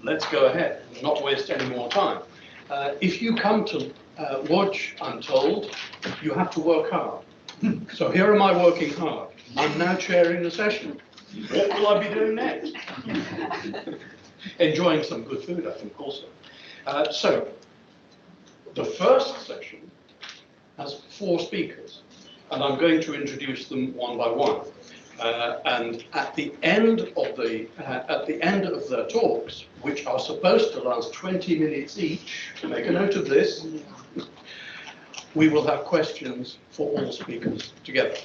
let's go ahead and not waste any more time. If you come to watch, I'm told, you have to work hard. So here am I working hard. I'm now chairing the session. What will I be doing next? Enjoying some good food, I think, also. So, the first session has 4 speakers, and I'm going to introduce them one by one. And at the end of their talks, which are supposed to last 20 minutes each, make a note of this, we will have questions for all speakers together.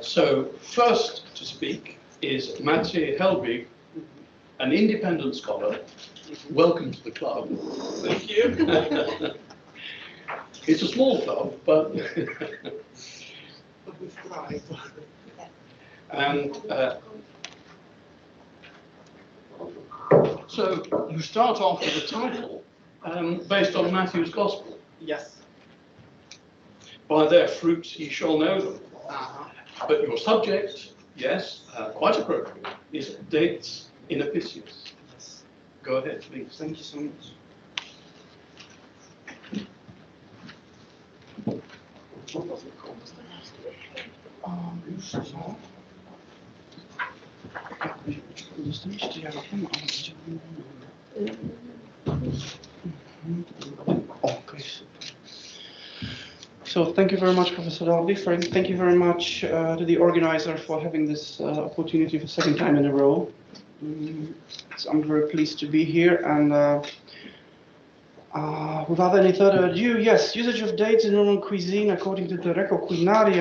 So first to speak is Maciej Helbig, an independent scholar. Welcome to the club. Thank you. It's a small club, but we've tried. And so you start off with a title based on Matthew's Gospel. Yes. By their fruits ye shall know them. But your subject, yes, quite appropriate, is dates in Apicius. Yes. Go ahead, please. Thank you so much. Okay. So thank you very much, Professor Dalby. Thank you very much to the organizer for having this opportunity for the second time in a row. So I'm very pleased to be here, and without any further ado, yes, usage of dates in Roman cuisine according to the Culinary.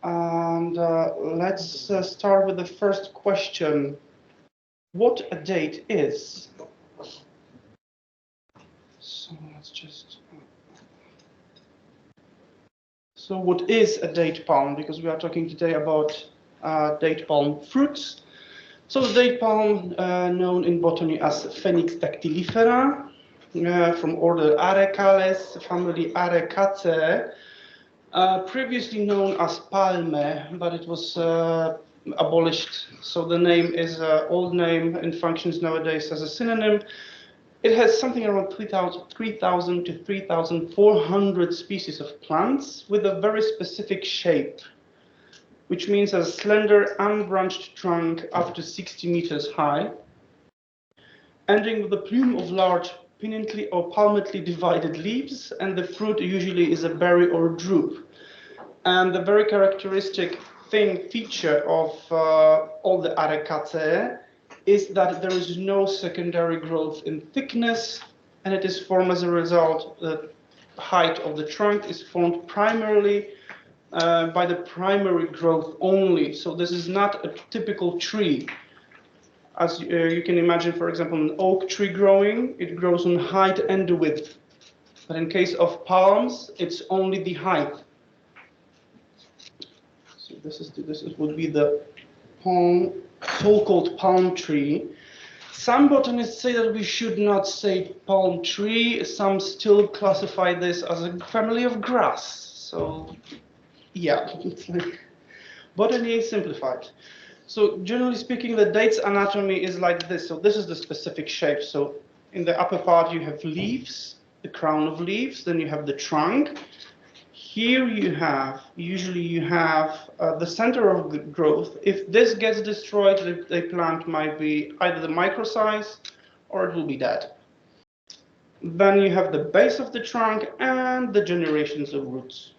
And let's start with the first question. What a date is? So let's just... So what is a date palm? Because we are talking today about date palm fruits. So the date palm, known in botany as Phoenix dactylifera, from order Arecales, family Arecaceae, previously known as palme, but it was abolished. So the name is an old name and functions nowadays as a synonym. It has something around 3,000 to 3,400 species of plants with a very specific shape, which means a slender, unbranched trunk up to 60 meters high, ending with a plume of large pinnately or palmately divided leaves, and the fruit usually is a berry or drupe. And the very characteristic feature of all the Arecaceae is that there is no secondary growth in thickness, and it is formed as a result, the height of the trunk is formed primarily by the primary growth only. So this is not a typical tree. As you can imagine, for example, an oak tree growing, it grows on height and width. But in case of palms, it's only the height. So this would be the palm, so-called palm tree. Some botanists say that we should not say palm tree. Some still classify this as a family of grass. So, yeah, it's like botany is simplified. So generally speaking, the date's anatomy is like this. So this is the specific shape. So in the upper part, you have leaves, the crown of leaves. Then you have the trunk. Here you have, usually you have the center of growth. If this gets destroyed, the plant might be either the micro size or it will be dead. Then you have the base of the trunk and the generations of roots,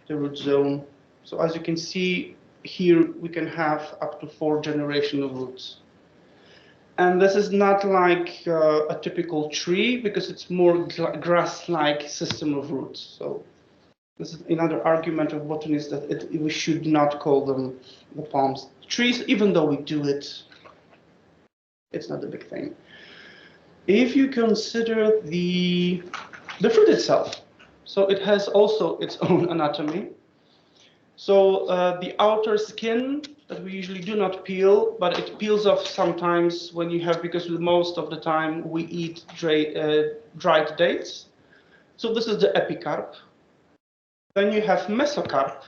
the root zone. So as you can see, here we can have up to 4 generations of roots. And this is not like a typical tree because it's more grass-like system of roots. So this is another argument of botanists that we should not call them the palms trees, even though we do it. It's not a big thing. If you consider the fruit itself, so it has also its own anatomy. So the outer skin that we usually do not peel, but it peels off sometimes when you have, because most of the time we eat dried dates. So this is the epicarp. Then you have mesocarp.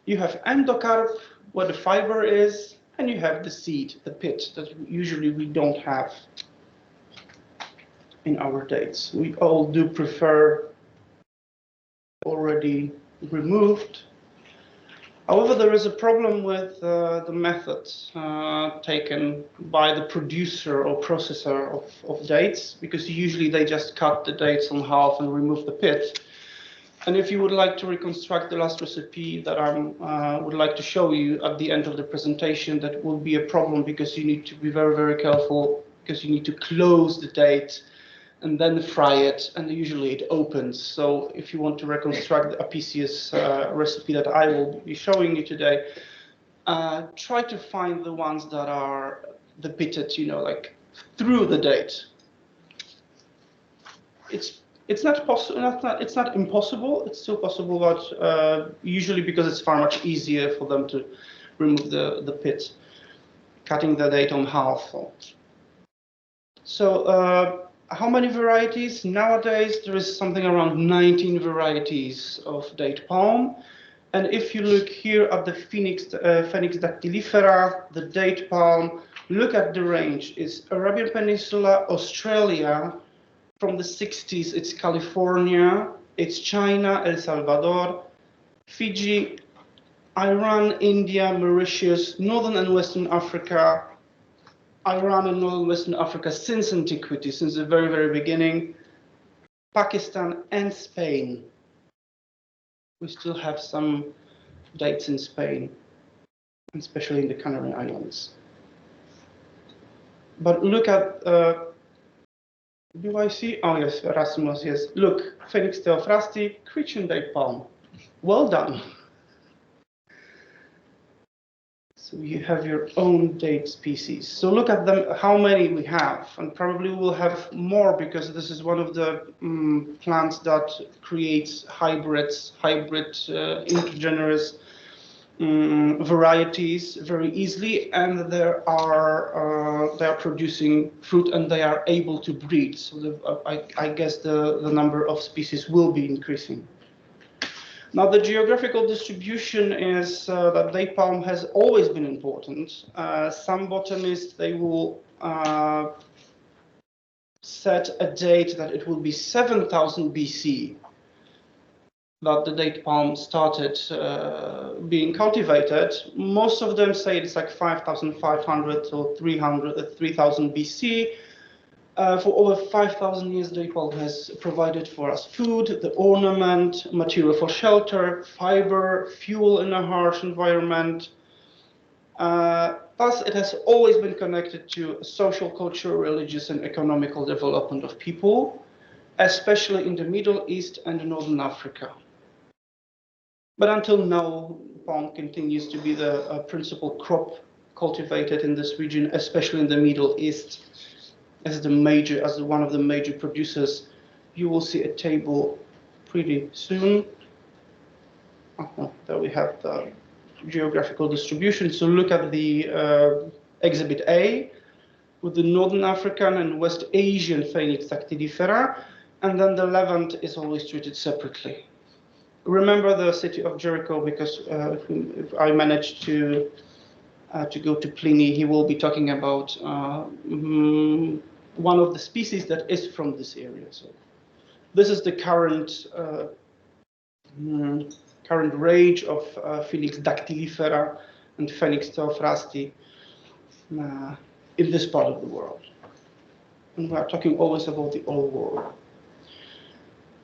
You have endocarp, where the fiber is, and you have the seed, the pit, that usually we don't have in our dates. We all do prefer already removed. However, there is a problem with the method taken by the producer or processor of dates, because usually they just cut the dates in half and remove the pit. And if you would like to reconstruct the last recipe that I would like to show you at the end of the presentation, that will be a problem, because you need to be very, very careful, because you need to close the date and then fry it, and usually it opens. So if you want to reconstruct the Apicius recipe that I will be showing you today, try to find the ones that are the pitted, you know, like through the date. It's not possible. It's not impossible. It's still possible, but usually because it's far much easier for them to remove the pit, cutting the date on half. So how many varieties? Nowadays there is something around 19 varieties of date palm. And if you look here at the Phoenix dactylifera, the date palm, look at the range. It's Arabian Peninsula, Australia. From the 60s, it's California, it's China, El Salvador, Fiji, Iran, India, Mauritius, Northern and Western Africa, Iran and Northern Western Africa since antiquity, since the very, very beginning, Pakistan and Spain. We still have some dates in Spain, especially in the Canary Islands. But look at, do I see? Oh yes, Erasmus, yes. Look, Phoenix theophrasti, Christian date palm. Well done. So you have your own date species. So look at them, how many we have, and probably we'll have more, because this is one of the plants that creates hybrids, intergenerous varieties very easily, and they are producing fruit, and they are able to breed. So I guess the number of species will be increasing. Now, the geographical distribution is that date palm has always been important. Some botanists, they will set a date that it will be 7000 BC that the date palm started being cultivated. Most of them say it's like 5500 or 3000 BC. For over 5,000 years, date palm has provided for us food, the ornament, material for shelter, fiber, fuel in a harsh environment. Thus, it has always been connected to social, cultural, religious, and economical development of people, especially in the Middle East and Northern Africa. But until now, palm continues to be the principal crop cultivated in this region, especially in the Middle East. As one of the major producers. You will see a table pretty soon. There we have the geographical distribution. So look at the Exhibit A with the Northern African and West Asian Phoenix dactylifera, and then the Levant is always treated separately. Remember the city of Jericho, because if I manage to go to Pliny, he will be talking about one of the species that is from this area. So this is the current range of Phoenix dactylifera and Phoenix theophrasti in this part of the world. And we are talking always about the old world.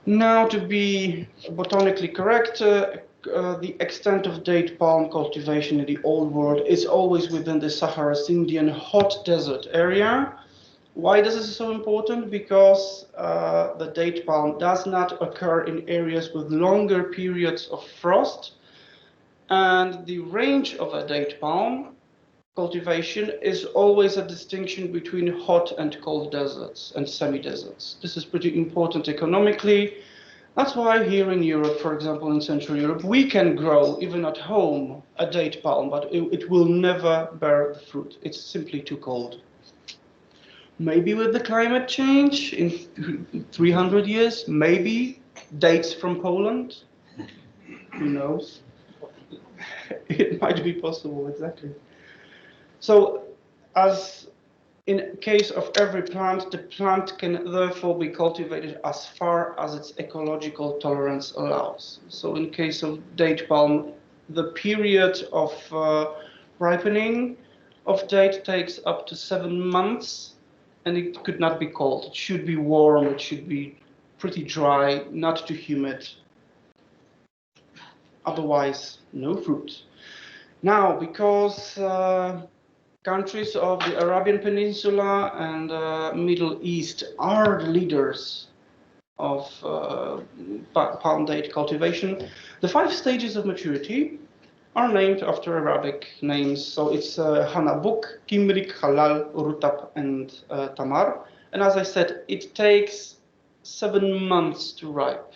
Now, to be botanically correct, the extent of date palm cultivation in the old world is always within the Sahara-Indian hot desert area. Why this is so important? Because the date palm does not occur in areas with longer periods of frost, and the range of a date palm cultivation is always a distinction between hot and cold deserts and semi-deserts. This is pretty important economically. That's why here in Europe, for example, in Central Europe, we can grow, even at home, a date palm, but it will never bear the fruit. It's simply too cold. Maybe with the climate change in 300 years, maybe dates from Poland, who knows? It might be possible, exactly. So, as in case of every plant, the plant can therefore be cultivated as far as its ecological tolerance allows. So in case of date palm, the period of ripening of date takes up to 7 months, and it could not be cold. It should be warm, it should be pretty dry, not too humid. Otherwise, no fruit. Now, because countries of the Arabian Peninsula and Middle East are the leaders of palm date cultivation, the 5 stages of maturity are named after Arabic names. So it's Hanabuk, Kimrik, Halal, Rutab, and Tamar. And as I said, it takes 7 months to ripe.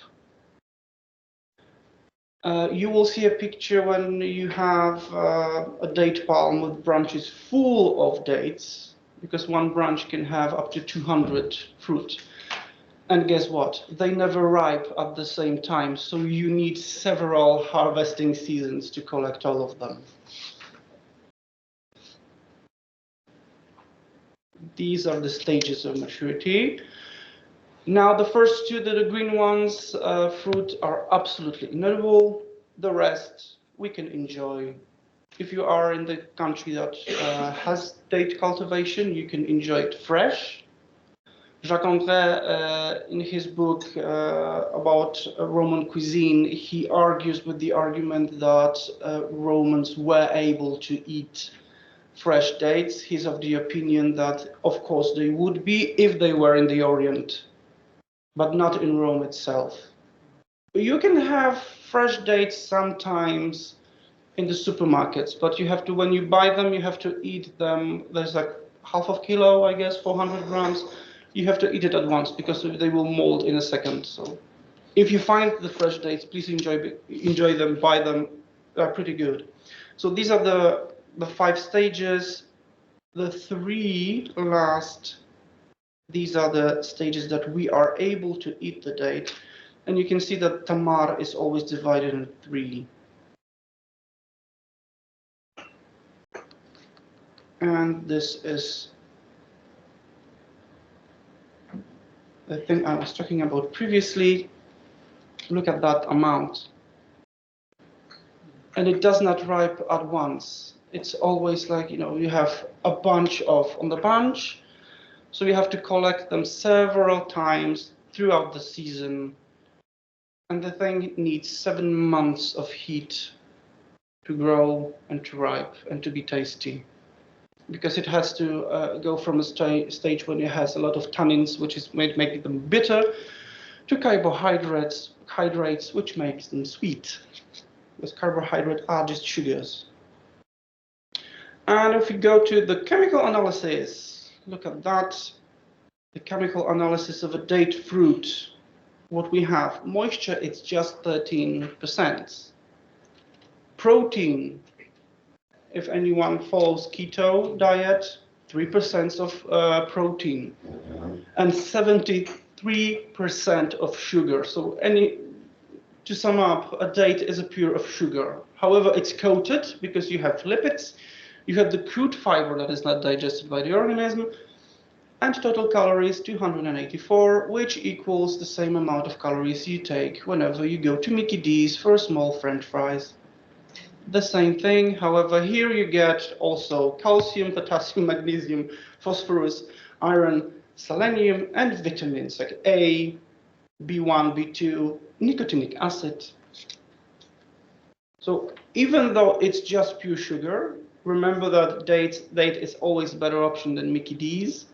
You will see a picture when you have a date palm with branches full of dates, because one branch can have up to 200 fruit. And guess what? They never ripe at the same time, so you need several harvesting seasons to collect all of them. These are the stages of maturity. Now, the first 2, the green ones, fruit, are absolutely inedible. The rest we can enjoy. If you are in the country that has date cultivation, you can enjoy it fresh. Jacques André, in his book about Roman cuisine, he argues with the argument that Romans were able to eat fresh dates. He's of the opinion that, of course, they would be if they were in the Orient, but not in Rome itself. You can have fresh dates sometimes in the supermarkets, but you have to, when you buy them, you have to eat them. There's like half a kilo, I guess, 400 grams. You have to eat it at once because they will mold in a second. So if you find the fresh dates, please enjoy them, buy them. They're pretty good. So these are the 5 stages. The 3 last, these are the stages that we are able to eat the date. And you can see that Tamar is always divided in 3. And this is the thing I was talking about previously. Look at that amount. And it does not ripe at once. It's always like, you have a bunch on the bunch. So you have to collect them several times throughout the season. And the thing needs 7 months of heat to grow and to ripe and to be tasty. Because it has to go from a stage when it has a lot of tannins, which is making them bitter, to carbohydrates, which makes them sweet. Because carbohydrates are just sugars. And if we go to the chemical analysis, look at that. The chemical analysis of a date fruit. What we have, moisture, it's just 13%. Protein, if anyone follows keto diet, 3% of protein and 73% of sugar. So to sum up, a date is a pure of sugar. However, it's coated because you have lipids, you have the crude fiber that is not digested by the organism, and total calories 284, which equals the same amount of calories you take whenever you go to Mickey D's for a small French fries. The same thing, however, here you get also calcium, potassium, magnesium, phosphorus, iron, selenium, and vitamins like A, B1, B2, nicotinic acid. So even though it's just pure sugar, remember that date is always a better option than Mickey D's,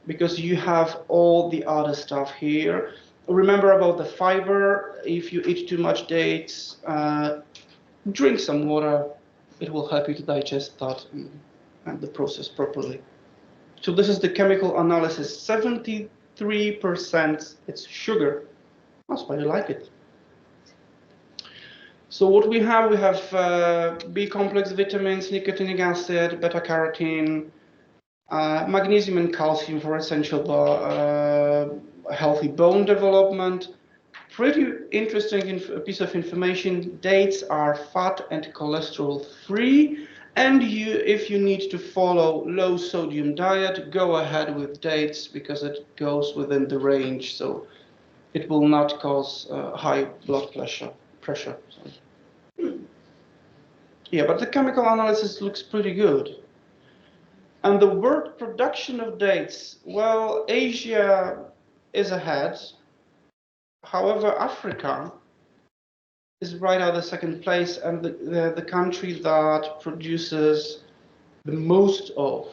because you have all the other stuff here. Remember about the fiber. If you eat too much dates, drink some water. It will help you to digest that and the process properly. So this is the chemical analysis. 73% it's sugar. That's why I like it. So what we have B complex vitamins, nicotinic acid, beta carotene, magnesium and calcium for essential healthy bone development. Pretty interesting piece of information. Dates are fat and cholesterol free And if you need to follow low sodium diet, go ahead with dates because it goes within the range, so it will not cause high blood pressure. Yeah, but the chemical analysis looks pretty good. And the world production of dates, well, Asia is ahead. However, Africa is right at the second place, and the country that produces the most of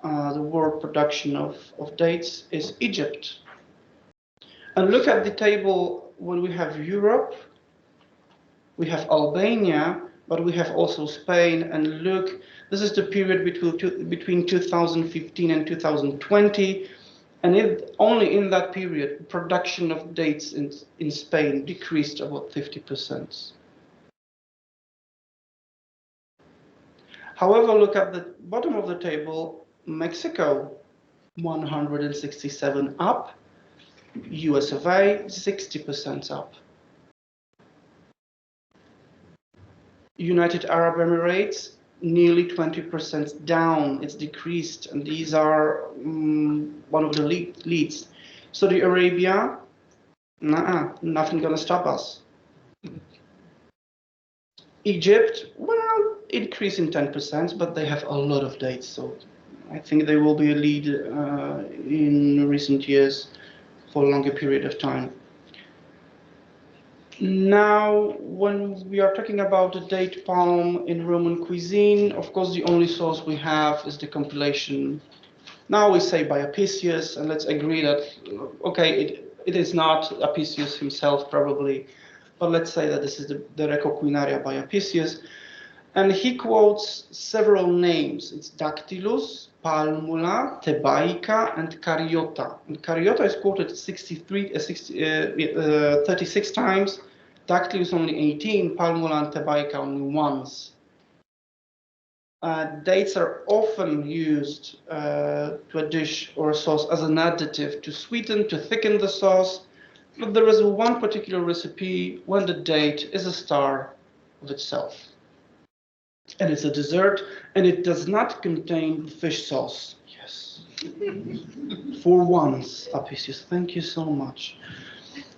the world production of dates is Egypt. And look at the table when we have Europe, we have Albania, but we have also Spain. And look, this is the period between 2015 and 2020. And only in that period, production of dates in Spain decreased about 50%. However, look at the bottom of the table, Mexico, 167 up, US of A, 60% up. United Arab Emirates, nearly 20% down, it's decreased, and these are one of the leads. Saudi Arabia, nothing gonna stop us. Egypt, well, increase in 10%, but they have a lot of dates, so I think they will be a lead in recent years for a longer period of time. Now, when we are talking about the date palm in Roman cuisine, of course, the only source we have is the compilation. Now we say by Apicius, and let's agree that, okay, it is not Apicius himself probably, but let's say that this is the coquinaria by Apicius. And he quotes several names. It's Dactylus, Palmula, Thebaica, and Cariota. And Cariota is quoted 36 times, Dactylus only 18, Palmula and Thebaica only once. Dates are often used to a dish or a sauce as an additive to sweeten, to thicken the sauce. But there is one particular recipe when the date is a star of itself. And it's a dessert, and it does not contain fish sauce. Yes. For once, Apicius, thank you so much.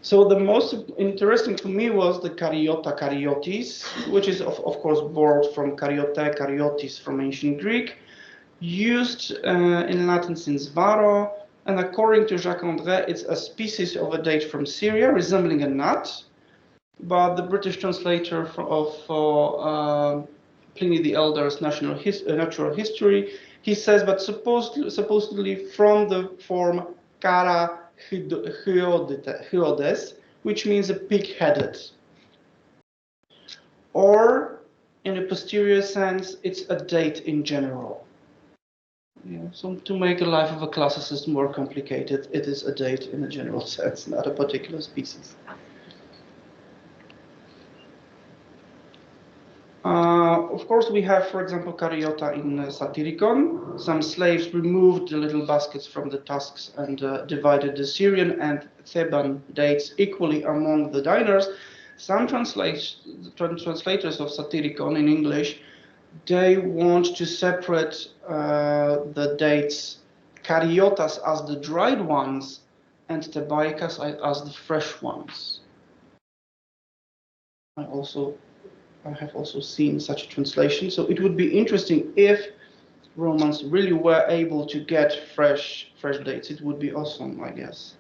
So the most interesting to me was the Cariota Cariotis, which is of course borrowed from Cariote, Cariotis from ancient Greek, used in Latin since Varro, and according to Jacques André, it's a species of a date from Syria, resembling a nut, but the British translator of Pliny the Elder's natural history, he says, but supposedly from the form cara hyodes, which means a pig-headed. Or, in a posterior sense, it's a date in general. Yeah, so to make the life of a classicist more complicated, it is a date in a general sense, not a particular species. Of course, we have, for example, Cariota in Satyricon. Some slaves removed the little baskets from the tusks and divided the Syrian and Theban dates equally among the diners. Some translators of Satyricon in English, they want to separate the dates, Cariotas as the dried ones and Thebaicas as the fresh ones. I have also seen such a translation. So it would be interesting if Romans really were able to get fresh dates. It would be awesome, I guess,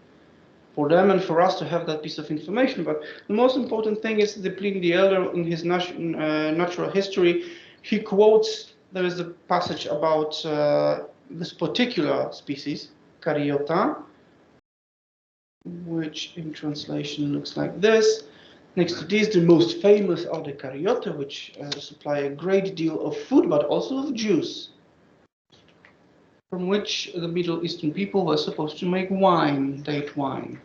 for them and for us to have that piece of information. But the most important thing is the Pliny the Elder in his natural history. He quotes, there is a passage about this particular species, Cariota, which in translation looks like this. Next to these, the most famous are the Cariota, which supply a great deal of food, but also of juice, from which the Middle Eastern people were supposed to make wine, date wine.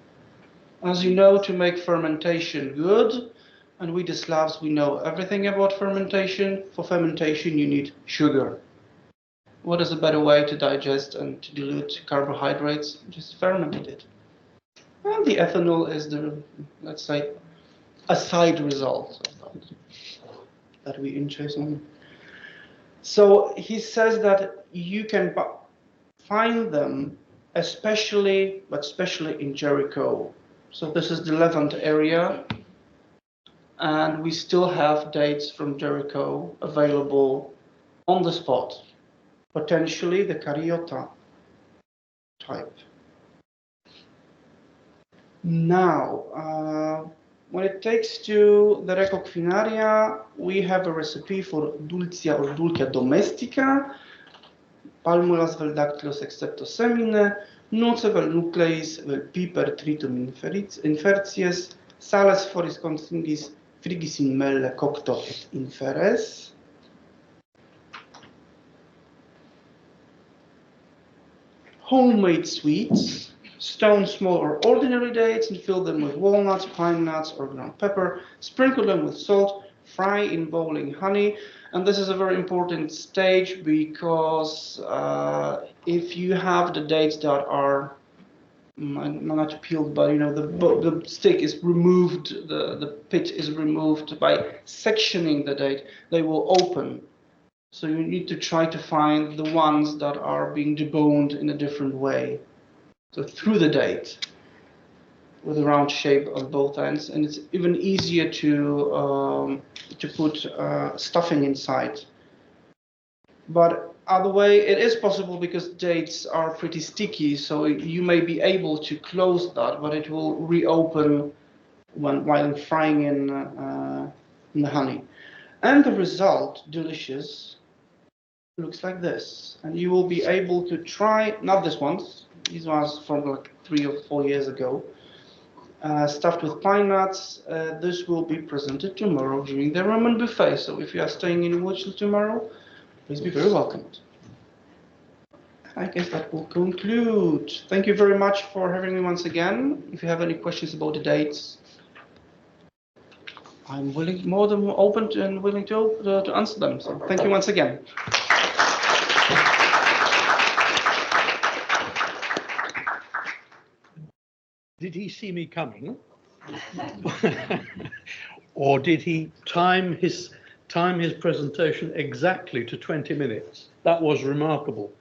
As you know, to make fermentation good, and we the Slavs, we know everything about fermentation. For fermentation, you need sugar. What is a better way to digest and to dilute carbohydrates? Just ferment it. And the ethanol is the, let's say, a side result of that we interest on. So he says that you can find them especially in Jericho. So this is the Levant area, and we still have dates from Jericho available on the spot, potentially the Cariota type. Now, when it takes to the coquinaria, we have a recipe for dulcia or dulcia domestica, palmulas vel dactylos excepto semine, nuce vel nucleis vel piper tritum inferties, sales foris consingis frigis in melle cocto et inferes. Homemade sweets. Stone small or ordinary dates and fill them with walnuts, pine nuts, or ground pepper. Sprinkle them with salt. Fry in boiling honey. And this is a very important stage because if you have the dates that are not peeled, but the stick is removed, the pit is removed by sectioning the date, they will open. So you need to try to find the ones that are being deboned in a different way. So through the date, with a round shape on both ends, and it's even easier to put stuffing inside. But other way, it is possible because dates are pretty sticky, so you may be able to close that, but it will reopen while frying in the honey. And the result, delicious, looks like this. And you will be able to try, not this ones. These ones from like 3 or 4 years ago, stuffed with pine nuts. This will be presented tomorrow during the Roman buffet. So if you are staying in Łódź tomorrow, please be very welcomed. I guess that will conclude. Thank you very much for having me once again. If you have any questions about the dates, I'm more than open and willing to answer them. So thank you once again. Did he see me coming? Or did he time his presentation exactly to 20 minutes? That was remarkable,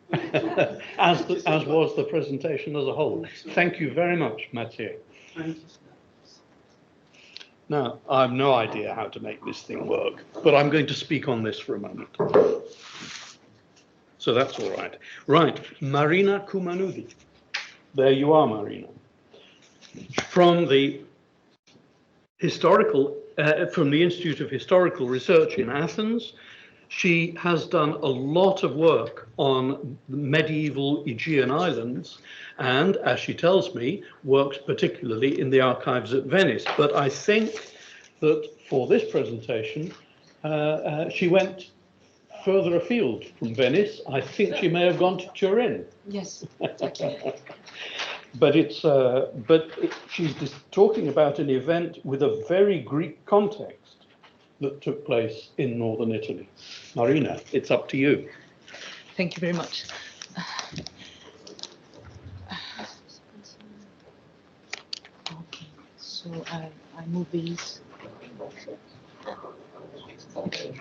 as was the presentation as a whole. Thank you very much, Maciej. Now, I have no idea how to make this thing work, but I'm going to speak on this for a moment. So that's all right. Right, Marina Koumanoudi. There you are, Marina. From the Institute of Historical Research in Athens. She has done a lot of work on medieval Aegean islands and, as she tells me, works particularly in the archives at Venice. But I think that for this presentation, she went further afield from Venice. I think she may have gone to Turin. Yes, exactly. But she's talking about an event with a very Greek context that took place in northern Italy. Marina, it's up to you. Thank you very much. Okay, so I move these. Okay.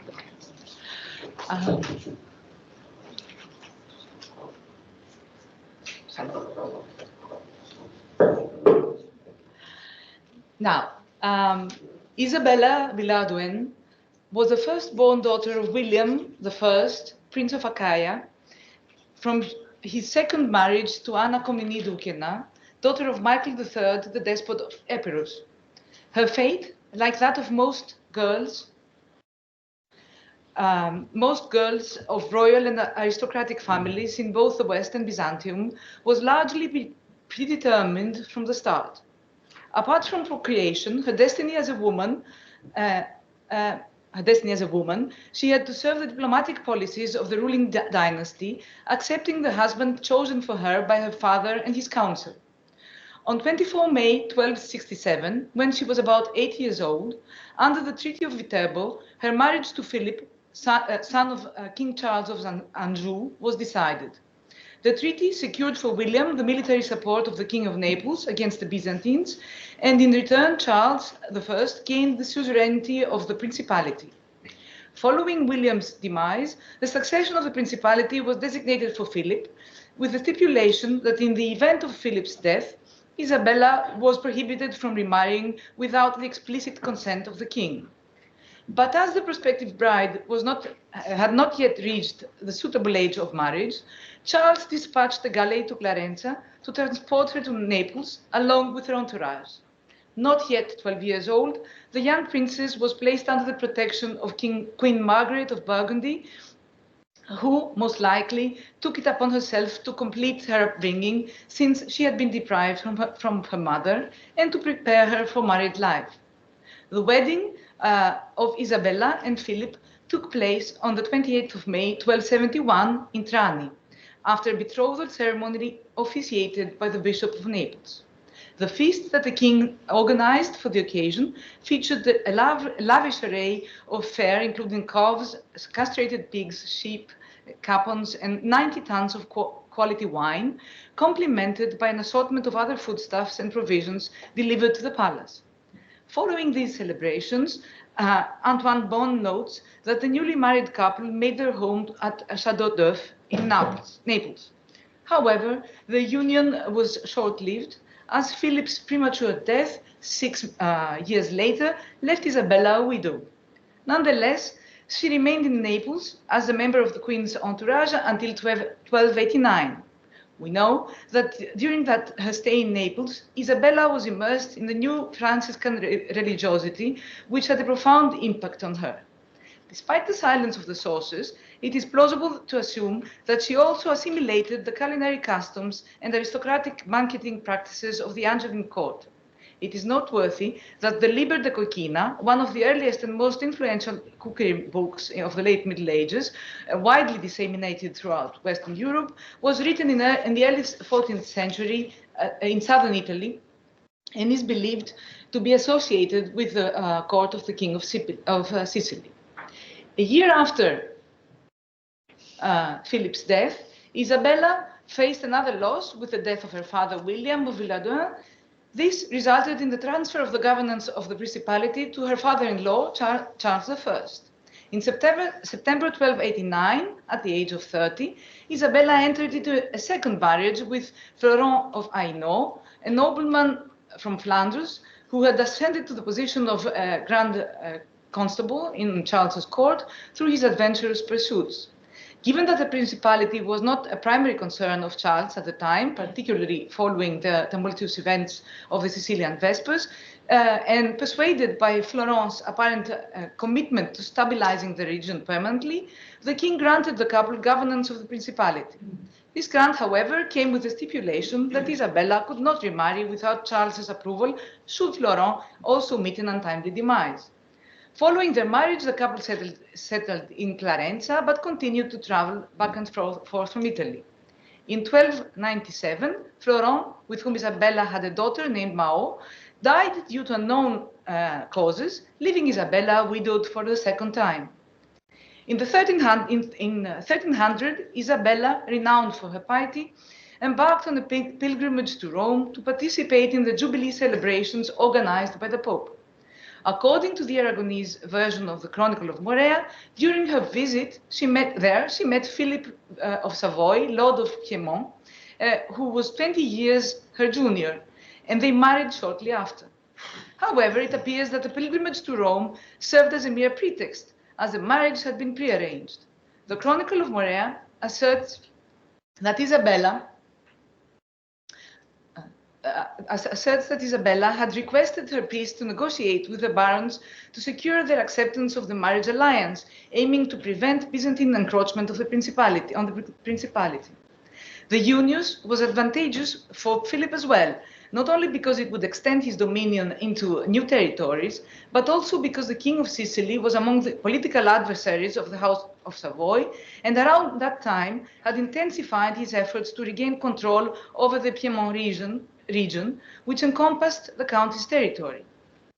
Now, Isabella Villehardouin was the firstborn daughter of William I, Prince of Achaia, from his second marriage to Anna Komnenidoukiana, daughter of Michael III, the despot of Epirus. Her fate, like that of most girls of royal and aristocratic families in both the West and Byzantium, was largely predetermined from the start. Apart from procreation, her destiny as a woman, she had to serve the diplomatic policies of the ruling dynasty, accepting the husband chosen for her by her father and his council. On 24 May 1267, when she was about 8 years old, under the Treaty of Viterbo, her marriage to Philip, son of King Charles of Anjou, was decided. The treaty secured for William the military support of the King of Naples against the Byzantines, and in return Charles I gained the suzerainty of the principality. Following William's demise, the succession of the principality was designated for Philip, with the stipulation that in the event of Philip's death, Isabella was prohibited from remarrying without the explicit consent of the king. But as the prospective bride had not yet reached the suitable age of marriage, Charles dispatched a galley to Clarenza to transport her to Naples along with her entourage. Not yet 12 years old, the young princess was placed under the protection of Queen Margaret of Burgundy, who most likely took it upon herself to complete her upbringing since she had been deprived from her mother and to prepare her for married life. The wedding of Isabella and Philip took place on the 28th of May, 1271 in Trani, after a betrothal ceremony officiated by the Bishop of Naples. The feast that the king organized for the occasion featured a lavish array of fare, including calves, castrated pigs, sheep, capons, and 90 tons of quality wine, complemented by an assortment of other foodstuffs and provisions delivered to the palace. Following these celebrations, Antoine Bon notes that the newly married couple made their home at Château d'Œuf in Naples. However, the union was short-lived, as Philip's premature death 6 years later left Isabella a widow. Nonetheless, she remained in Naples as a member of the queen's entourage until 1289. We know that during her stay in Naples, Isabella was immersed in the new Franciscan religiosity, which had a profound impact on her. Despite the silence of the sources, it is plausible to assume that she also assimilated the culinary customs and aristocratic banqueting practices of the Angevin court. It is noteworthy that the Liber de Coquina, one of the earliest and most influential cookery books of the late Middle Ages, widely disseminated throughout Western Europe, was written in the early 14th century in southern Italy and is believed to be associated with the court of the king of Sicily. A year after Philip's death, Isabella faced another loss with the death of her father William of Villehardouin. This resulted in the transfer of the governance of the principality to her father-in-law, Charles I. In September 1289, at the age of 30, Isabella entered into a second marriage with Florent of Hainaut, a nobleman from Flanders who had ascended to the position of Grand Constable in Charles's court through his adventurous pursuits. Given that the principality was not a primary concern of Charles at the time, particularly following the tumultuous events of the Sicilian Vespers, and persuaded by Florent's apparent commitment to stabilizing the region permanently, the king granted the couple governance of the principality. This grant, however, came with the stipulation that Isabella could not remarry without Charles's approval, should Florent also meet an untimely demise. Following their marriage, the couple settled in Clarenza, but continued to travel back and forth from Italy. In 1297, Florent, with whom Isabella had a daughter named Mao, died due to unknown causes, leaving Isabella widowed for the second time. In 1300, Isabella, renowned for her piety, embarked on a pilgrimage to Rome to participate in the Jubilee celebrations organized by the Pope. According to the Aragonese version of the Chronicle of Morea, during her visit, she met Philip of Savoy, Lord of Piedmont, who was 20 years her junior, and they married shortly after. However, it appears that the pilgrimage to Rome served as a mere pretext, as the marriage had been prearranged. The Chronicle of Morea asserts that Isabella had requested her priest to negotiate with the barons to secure their acceptance of the marriage alliance, aiming to prevent Byzantine encroachment of the principality. The union was advantageous for Philip as well, not only because it would extend his dominion into new territories, but also because the King of Sicily was among the political adversaries of the House of Savoy, and around that time had intensified his efforts to regain control over the Piedmont region, which encompassed the county's territory.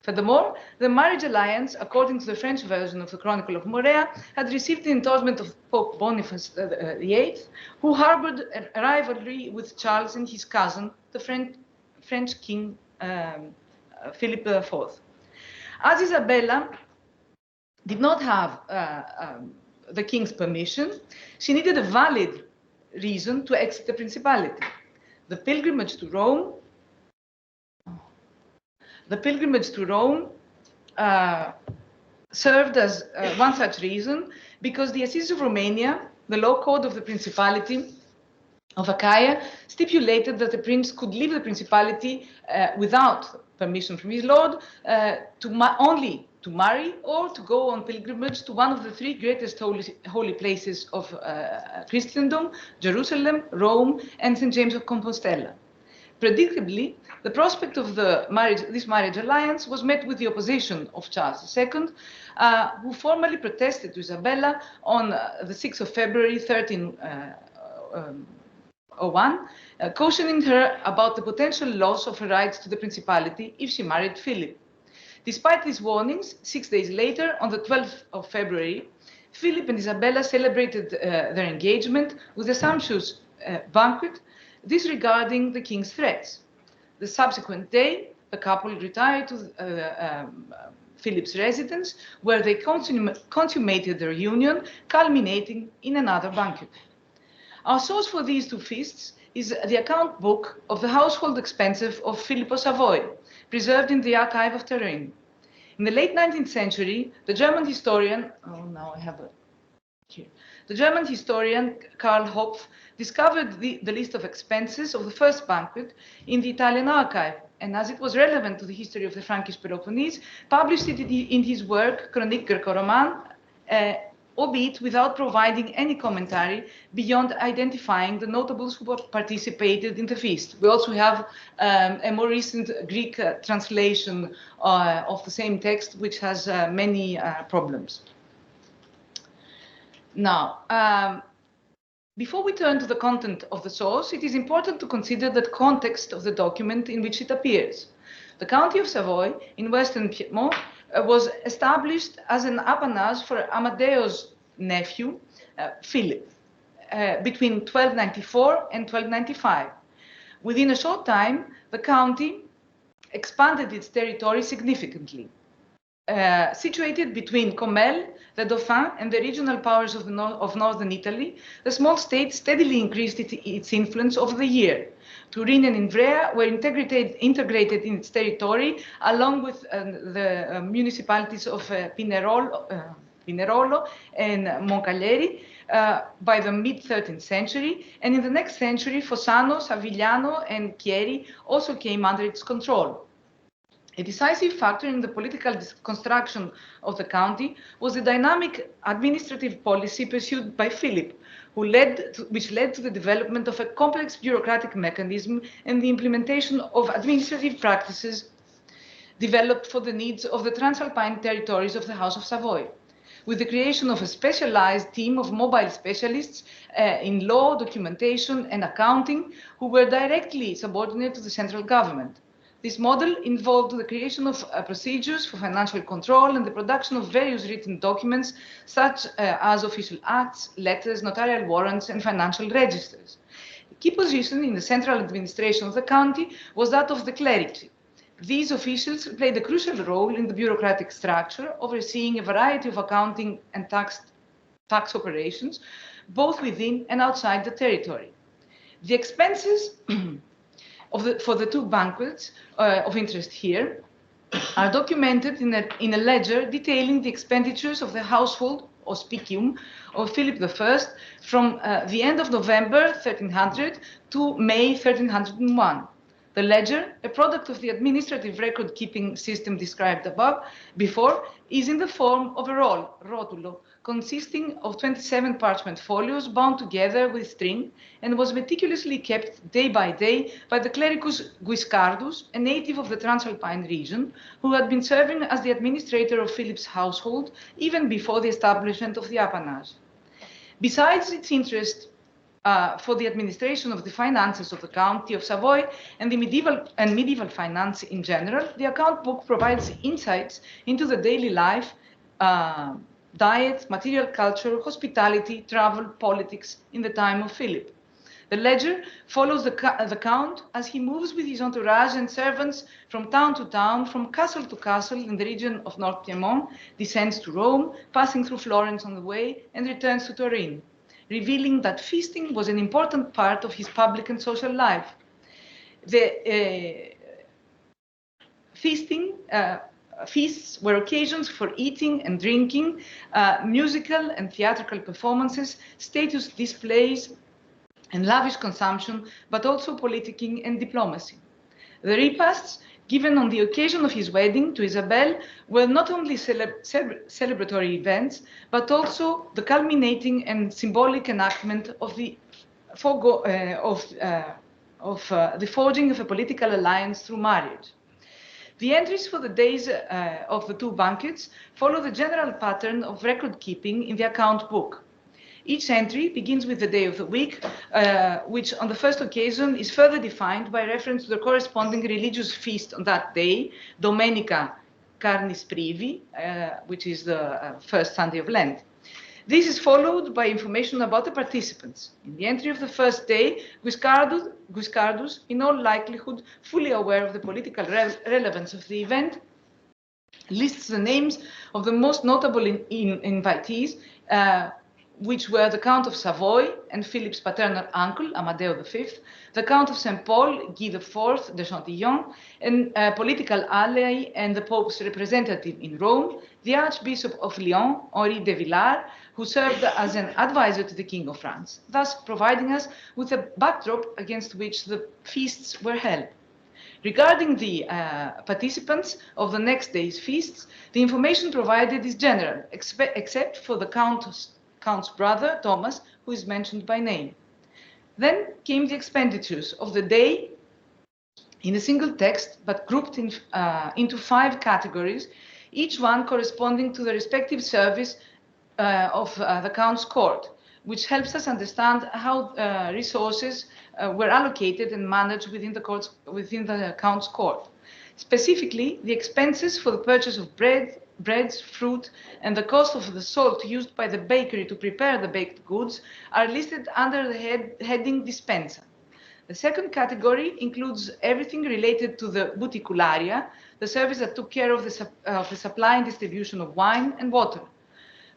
Furthermore, the marriage alliance, according to the French version of the Chronicle of Morea, had received the endorsement of Pope Boniface VIII, who harbored a rivalry with Charles and his cousin, the French King Philip IV. As Isabella did not have the king's permission, she needed a valid reason to exit the principality. The pilgrimage to Rome served as one such reason, because the Assize of Romania, the law code of the Principality of Achaia, stipulated that the prince could leave the principality without permission from his lord, only to marry or to go on pilgrimage to one of the three greatest holy places of Christendom: Jerusalem, Rome, and St. James of Compostela. Predictably, the prospect of this marriage alliance was met with the opposition of Charles II, who formally protested to Isabella on the 6th of February 1301, cautioning her about the potential loss of her rights to the principality if she married Philip. Despite these warnings, 6 days later, on the 12th of February, Philip and Isabella celebrated their engagement with a sumptuous banquet, disregarding the king's threats. The subsequent day, the couple retired to Philip's residence, where they consummated their union, culminating in another banquet. Our source for these two feasts is the account book of the household expenses of Philip of Savoy, preserved in the archive of Turin. In the late 19th century, the German historian, the German historian Karl Hopf discovered the list of expenses of the first banquet in the Italian archive, and as it was relevant to the history of the Frankish Peloponnese, published it in his work Chronique Greco-Roman, albeit without providing any commentary beyond identifying the notables who participated in the feast. We also have a more recent Greek translation of the same text, which has many problems. Now, before we turn to the content of the source, it is important to consider the context of the document in which it appears. The County of Savoy in western Piedmont was established as an appanage for Amadeo's nephew, Philip, between 1294 and 1295. Within a short time, the county expanded its territory significantly. Situated between Comelles, the Dauphin, and the regional powers of northern Italy, the small state steadily increased its influence over the year. Turin and Ivrea were integrated in its territory, along with the municipalities of Pinerolo and Moncaglieri by the mid-13th century, and in the next century, Fossano, Savigliano, and Chieri also came under its control. A decisive factor in the political construction of the county was the dynamic administrative policy pursued by Philip, which led to the development of a complex bureaucratic mechanism and the implementation of administrative practices developed for the needs of the Transalpine territories of the House of Savoy, with the creation of a specialized team of mobile specialists in law, documentation, and accounting, who were directly subordinate to the central government. This model involved the creation of procedures for financial control and the production of various written documents, such as official acts, letters, notarial warrants, and financial registers. A key position in the central administration of the county was that of the clerigy. These officials played a crucial role in the bureaucratic structure, overseeing a variety of accounting and tax operations, both within and outside the territory. The expenses for the two banquets of interest here are documented in a ledger detailing the expenditures of the household auspicium of Philip I from the end of November 1300 to May 1301. The ledger, a product of the administrative record-keeping system described before, is in the form of a roll, rotulo, consisting of 27 parchment folios bound together with string, and was meticulously kept day by day by the clericus Guiscardus, a native of the Transalpine region, who had been serving as the administrator of Philip's household even before the establishment of the appanage. Besides its interest for the administration of the finances of the County of Savoy and the medieval finance in general, the account book provides insights into the daily life, diet, material culture, hospitality, travel, politics in the time of Philip. The ledger follows the count as he moves with his entourage and servants from town to town, from castle to castle in the region of North Piedmont, descends to Rome, passing through Florence on the way, and returns to Turin, revealing that feasting was an important part of his public and social life. The feasts were occasions for eating and drinking, musical and theatrical performances, status displays, and lavish consumption, but also politicking and diplomacy. The repasts given on the occasion of his wedding to Isabella were not only celebratory events, but also the culminating and symbolic enactment of the forging of a political alliance through marriage. The entries for the days of the two banquets follow the general pattern of record keeping in the account book. Each entry begins with the day of the week, which on the first occasion is further defined by reference to the corresponding religious feast on that day, Domenica Carnis Privi, which is the first Sunday of Lent. This is followed by information about the participants. In the entry of the first day, Guiscardus, in all likelihood fully aware of the political relevance of the event, lists the names of the most notable invitees, which were the Count of Savoy and Philip's paternal uncle, Amadeo V, the Count of St. Paul, Guy IV de Chantillon, and a political ally and the Pope's representative in Rome, the Archbishop of Lyon, Henri de Villars, who served as an advisor to the King of France, thus providing us with a backdrop against which the feasts were held. Regarding the participants of the next day's feasts, the information provided is general, except for the Count's brother, Thomas, who is mentioned by name. Then came the expenditures of the day in a single text, but grouped into 5 categories, each one corresponding to the respective service of the Count's court, which helps us understand how resources were allocated and managed within the Count's court. Specifically, the expenses for the purchase of breads, fruit, and the cost of the salt used by the bakery to prepare the baked goods are listed under the heading Dispensa. The second category includes everything related to the buticularia, the service that took care of the supply and distribution of wine and water.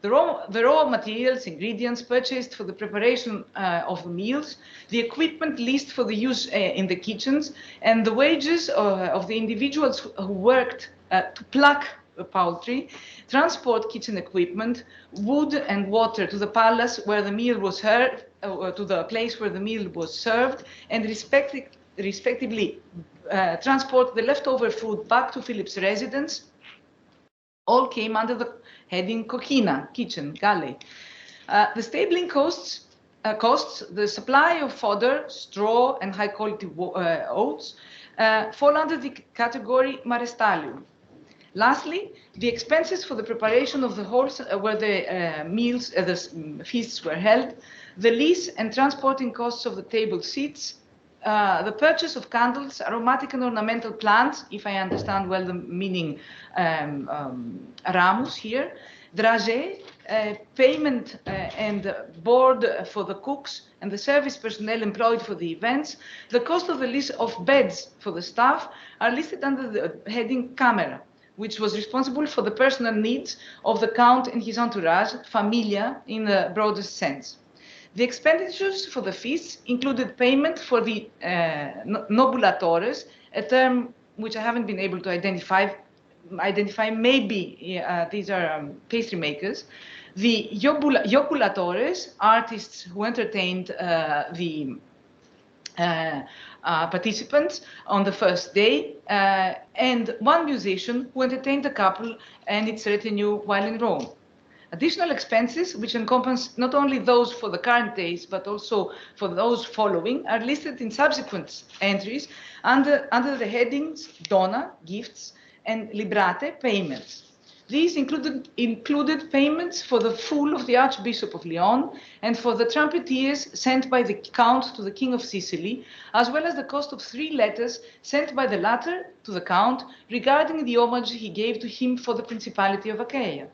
The raw materials, ingredients purchased for the preparation of the meals, the equipment leased for the use in the kitchens, and the wages of the individuals who worked to pluck the poultry, transport kitchen equipment, wood and water to the palace where the meal was served, to the place where the meal was served, and respectively transport the leftover food back to Philip's residence, all came under the heading coquina, kitchen, galley. The stabling costs, the supply of fodder, straw, and high-quality oats fall under the category marestalium. Lastly, the expenses for the preparation of the halls where the feasts were held, the lease and transporting costs of the table seats, the purchase of candles, aromatic and ornamental plants, if I understand well the meaning ramus here, dragé, payment and board for the cooks and the service personnel employed for the events, the cost of the lease of beds for the staff are listed under the heading camera, which was responsible for the personal needs of the Count and his entourage, familia in the broadest sense. The expenditures for the feasts included payment for the nobulatores, a term which I haven't been able to identify. Maybe these are pastry makers. The joculatores, artists who entertained the participants on the first day, and one musician who entertained the couple and its retinue while in Rome. Additional expenses, which encompass not only those for the current days, but also for those following, are listed in subsequent entries under the headings dona, gifts, and librate, payments. These included payments for the fool of the Archbishop of Lyon and for the trumpeters sent by the Count to the King of Sicily, as well as the cost of 3 letters sent by the latter to the Count regarding the homage he gave to him for the Principality of Achaia.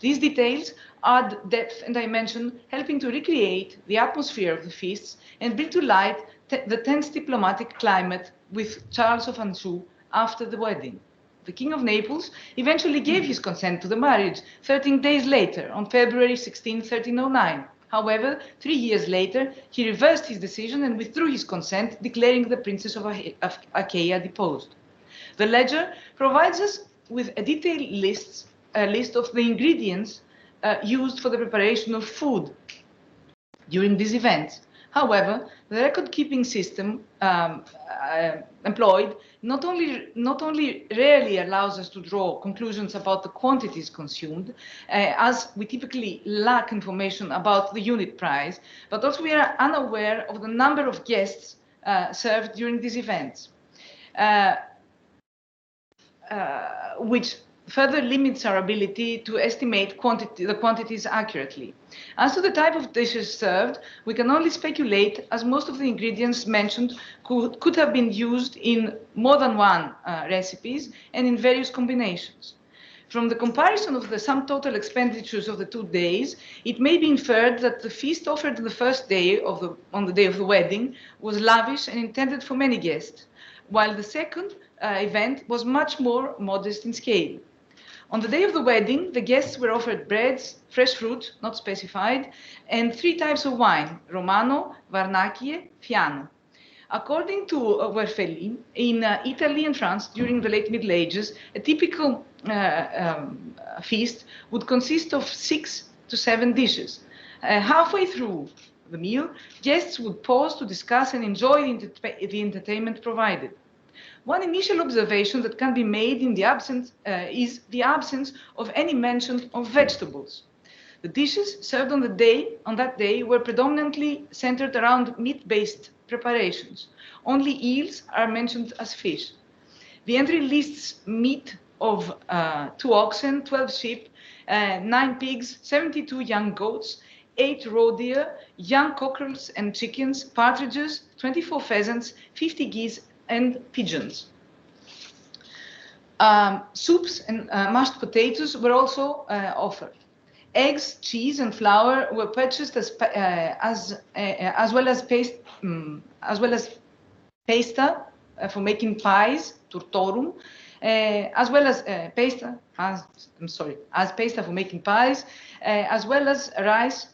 These details add depth and dimension, helping to recreate the atmosphere of the feasts and bring to light the tense diplomatic climate with Charles of Anjou after the wedding. The King of Naples eventually gave his consent to the marriage 13 days later, on February 16, 1309. However, 3 years later, he reversed his decision and withdrew his consent, declaring the Princess of Achaia deposed. The ledger provides us with a detailed list of the ingredients used for the preparation of food during these events. However, the record-keeping system employed not only rarely allows us to draw conclusions about the quantities consumed, as we typically lack information about the unit price, but also we are unaware of the number of guests served during these events, which further limits our ability to estimate the quantities accurately. As to the type of dishes served, we can only speculate, as most of the ingredients mentioned could have been used in more than one recipes and in various combinations. From the comparison of the sum total expenditures of the 2 days, it may be inferred that the feast offered on the first day on the day of the wedding was lavish and intended for many guests, while the second event was much more modest in scale. On the day of the wedding, the guests were offered breads, fresh fruit, not specified, and 3 types of wine, Romano, Varnacchie, Fiano. According to Werfeli, in Italy and France during the late Middle Ages, a typical feast would consist of 6 to 7 dishes. Halfway through the meal, guests would pause to discuss and enjoy the entertainment provided. One initial observation that can be made in the absence is the absence of any mention of vegetables. The dishes served on that day were predominantly centered around meat-based preparations. Only eels are mentioned as fish. The entry lists meat of 2 oxen, 12 sheep, 9 pigs, 72 young goats, 8 roe deer, young cockerels and chickens, partridges, 24 pheasants, 50 geese, and pigeons. Soups and mashed potatoes were also offered. Eggs, cheese, and flour were purchased as well as pasta for making pies, turtorum, as well as pasta for making pies, as well as rice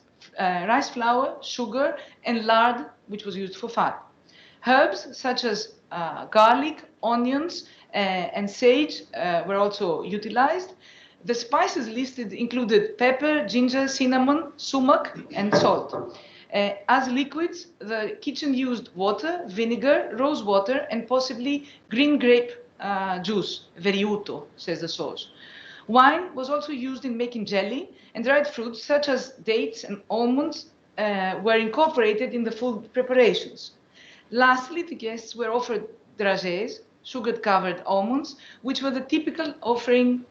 flour, sugar, and lard, which was used for fat. Herbs such as garlic, onions, and sage were also utilized. The spices listed included pepper, ginger, cinnamon, sumac, and salt. As liquids, the kitchen used water, vinegar, rose water, and possibly green grape juice, veriuto, says the source. Wine was also used in making jelly, and dried fruits such as dates and almonds were incorporated in the food preparations. Lastly, the guests were offered dragées, sugar-covered almonds, which were the typical offering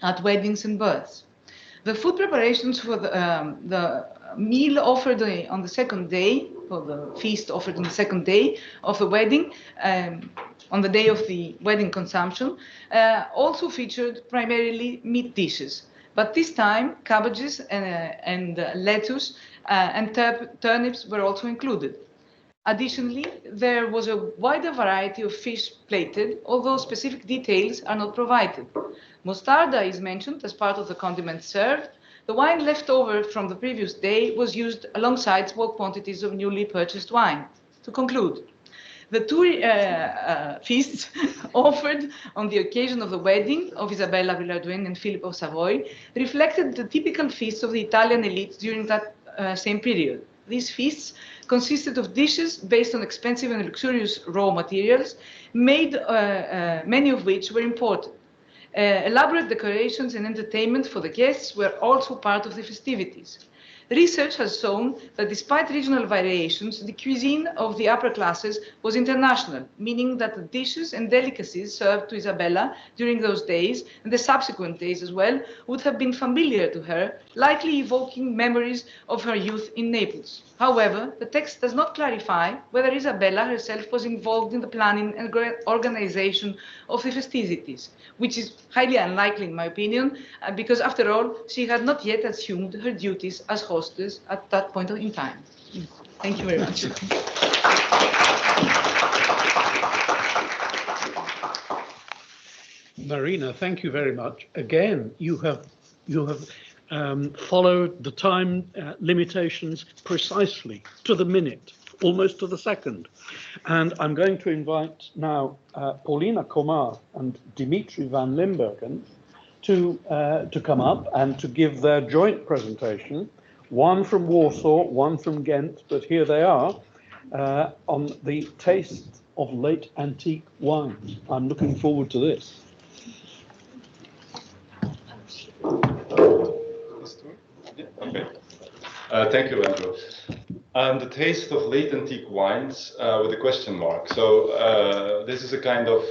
at weddings and births. The food preparations for the meal offered on the second day, or the feast offered on the second day of the wedding, on the day of the wedding consumption, also featured primarily meat dishes. But this time, cabbages and lettuce and turnips were also included. Additionally, there was a wider variety of fish plated, although specific details are not provided. Mostarda is mentioned as part of the condiments served. The wine left over from the previous day was used alongside small quantities of newly purchased wine. To conclude, the 2 feasts offered on the occasion of the wedding of Isabella, Villehardouin, and Philip of Savoy reflected the typical feasts of the Italian elites during that same period. These feasts consisted of dishes based on expensive and luxurious raw materials, many of which were imported. Elaborate decorations and entertainment for the guests were also part of the festivities. Research has shown that despite regional variations, the cuisine of the upper classes was international, meaning that the dishes and delicacies served to Isabella during those days, and the subsequent days as well, would have been familiar to her, likely evoking memories of her youth in Naples. However, the text does not clarify whether Isabella herself was involved in the planning and organization of the festivities, which is highly unlikely in my opinion, because after all, she had not yet assumed her duties as hostess at that point in time. Thank you very much. Marina, thank you very much. Again, you have followed the time limitations precisely to the minute, almost to the second. And I'm going to invite now Paulina Komar and Dimitri Van Limbergen to come up and to give their joint presentation, one from Warsaw, one from Ghent, but here they are, on the taste of late antique wines. I'm looking forward to this. Okay. Thank you, Andrew. The taste of late antique wines with a question mark. So this is a kind of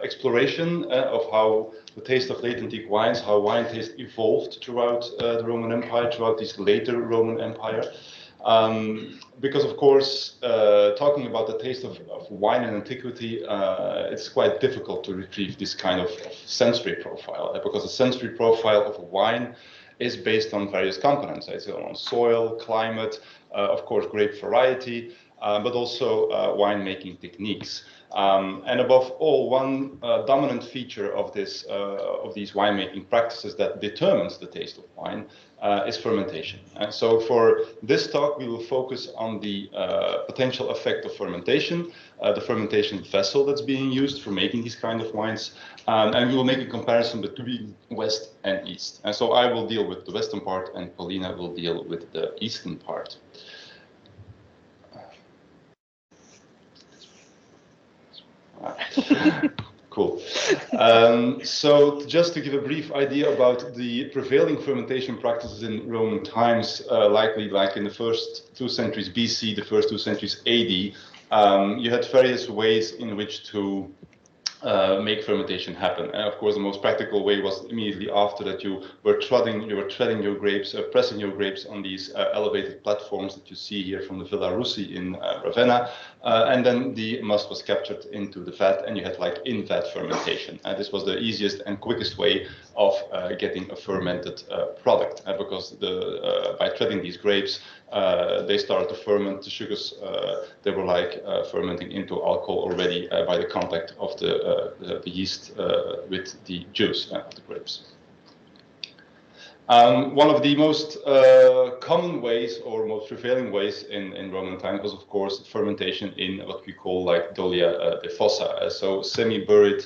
exploration of how the taste of late antique wines, how wine taste evolved throughout the Roman Empire, throughout this later Roman Empire. Because of course, talking about the taste of wine in antiquity, it's quite difficult to retrieve this kind of sensory profile, because the sensory profile of a wine is based on various components. It's on soil, climate, of course, grape variety, but also winemaking techniques. And above all, one dominant feature of these winemaking practices that determines the taste of wine is fermentation. And so for this talk, we will focus on the potential effect of fermentation, the fermentation vessel that's being used for making these kind of wines, and we will make a comparison between West and East. And so I will deal with the Western part, and Paulina will deal with the Eastern part. Cool. So just to give a brief idea about the prevailing fermentation practices in Roman times, likely like in the first 2 centuries BC, the first 2 centuries AD, you had various ways in which to make fermentation happen. And of course, the most practical way was immediately after that you were treading your grapes, pressing your grapes on these elevated platforms that you see here from the Villa Russi in Ravenna, and then the must was captured into the vat, and you had like in-vat fermentation. And this was the easiest and quickest way of getting a fermented product, because by treading these grapes, they started to ferment. The sugars, they were like fermenting into alcohol already by the contact of the yeast with the juice of the grapes. One of the most common ways or most prevailing ways in Roman times was, of course, fermentation in what we call like dolia de fossa, so semi-buried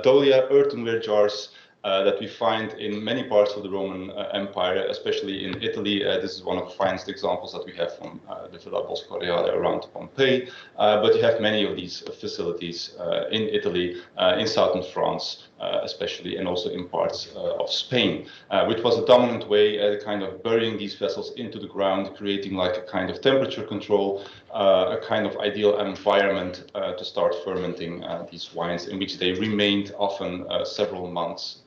dolia, earthenware jars, that we find in many parts of the Roman Empire, especially in Italy. This is one of the finest examples that we have from the Villa Bosco Reale around Pompeii. But you have many of these facilities in Italy, in southern France, especially, and also in parts of Spain, which was a dominant way, kind of burying these vessels into the ground, creating like a kind of temperature control, a kind of ideal environment to start fermenting these wines, in which they remained often several months.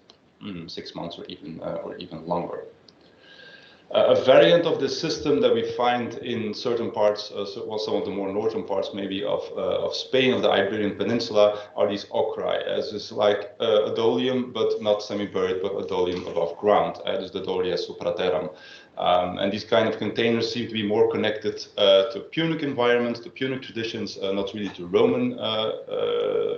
6 months or even longer. A variant of this system that we find in certain parts, some of the more northern parts maybe of Spain, of the Iberian Peninsula, are these ochrae, as is like a dolium, but not semi-buried, but a dolium above ground, as the dolia supraterram. And these kind of containers seem to be more connected to Punic environments, to Punic traditions, not really to Roman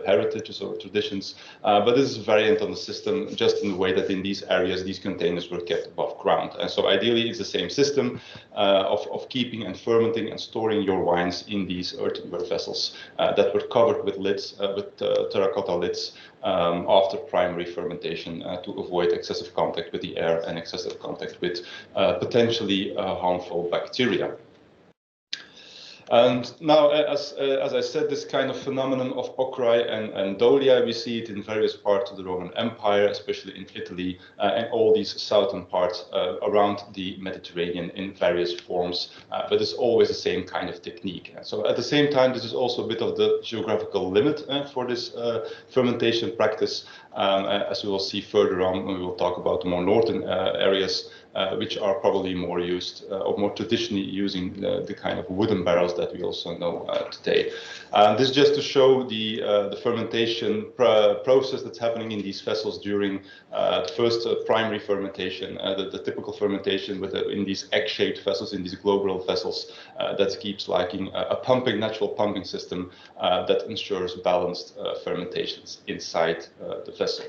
heritages or traditions. But this is a variant on the system, just in the way that in these areas, these containers were kept above ground. And so ideally, it's the same system of keeping and fermenting and storing your wines in these earthenware vessels that were covered with lids, with terracotta lids, after primary fermentation to avoid excessive contact with the air and excessive contact with potentially harmful bacteria. And now, as I said, this kind of phenomenon of ochrae and dolia, we see it in various parts of the Roman Empire, especially in Italy and all these southern parts around the Mediterranean in various forms, but it's always the same kind of technique. And so at the same time, this is also a bit of the geographical limit for this fermentation practice, as we will see further on when we will talk about the more northern areas, which are probably more used or more traditionally using the kind of wooden barrels that we also know today. This is just to show the fermentation process that's happening in these vessels during the first primary fermentation, the typical fermentation in these egg-shaped vessels, in these global vessels that keeps liking a natural pumping system that ensures balanced fermentations inside the vessel.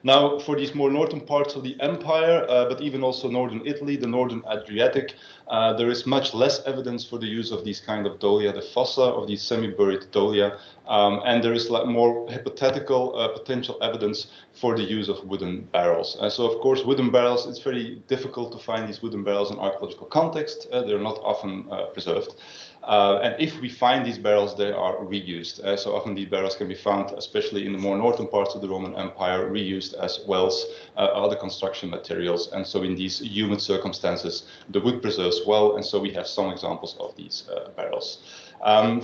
Now, for these more northern parts of the empire, but even also northern Italy, the northern Adriatic, there is much less evidence for the use of these kind of dolia de fossa, of these semi-buried dolia, and there is more hypothetical potential evidence for the use of wooden barrels. So, of course, wooden barrels, it's very difficult to find these wooden barrels in archaeological context. They're not often preserved. And if we find these barrels, they are reused. So often these barrels can be found, especially in the more northern parts of the Roman Empire, reused as wells, other construction materials. And so in these humid circumstances, the wood preserves well. And so we have some examples of these barrels.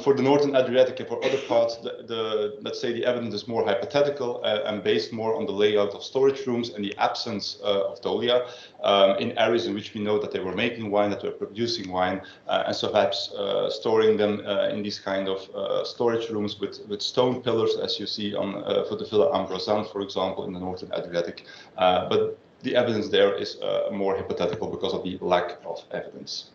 For the northern Adriatic and for other parts, let's say the evidence is more hypothetical and based more on the layout of storage rooms and the absence of dolia in areas in which we know that they were making wine, that they were producing wine, and so perhaps storing them in these kind of storage rooms with stone pillars, as you see on for the Villa Ambrosane, for example, in the northern Adriatic. But the evidence there is more hypothetical because of the lack of evidence.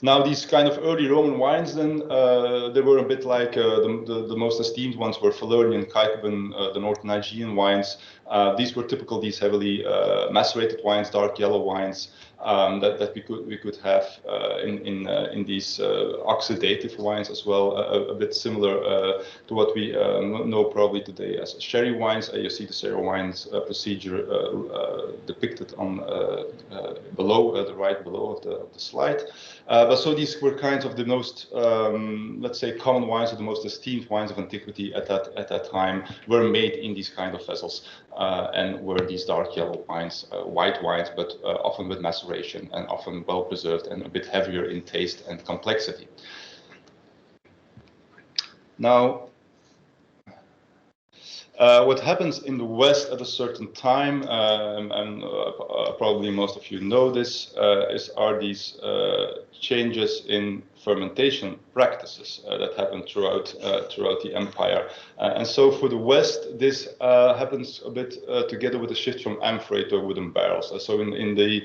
Now, these kind of early Roman wines, then, they were a bit like the most esteemed ones were Falernian, Caecuban, the Northern Aegean wines. These were typical, these heavily macerated wines, dark yellow wines that we could have in these oxidative wines as well, a bit similar to what we know probably today as sherry wines. You see the sherry wines procedure depicted on below, the right below of the slide. But so these were kinds of the most, let's say, common wines, or the most esteemed wines of antiquity at that time, were made in these kind of vessels, and were these dark yellow wines, white wines, but often with maceration and often well preserved and a bit heavier in taste and complexity. Now, what happens in the West at a certain time, and probably most of you know this, are these changes in fermentation practices that happen throughout the empire. And so for the West, this happens a bit together with a shift from amphorae to wooden barrels. So in the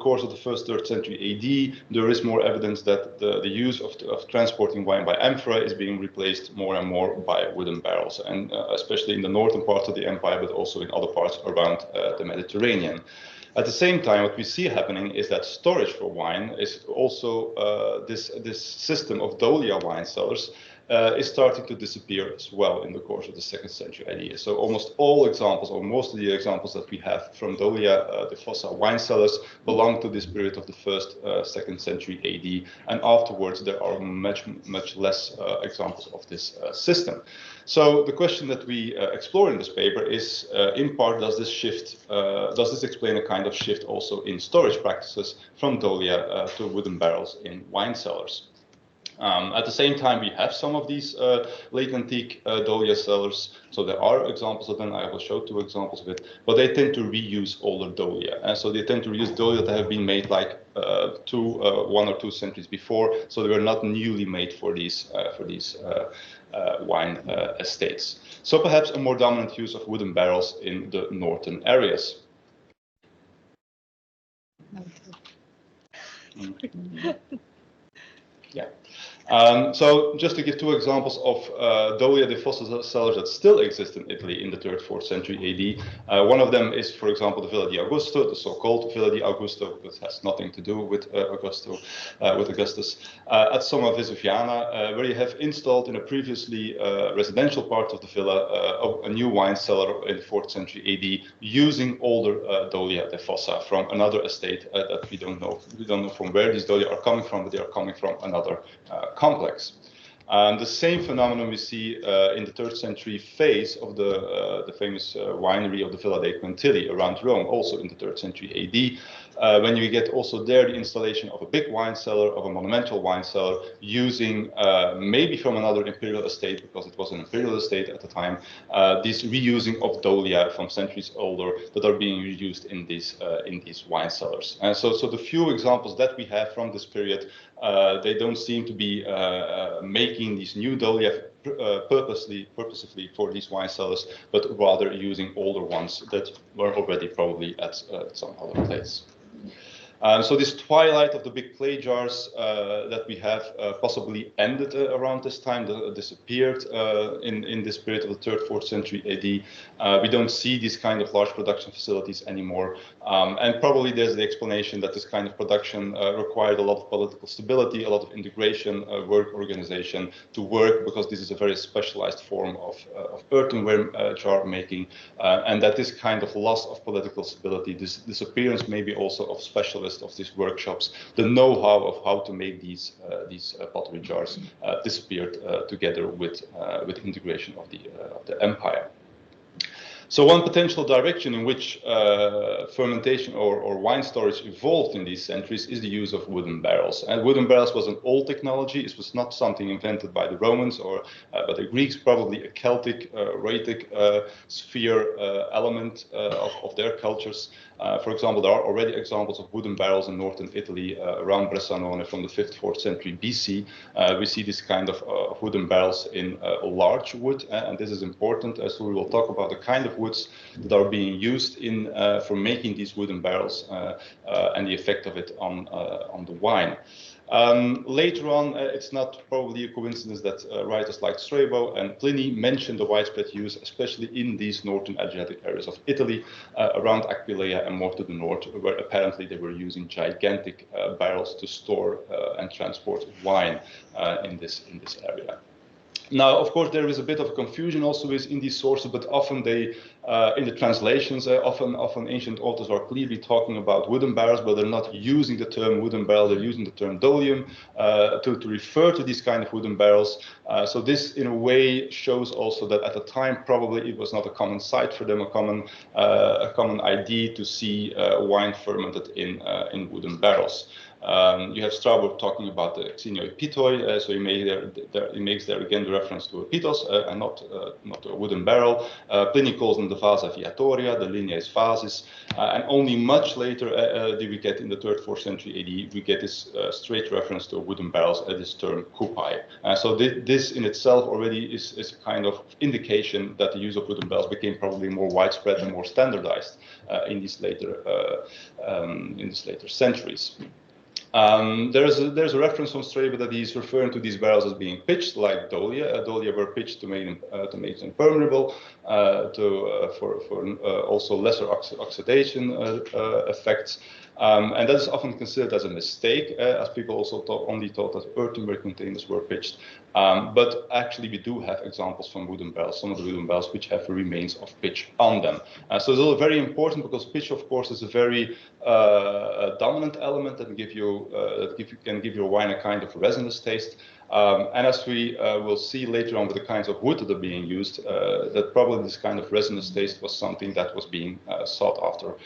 course of the first 3rd century AD, there is more evidence that the use of transporting wine by amphora is being replaced more and more by wooden barrels, and especially in the northern parts of the empire, but also in other parts around the Mediterranean. At the same time, what we see happening is that storage for wine is also this system of dolia wine cellars is starting to disappear as well in the course of the 2nd century AD. So almost all examples, or most of the examples that we have from dolia de fossa wine cellars belong to this period of the 1st, 2nd century AD, and afterwards there are much less examples of this system. So the question that we explore in this paper is, in part, does this explain a kind of shift also in storage practices from dolia to wooden barrels in wine cellars? At the same time, we have some of these late antique dolia cellars. So there are examples of them. I will show 2 examples of it. But they tend to reuse older dolia. And so they tend to reuse dolia that have been made like 1 or 2 centuries before. So they were not newly made for these wine estates. So perhaps a more dominant use of wooden barrels in the northern areas. Yeah. So just to give 2 examples of dolia de fossa cellars that still exist in Italy in the 3rd, 4th century AD. One of them is, for example, the Villa di Augusto, the so-called Villa di Augusto, which has nothing to do with Augustus, at Somma Vesuviana, where you have installed in a previously residential part of the villa a new wine cellar in the 4th century AD using older dolia de fossa from another estate that we don't know. We don't know from where these dolia are coming from, but they are coming from another complex. The same phenomenon we see in the 3rd century phase of the famous winery of the Villa dei Quintilli around Rome, also in the 3rd century AD. when you get also there the installation of a big wine cellar, of a monumental wine cellar, using maybe from another imperial estate, because it was an imperial estate at the time, this reusing of dolia from centuries older that are being reused in these wine cellars. And so the few examples that we have from this period, they don't seem to be making these new dolia purposely for these wine cellars, but rather using older ones that were already probably at some other place. So this twilight of the big clay jars that we have possibly ended around this time, disappeared in this period of the 3rd, 4th century AD. We don't see these kind of large production facilities anymore. And probably there's the explanation that this kind of production required a lot of political stability, a lot of integration, work organization to work, because this is a very specialized form of earthenware jar making, and that this kind of loss of political stability, this disappearance maybe also of specialists of these workshops, the know-how of how to make these pottery jars disappeared together with integration of the empire. So one potential direction in which fermentation or wine storage evolved in these centuries is the use of wooden barrels. And wooden barrels was an old technology. It was not something invented by the Romans or by the Greeks, probably a Celtic, Raetic sphere element of their cultures. For example, there are already examples of wooden barrels in northern Italy around Bressanone from the 5th, 4th century BC. We see this kind of wooden barrels in large wood, and this is important, as we will talk about the kind of woods that are being used for making these wooden barrels and the effect of it on the wine. Later on, it's not probably a coincidence that writers like Strabo and Pliny mention the widespread use, especially in these northern Adriatic areas of Italy, around Aquileia and more to the north, where apparently they were using gigantic barrels to store and transport wine in this area. Now, of course, there is a bit of confusion also in these sources, but often they, in the translations, often ancient authors are clearly talking about wooden barrels, but they're not using the term wooden barrel, they're using the term dolium to refer to these kind of wooden barrels. So this, in a way, shows also that at the time, probably it was not a common sight for them, a common idea to see wine fermented in wooden barrels. You have Strabo talking about the xenioi pitoi, so he makes there again the reference to a pitos and not a wooden barrel. Pliny calls them the vasa viatoria, the lineae vases, and only much later did we get in the 3rd, 4th century AD, we get this straight reference to wooden barrels, this term kupai. So this in itself already is a kind of indication that the use of wooden barrels became probably more widespread and more standardized in these later centuries. There's a reference from Strabo that he's referring to these barrels as being pitched like dolia. Dolia were pitched to make them permeable, for also lesser oxidation effects. And that is often considered as a mistake, as people also only thought that earthenware containers were pitched. But actually, we do have examples from wooden barrels, some of the wooden barrels which have remains of pitch on them. So it's all very important because pitch, of course, is a very dominant element that can give your wine a kind of resinous taste. And as we will see later on with the kinds of wood that are being used, that probably this kind of resinous taste was something that was being sought after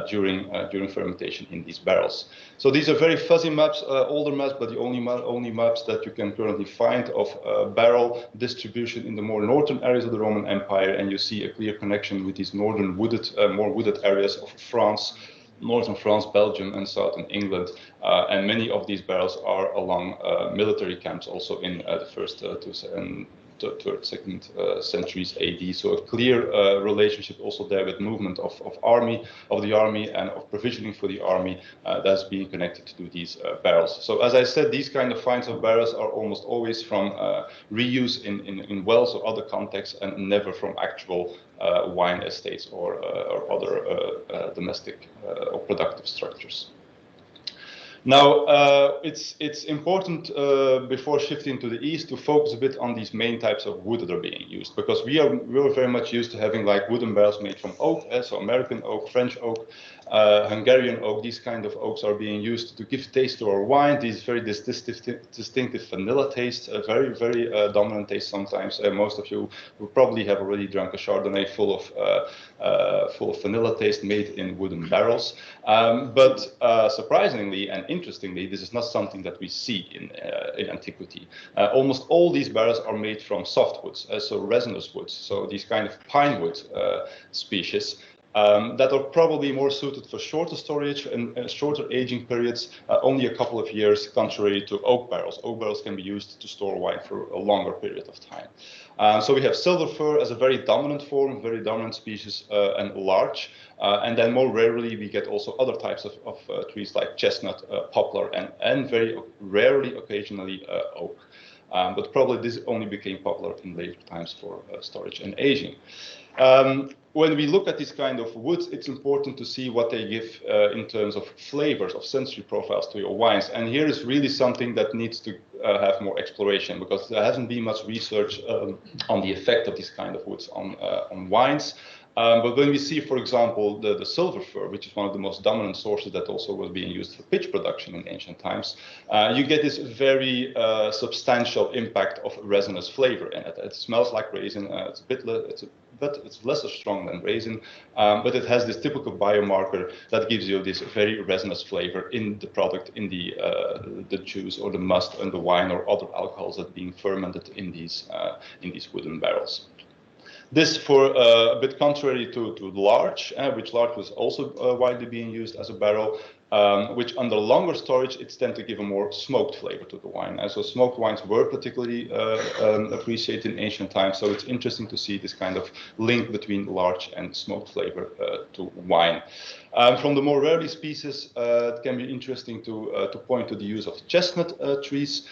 during fermentation in these barrels. So these are very fuzzy maps, older maps, but the only maps that you can currently find of barrel distribution in the more northern areas of the Roman Empire, and you see a clear connection with these northern more wooded areas of France, northern France, Belgium, and southern England. And many of these barrels are along military camps also in the 1st and 3rd, 2nd centuries AD. So a clear relationship also there with movement of the army and of provisioning for the army that's being connected to these barrels. So as I said, these kind of finds of barrels are almost always from reuse in wells or other contexts, and never from actual wine estates or other domestic or productive structures. Now, it's important before shifting to the east to focus a bit on these main types of wood that are being used, because we are very much used to having like wooden barrels made from oak, so American oak, French oak, Hungarian oak, these kind of oaks are being used to give taste to our wine. These very distinctive vanilla taste, a very, very dominant taste sometimes. Most of you will probably have already drunk a Chardonnay full of vanilla taste made in wooden barrels. But surprisingly and interestingly, this is not something that we see in antiquity. Almost all these barrels are made from softwoods, so resinous woods, so these kind of pine wood species. That are probably more suited for shorter storage and shorter aging periods, only a couple of years, contrary to oak barrels. Oak barrels can be used to store wine for a longer period of time. So we have silver fir as a very dominant form, very dominant species, and large. And then more rarely we get also other types of trees like chestnut, poplar, and very rarely, occasionally, oak. But probably this only became popular in later times for storage and aging. When we look at this kind of woods, it's important to see what they give in terms of flavors, of sensory profiles to your wines. And here is really something that needs to have more exploration, because there hasn't been much research on the effect of this kind of woods on wines. But when we see, for example, the silver fir, which is one of the most dominant sources that also was being used for pitch production in ancient times, you get this very substantial impact of resinous flavor in it. It smells like raisin. It's lesser strong than raisin, but it has this typical biomarker that gives you this very resinous flavor in the product, in the juice or the must and the wine or other alcohols that are being fermented in these wooden barrels. This, for a bit contrary to larch, which larch was also widely being used as a barrel, which under longer storage, it's tend to give a more smoked flavor to the wine. So smoked wines were particularly appreciated in ancient times. So it's interesting to see this kind of link between larch and smoked flavor to wine. From the more rarely species, it can be interesting to point to the use of chestnut trees,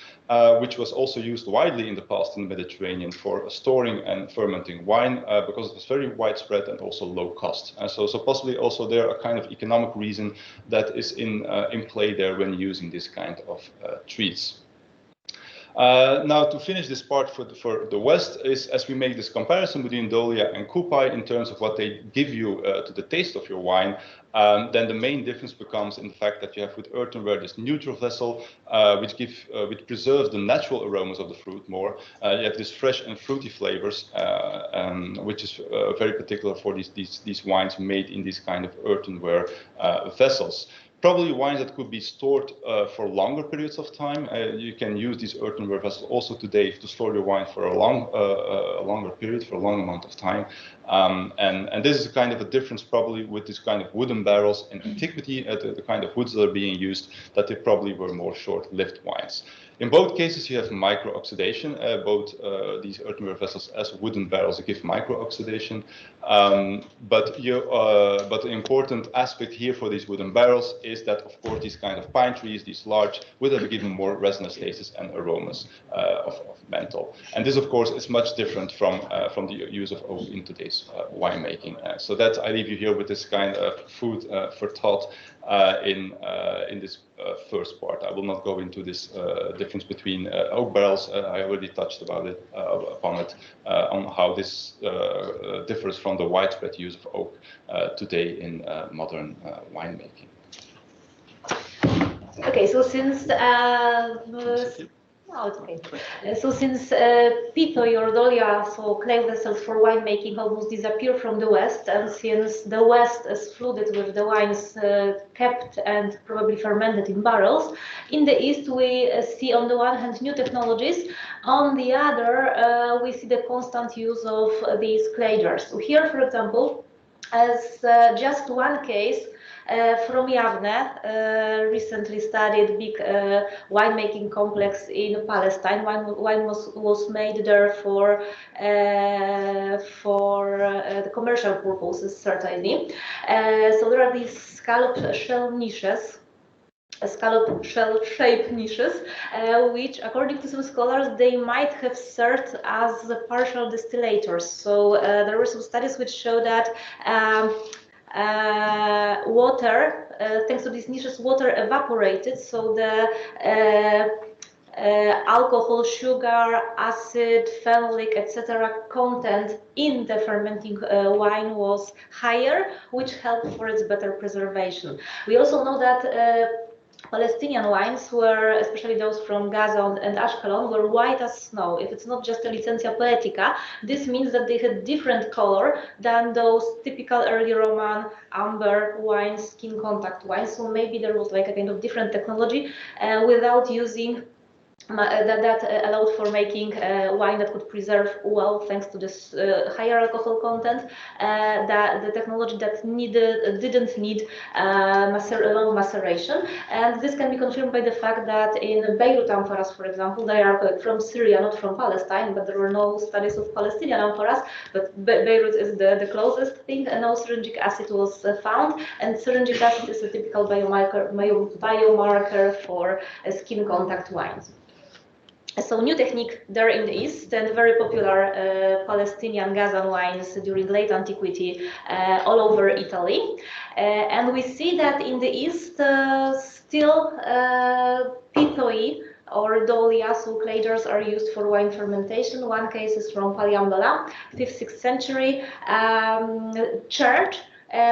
which was also used widely in the past in the Mediterranean for storing and fermenting wine, because it was very widespread and also low cost. So possibly also there a kind of economic reason that is in play there when using this kind of trees. Now, to finish this part for the West is, as we make this comparison between Dolia and Kupai in terms of what they give you to the taste of your wine, then the main difference becomes in the fact that you have with earthenware this neutral vessel, which preserves the natural aromas of the fruit more. You have this fresh and fruity flavors, which is very particular for these wines made in these kind of earthenware vessels. Probably wines that could be stored for longer periods of time. You can use these earthenware vessels also today to store your wine for a longer period, for a long amount of time. And this is kind of a difference probably with this kind of wooden barrels in antiquity, the kind of woods that are being used, that they probably were more short-lived wines. In both cases, you have micro-oxidation. Both these earthenware vessels as wooden barrels give micro-oxidation. But the important aspect here for these wooden barrels is that, of course, these kind of pine trees, these large, would have given more resinous tastes and aromas of menthol. And this, of course, is much different from the use of oak in today's winemaking. So that I leave you here with this kind of food for thought in this first part. I will not go into this difference between oak barrels. I already touched upon it, on how this differs from the widespread use of oak today in modern winemaking. Okay, so since So since Pithoi or Dolia, so clay vessels for winemaking, almost disappear from the West, and since the West is flooded with the wines kept and probably fermented in barrels, in the East we see on the one hand new technologies, on the other we see the constant use of these clay jars. So here, for example, as just one case, from Yavne, recently studied big winemaking complex in Palestine. Wine was made there for the commercial purposes, certainly. So there are these scallop shell niches, scallop shell shaped niches, which, according to some scholars, they might have served as partial distillators. So there were some studies which show that water, thanks to these niches, water evaporated, so the alcohol, sugar, acid, phenolic, etc. content in the fermenting wine was higher, which helped for its better preservation. We also know that Palestinian wines were, especially those from Gaza and Ashkelon, were white as snow. If it's not just a licentia poetica, this means that they had different color than those typical early Roman amber wines, skin contact wines. So maybe there was like a kind of different technology without using that allowed for making wine that could preserve well thanks to this higher alcohol content, the technology that didn't need long maceration. And this can be confirmed by the fact that in Beirut amphoras, for example, they are from Syria, not from Palestine, but there were no studies of Palestinian amphoras, but Beirut is the closest thing, and no syringic acid was found, and syringic acid is a typical biomarker for skin contact wines. So new technique there in the East, and very popular Palestinian Gazan wines during late antiquity all over Italy. And we see that in the East still pithoi or dolia, so clay jars, are used for wine fermentation. One case is from Paliambela, 5th, 6th century church,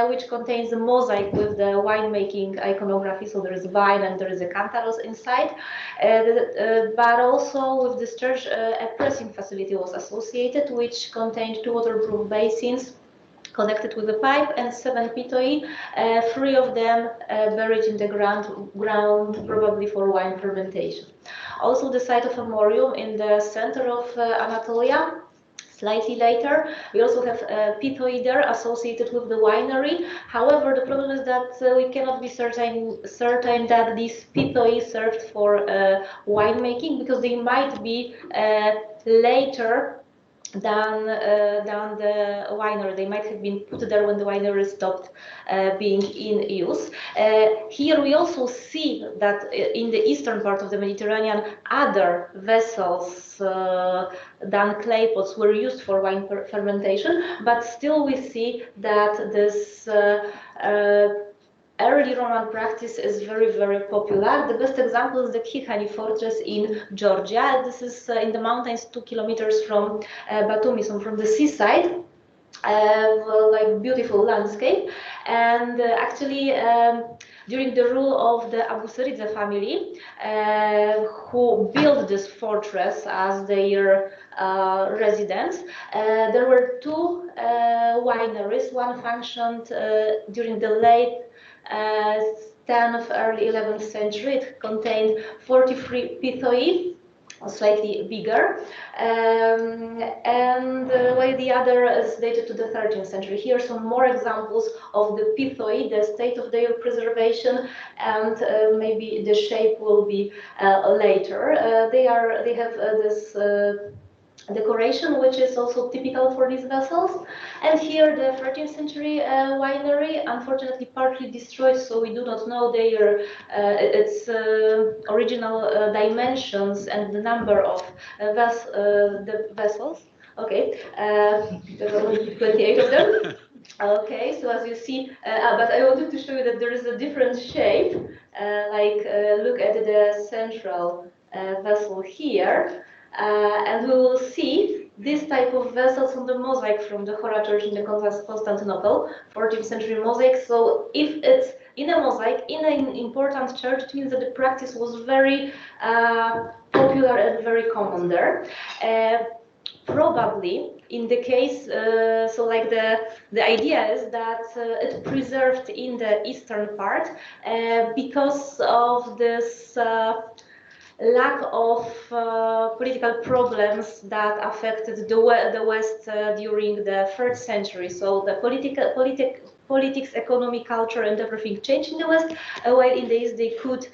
which contains a mosaic with the winemaking iconography. So there is wine and there is a cantaros inside. But also with this church, a pressing facility was associated, which contained 2 waterproof basins connected with a pipe and 7 pithoi, 3 of them buried in the ground, probably for wine fermentation. Also the site of a morium in the center of Anatolia. Slightly later, we also have pithoi there associated with the winery. However, the problem is that we cannot be certain that these pithoi served for winemaking, because they might be later than the winery. They might have been put there when the winery stopped being in use. Here we also see that in the eastern part of the Mediterranean, other vessels than clay pots were used for wine fermentation, but still we see that this early Roman practice is very, very popular. The best example is the Khihani fortress in Georgia. This is in the mountains 2 kilometers from Batumi, so from the seaside. Like beautiful landscape, and actually during the rule of the Abusaridze family, who built this fortress as their residence, there were 2 wineries. One functioned during the late 10th, early 11th century. It contained 43 pithoi, slightly bigger, and while the other is dated to the 13th century. Here are some more examples of the pithoi, the state of their preservation, and maybe the shape will be later. They have this decoration, which is also typical for these vessels. And here the 13th century winery, unfortunately partly destroyed, so we do not know their its original dimensions and the number of the vessels. Okay, there are only 28 of them. Okay, so as you see, but I wanted to show you that there is a different shape. Look at the central vessel here. And we will see this type of vessels on the mosaic from the Hora Church in the Constantinople, 14th century mosaic. So if it's in a mosaic, in an important church, it means that the practice was very popular and very common there. Probably in the case, so like the idea is that it preserved in the eastern part because of this lack of political problems that affected the West during the 3rd century. So the politics, economy, culture, and everything changed in the West, while in the East they could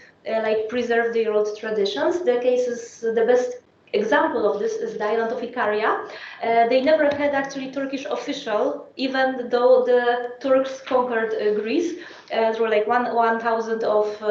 preserve their old traditions. The best example of this is the island of Icaria. They never had actually Turkish official, even though the Turks conquered Greece. There were like 1,000 of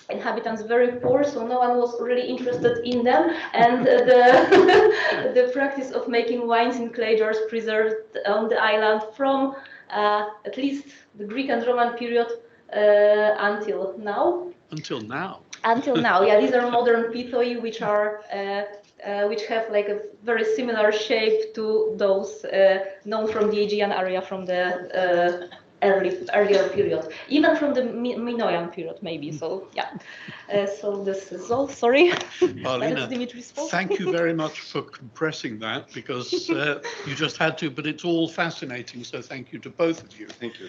inhabitants, very poor, so no one was really interested in them, and the practice of making wines in clay jars preserved on the island from at least the Greek and Roman period until now. Until now. Until now, yeah, these are modern pithoi, which are which have like a very similar shape to those known from the Aegean area from the earlier period, even from the Minoan period, maybe. So yeah, so this is all. Sorry, Paulina, Dimitri's fault. thank you very much for compressing that, because you just had to, but it's all fascinating. So thank you to both of you. Thank you.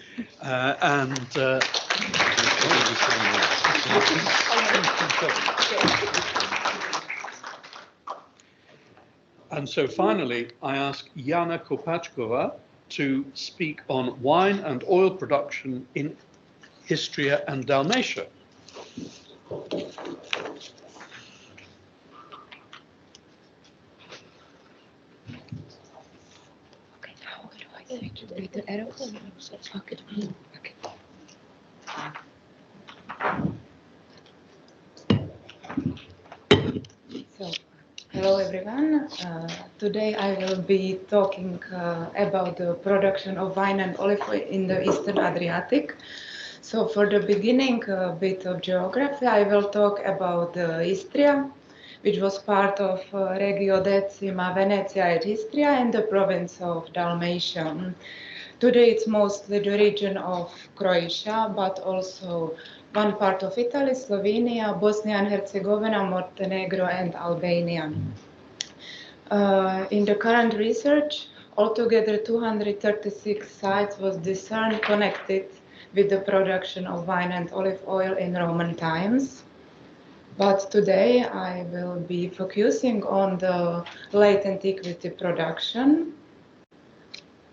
And so finally, I ask Jana Kopáčková to speak on wine and oil production in Histria and Dalmatia. Hello everyone. Today I will be talking about the production of wine and olive oil in the Eastern Adriatic. So for the beginning, a bit of geography, I will talk about Istria, which was part of Regio Decima Venetia et Istria and the province of Dalmatia. Today it's mostly the region of Croatia, but also one part of Italy, Slovenia, Bosnia and Herzegovina, Montenegro and Albania. In the current research, altogether 236 sites was discerned connected with the production of wine and olive oil in Roman times. But today I will be focusing on the late antiquity production.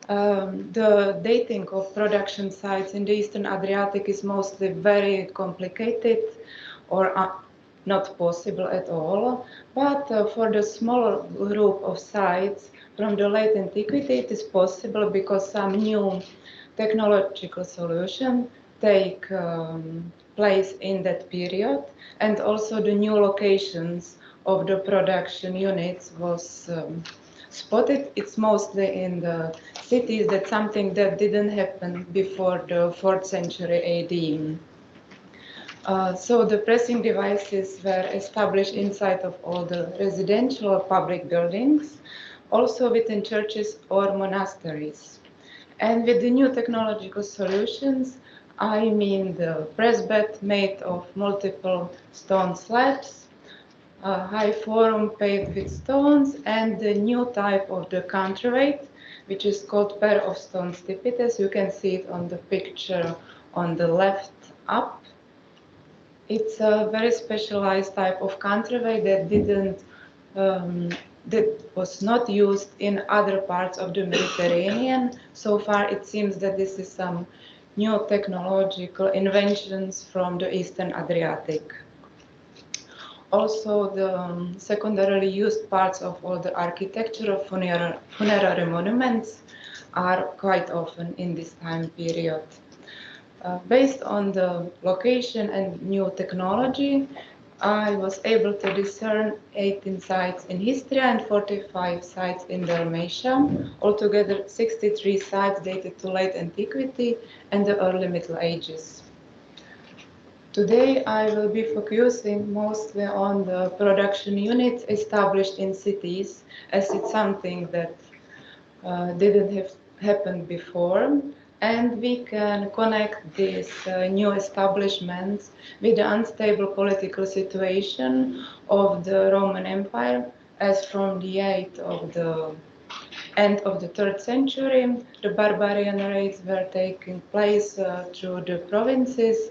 The dating of production sites in the Eastern Adriatic is mostly very complicated or not possible at all. But for the smaller group of sites from the late antiquity, it is possible because some new technological solutions take place in that period, and also the new locations of the production units was spotted. It's mostly in the cities. That's something that didn't happen before the 4th century AD. So the pressing devices were established inside of all the residential or public buildings, also within churches or monasteries. And with the new technological solutions, I mean the press bed made of multiple stone slabs, a high forum paved with stones, and the new type of the counterweight, which is called pair of stone stipites. You can see it on the picture on the left up. It's a very specialized type of counterweight that was not used in other parts of the Mediterranean. So far, it seems that this is some new technological inventions from the Eastern Adriatic. Also, the secondarily used parts of all the architecture of funerary monuments are quite often in this time period. Based on the location and new technology, I was able to discern 18 sites in Histria and 45 sites in Dalmatia, altogether 63 sites dated to late antiquity and the early Middle Ages. Today I will be focusing mostly on the production units established in cities, as it's something that didn't have happened before. And we can connect these new establishments with the unstable political situation of the Roman Empire, as from the end of the 3rd century, the barbarian raids were taking place through the provinces.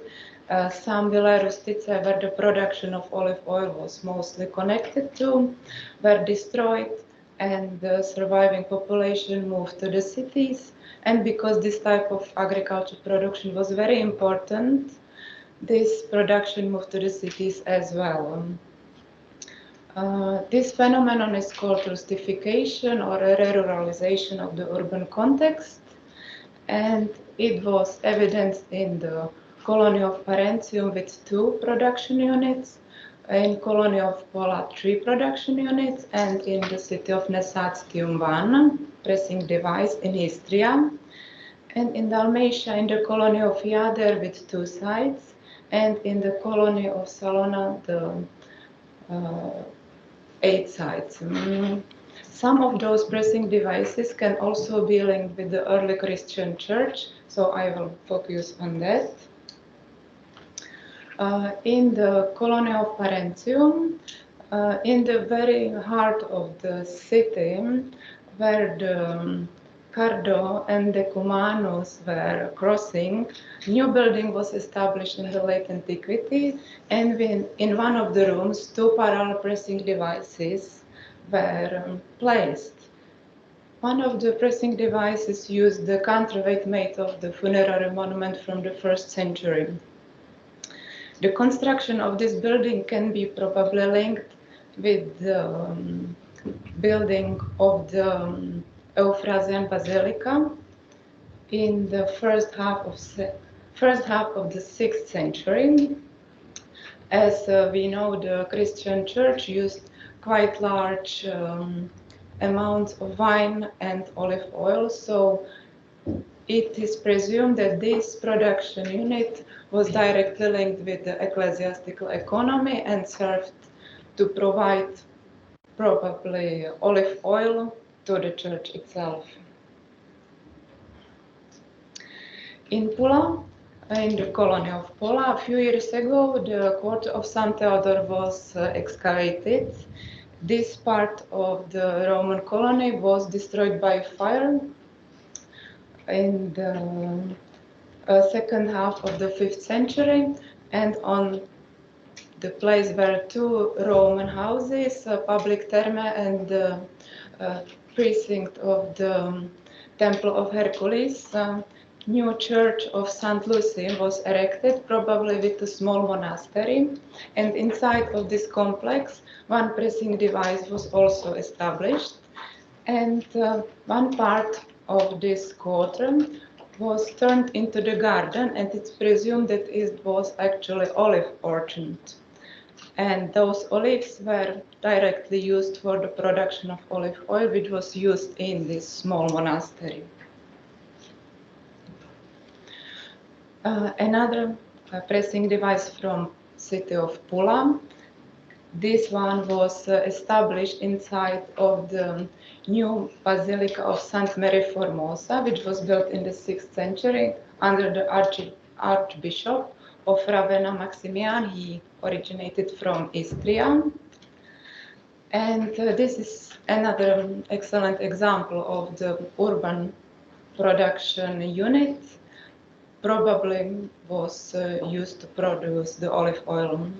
Some Villa Rustice, where the production of olive oil was mostly connected to, were destroyed, and the surviving population moved to the cities. And because this type of agriculture production was very important, this production moved to the cities as well. This phenomenon is called rustification or ruralization of the urban context, and it was evidenced in the colony of Parentium with 2 production units, in colony of Pola 3 production units, and in the city of Nesatium 1 pressing device in Histria, and in Dalmatia in the colony of Jader with 2 sites, and in the colony of Salona, the 8 sites. Some of those pressing devices can also be linked with the early Christian church, so I will focus on that. In the colony of Parentium, in the very heart of the city, where the Cardo and the Cumanos were crossing, new building was established in the late antiquity, and in one of the rooms, 2 parallel pressing devices were placed. One of the pressing devices used the counterweight made of the funerary monument from the 1st century. The construction of this building can be probably linked with the building of the Euphrasian Basilica in the first half of the 6th century. As we know, the Christian church used quite large amounts of wine and olive oil, so it is presumed that this production unit was directly linked with the ecclesiastical economy and served to provide probably olive oil to the church itself. In Pula, in the colony of Pula, a few years ago, the quarter of San Theodore was excavated. This part of the Roman colony was destroyed by fire in the second half of the 5th century, and on the place where 2 Roman houses, public terme and the precinct of the Temple of Hercules, new church of St. Lucy was erected, probably with a small monastery, and inside of this complex, 1 pressing device was also established, and one part of this quarter was turned into the garden, and it's presumed that it was actually olive orchard. And those olives were directly used for the production of olive oil, which was used in this small monastery. Another pressing device from city of Pula. This one was established inside of the new Basilica of St. Mary Formosa, which was built in the 6th century under the Archbishop of Ravenna, Maximian. He originated from Istria. And this is another excellent example of the urban production unit, probably was used to produce the olive oil.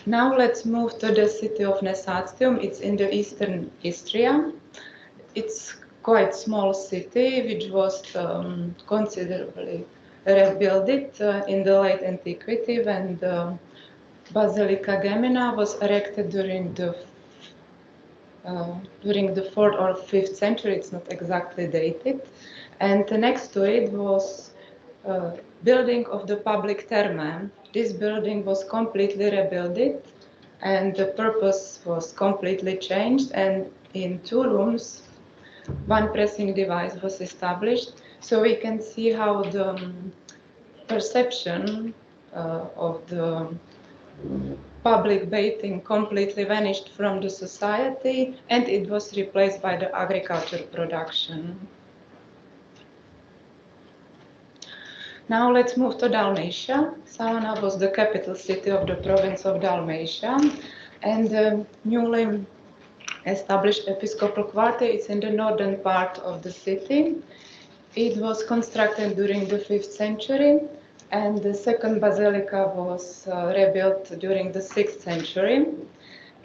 Now let's move to the city of Nesatium. It's in the eastern Istria. It's quite small city, which was considerably rebuilt in the late antiquity when the Basilica Gemina was erected during the 4th or 5th century. It's not exactly dated. And next to it was building of the public terme. This building was completely rebuilt, and the purpose was completely changed, and in 2 rooms 1 pressing device was established, so we can see how the perception of the public bathing completely vanished from the society, and it was replaced by the agriculture production. Now let's move to Dalmatia. Salona was the capital city of the province of Dalmatia, and the newly established episcopal quarter is in the northern part of the city. It was constructed during the 5th century, and the second basilica was rebuilt during the 6th century.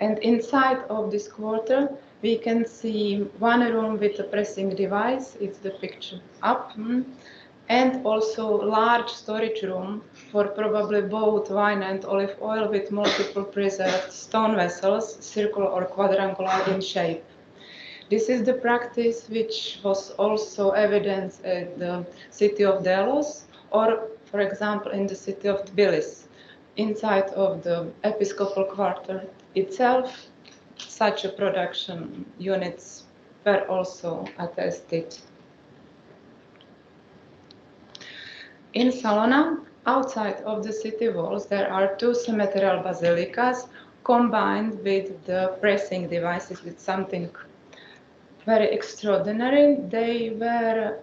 And inside of this quarter, we can see 1 room with a pressing device. It's the picture up. And also large storage room for probably both wine and olive oil with multiple preserved stone vessels, circular or quadrangular in shape. This is the practice which was also evidenced at the city of Delos, or for example in the city of Tbilisi. Inside of the episcopal quarter itself, such a production units were also attested. In Salona, outside of the city walls, there are two cemeterial basilicas combined with the pressing devices with something very extraordinary. They were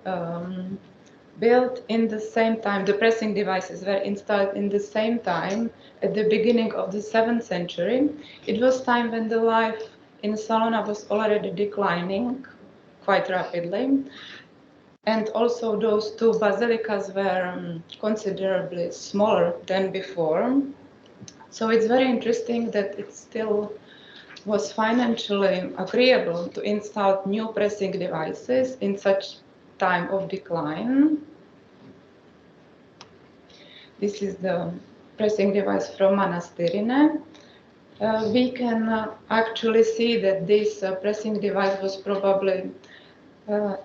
built in the same time. The pressing devices were installed in the same time at the beginning of the 7th century. It was time when the life in Salona was already declining quite rapidly. And also those two basilicas were considerably smaller than before. So it's very interesting that it still was financially agreeable to install new pressing devices in such time of decline. This is the pressing device from Manastirine. We can actually see that this pressing device was probably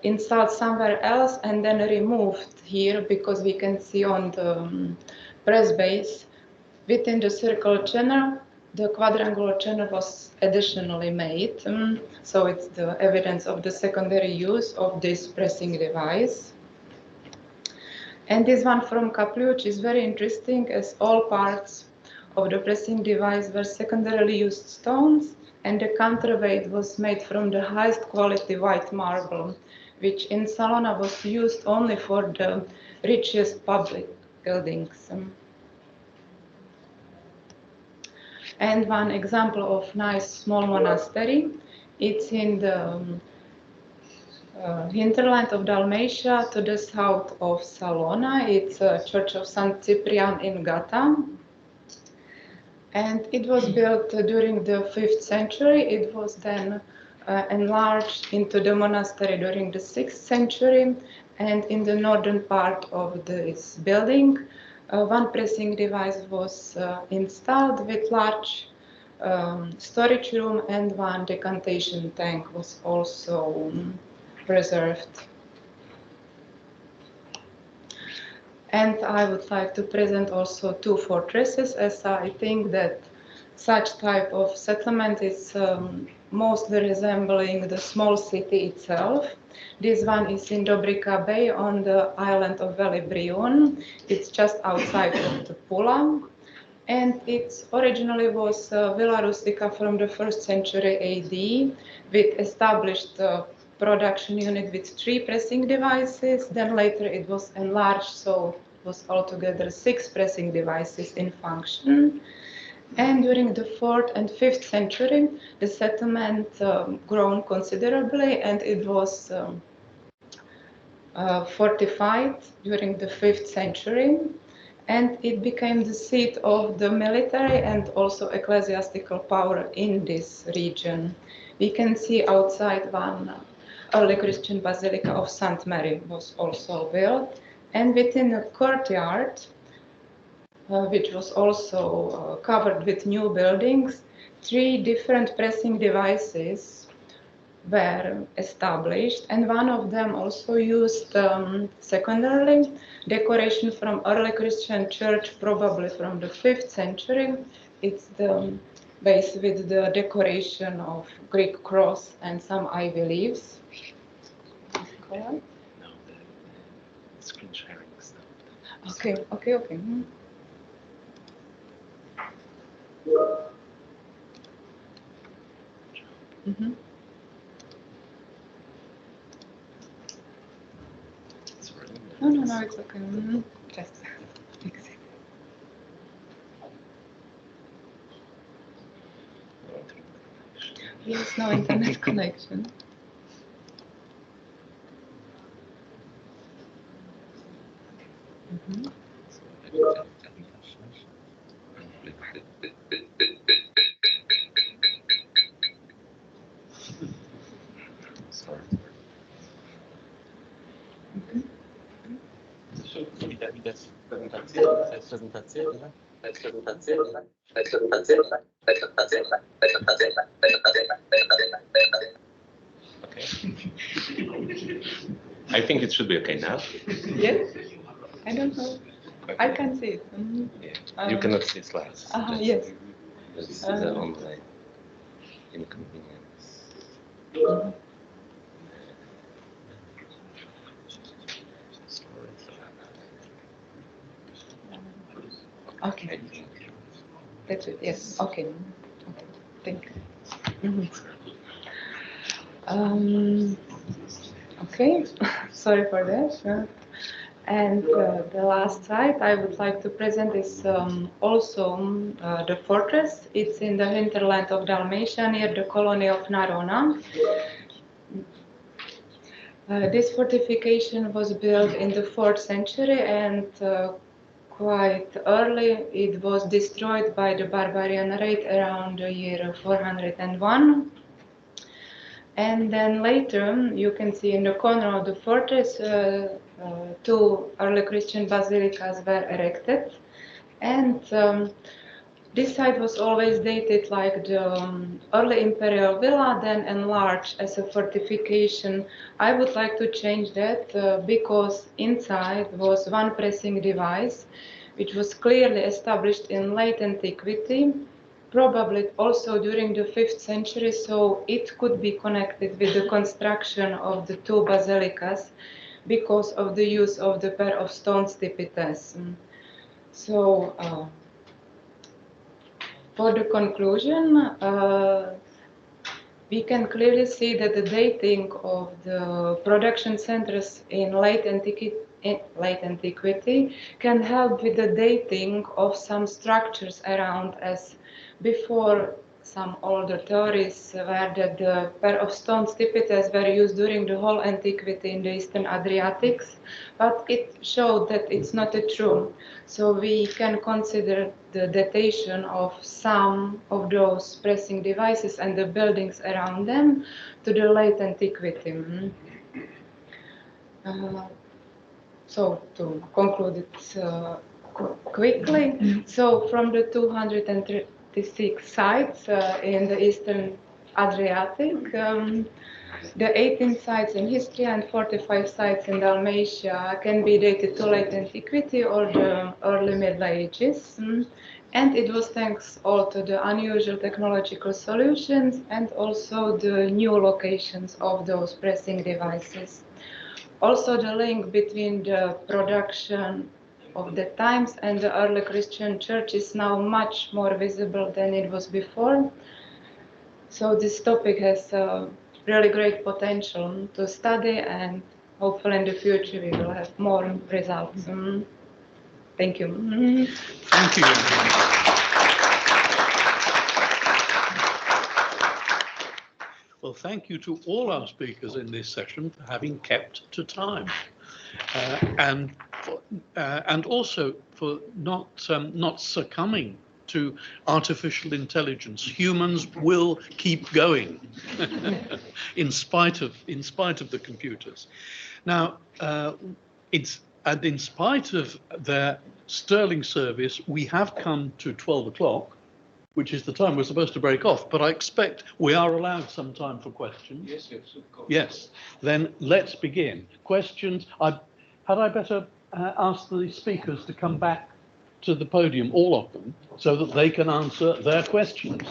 installed somewhere else and then removed here, because we can see on the press base within the circular channel, the quadrangular channel was additionally made. So it's the evidence of the secondary use of this pressing device. And this one from Capliuch is very interesting, as all parts of the pressing device were secondarily used stones, and the counterweight was made from the highest quality white marble, which in Salona was used only for the richest public buildings. And one example of nice small monastery, it's in the hinterland of Dalmatia to the south of Salona. It's a church of St. Cyprian in Gata. And it was built during the 5th century. It was then enlarged into the monastery during the 6th century. And in the northern part of this building, one pressing device was installed with large storage room, and one decantation tank was also preserved. And I would like to present also two fortresses, as I think that such type of settlement is mostly resembling the small city itself. This one is in Dobrica Bay on the island of Villehardouin. It's just outside of the Pula. And it originally was Villa Rustica from the 1st century AD, with established production unit with 3 pressing devices. Then later it was enlarged, so it was altogether 6 pressing devices in function. And during the 4th and 5th century, the settlement grown considerably, and it was fortified during the 5th century. And it became the seat of the military and also ecclesiastical power in this region. We can see outside one early Christian basilica of St. Mary was also built. And within the courtyard, which was also covered with new buildings, 3 different pressing devices were established, and one of them also used secondarily decoration from early Christian church, probably from the 5th century. It's the base with the decoration of Greek cross and some ivy leaves. No, the screen sharing stuff. Okay. Mm-hmm. No, it's okay. Mm-hmm. Just fix it. Yes, no internet connection. Mm-hmm. Sorry. Okay. I think it should be okay now. Yes? I don't know. I can see it. Mm-hmm. Yeah. You cannot see slides. Yes. This is the online inconvenience. Mm-hmm. Sorry. Okay. That's it. Yes. Okay. Okay. Thank you. Okay. Sorry for that. And the last site I would like to present is also the fortress. It's in the hinterland of Dalmatia near the colony of Narona. This fortification was built in the 4th century, and quite early it was destroyed by the barbarian raid around the year 401. And then later, you can see in the corner of the fortress, 2 early Christian basilicas were erected. And this site was always dated like the early imperial villa, then enlarged as a fortification. I would like to change that because inside was one pressing device, which was clearly established in late antiquity, probably also during the 5th century, so it could be connected with the construction of the 2 basilicas because of the use of the pair of stone stipites. So, for the conclusion, we can clearly see that the dating of the production centers in late antiquity can help with the dating of some structures around, as before some older theories were that the pair of stone stipites were used during the whole antiquity in the Eastern Adriatics, but it showed that it's not true. So we can consider the datation of some of those pressing devices and the buildings around them to the late antiquity. So to conclude it quickly, so from the 236 sites in the Eastern Adriatic, the 18 sites in Histria and 45 sites in Dalmatia can be dated to late antiquity or the early Middle Ages. And it was thanks all to the unusual technological solutions and also the new locations of those pressing devices. Also, the link between the production of the times and the early Christian church is now much more visible than it was before. So this topic has really great potential to study, and hopefully in the future we will have more results. Thank you. Thank you. Well, thank you to all our speakers in this session for having kept to time, and also for not succumbing to artificial intelligence. Humans will keep going in spite of the computers. Now, in spite of their sterling service, we have come to 12 o'clock, which is the time we're supposed to break off, but I expect we are allowed some time for questions. Yes, yes, of course. Yes, then let's begin. Questions. Had I better ask the speakers to come back to the podium, all of them, so that they can answer their questions?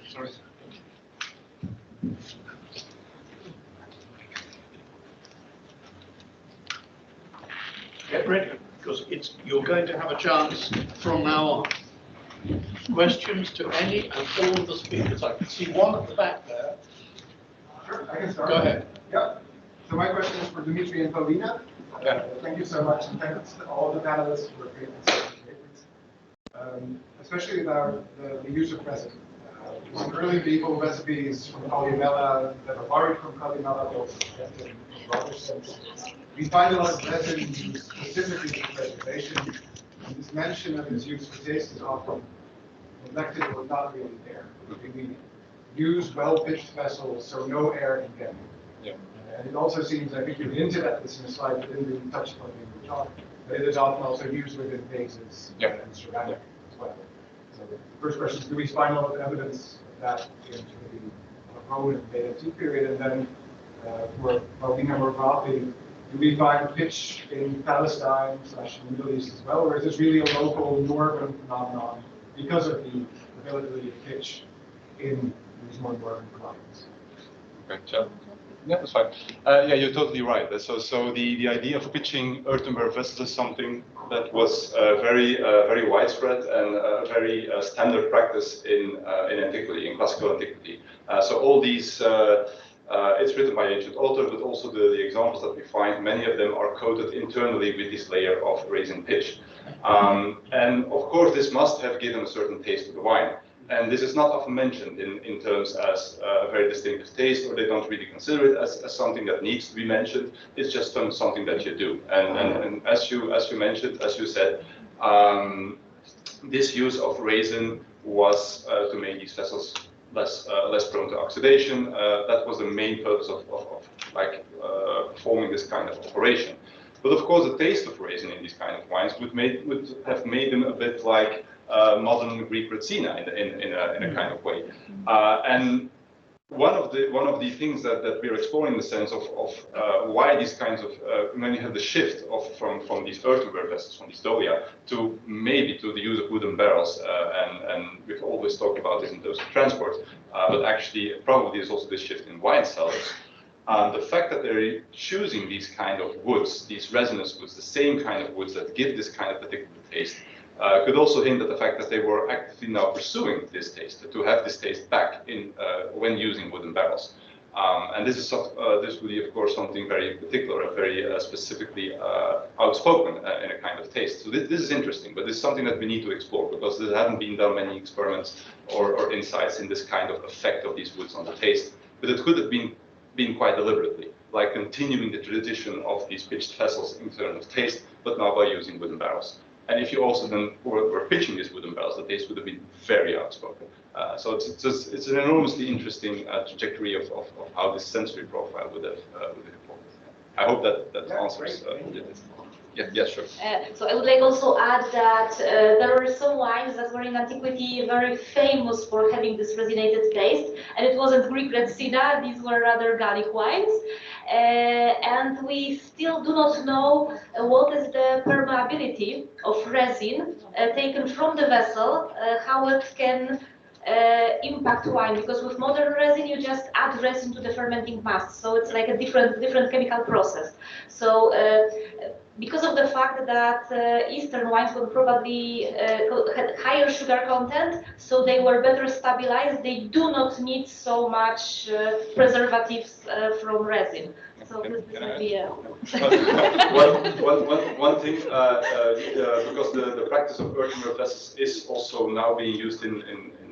Sorry. Get ready, because you're going to have a chance from now on. Questions to any and all of the speakers. I can see one at the back there. Sure, I can start. Go ahead. Yeah. So my question is for Dimitri and Paulina. Yeah. Thank you so much, and thanks to all the panelists for great insights, especially about the use of resin. Some early medieval recipes from Columella that are borrowed from Columella, but also kept in broader sense. We find a lot of resin used specifically for preservation, and this mention of its use for taste is often neglected or not really there. We use well-pitched vessels, so no air can get in. Yeah. And it also seems, I think you hinted at this in the slide, but didn't really touch upon it in the talk, that it is often also used within vases and ceramic as well. So the first question is, do we find a lot of evidence of that in the Roman and Late Antique period? And then for Paulina more broadly, do we find pitch in Palestine / the Middle East as well, or is this really a local northern phenomenon because of the availability of pitch in these more northern climates? Okay, Jana? Yeah, that's fine. Yeah, you're totally right. So the idea of pitching earthenware vessels is something that was very widespread and very standard practice in antiquity, in classical antiquity. So all these, it's written by ancient authors, but also the examples that we find, many of them are coated internally with this layer of resin pitch. And of course, this must have given a certain taste to the wine. And this is not often mentioned in terms as a very distinctive taste, or they don't really consider it as something that needs to be mentioned. It's just something that you do. And as you mentioned, as you said, this use of resin was to make these vessels less prone to oxidation. That was the main purpose of performing this kind of operation. But of course, the taste of raisin in these kind of wines would have made them a bit like modern Greek Retsina in a kind of way. And one of the things that we're exploring in the sense of why these kinds of when you have the shift from these earthenware vessels, from these dolia, to maybe to the use of wooden barrels, and we've always talked about this in terms of transport, but actually probably there's also this shift in wine cellars. The fact that they're choosing these kind of woods, these resinous woods, the same kind of woods that give this kind of particular taste, could also hint at the fact that they were actively now pursuing this taste, to have this taste back in when using wooden barrels. And this would be, of course, something very particular and very specifically outspoken in a kind of taste. So this is interesting, but this is something that we need to explore, because there haven't been done many experiments or insights in this kind of effect of these woods on the taste. But it could have been quite deliberately, like continuing the tradition of these pitched vessels in terms of taste, but now by using wooden barrels. And if you also then were pitching these wooden barrels, the taste would have been very outspoken. So it's an enormously interesting trajectory of how this sensory profile would have evolved. I hope that answers this. Yeah, sure. So I would like also add that there were some wines that were in antiquity very famous for having this resinated taste, and it wasn't Greek Retsina, these were rather Gallic wines. And we still do not know what is the permeability of resin taken from the vessel, how it can impact wine, because with modern resin you just add resin to the fermenting mast, so it's like a different chemical process. So because of the fact that Eastern wines were probably had higher sugar content, so they were better stabilized, they do not need so much preservatives from resin. So this would be one thing, because the practice of earthenware vessels is also now being used in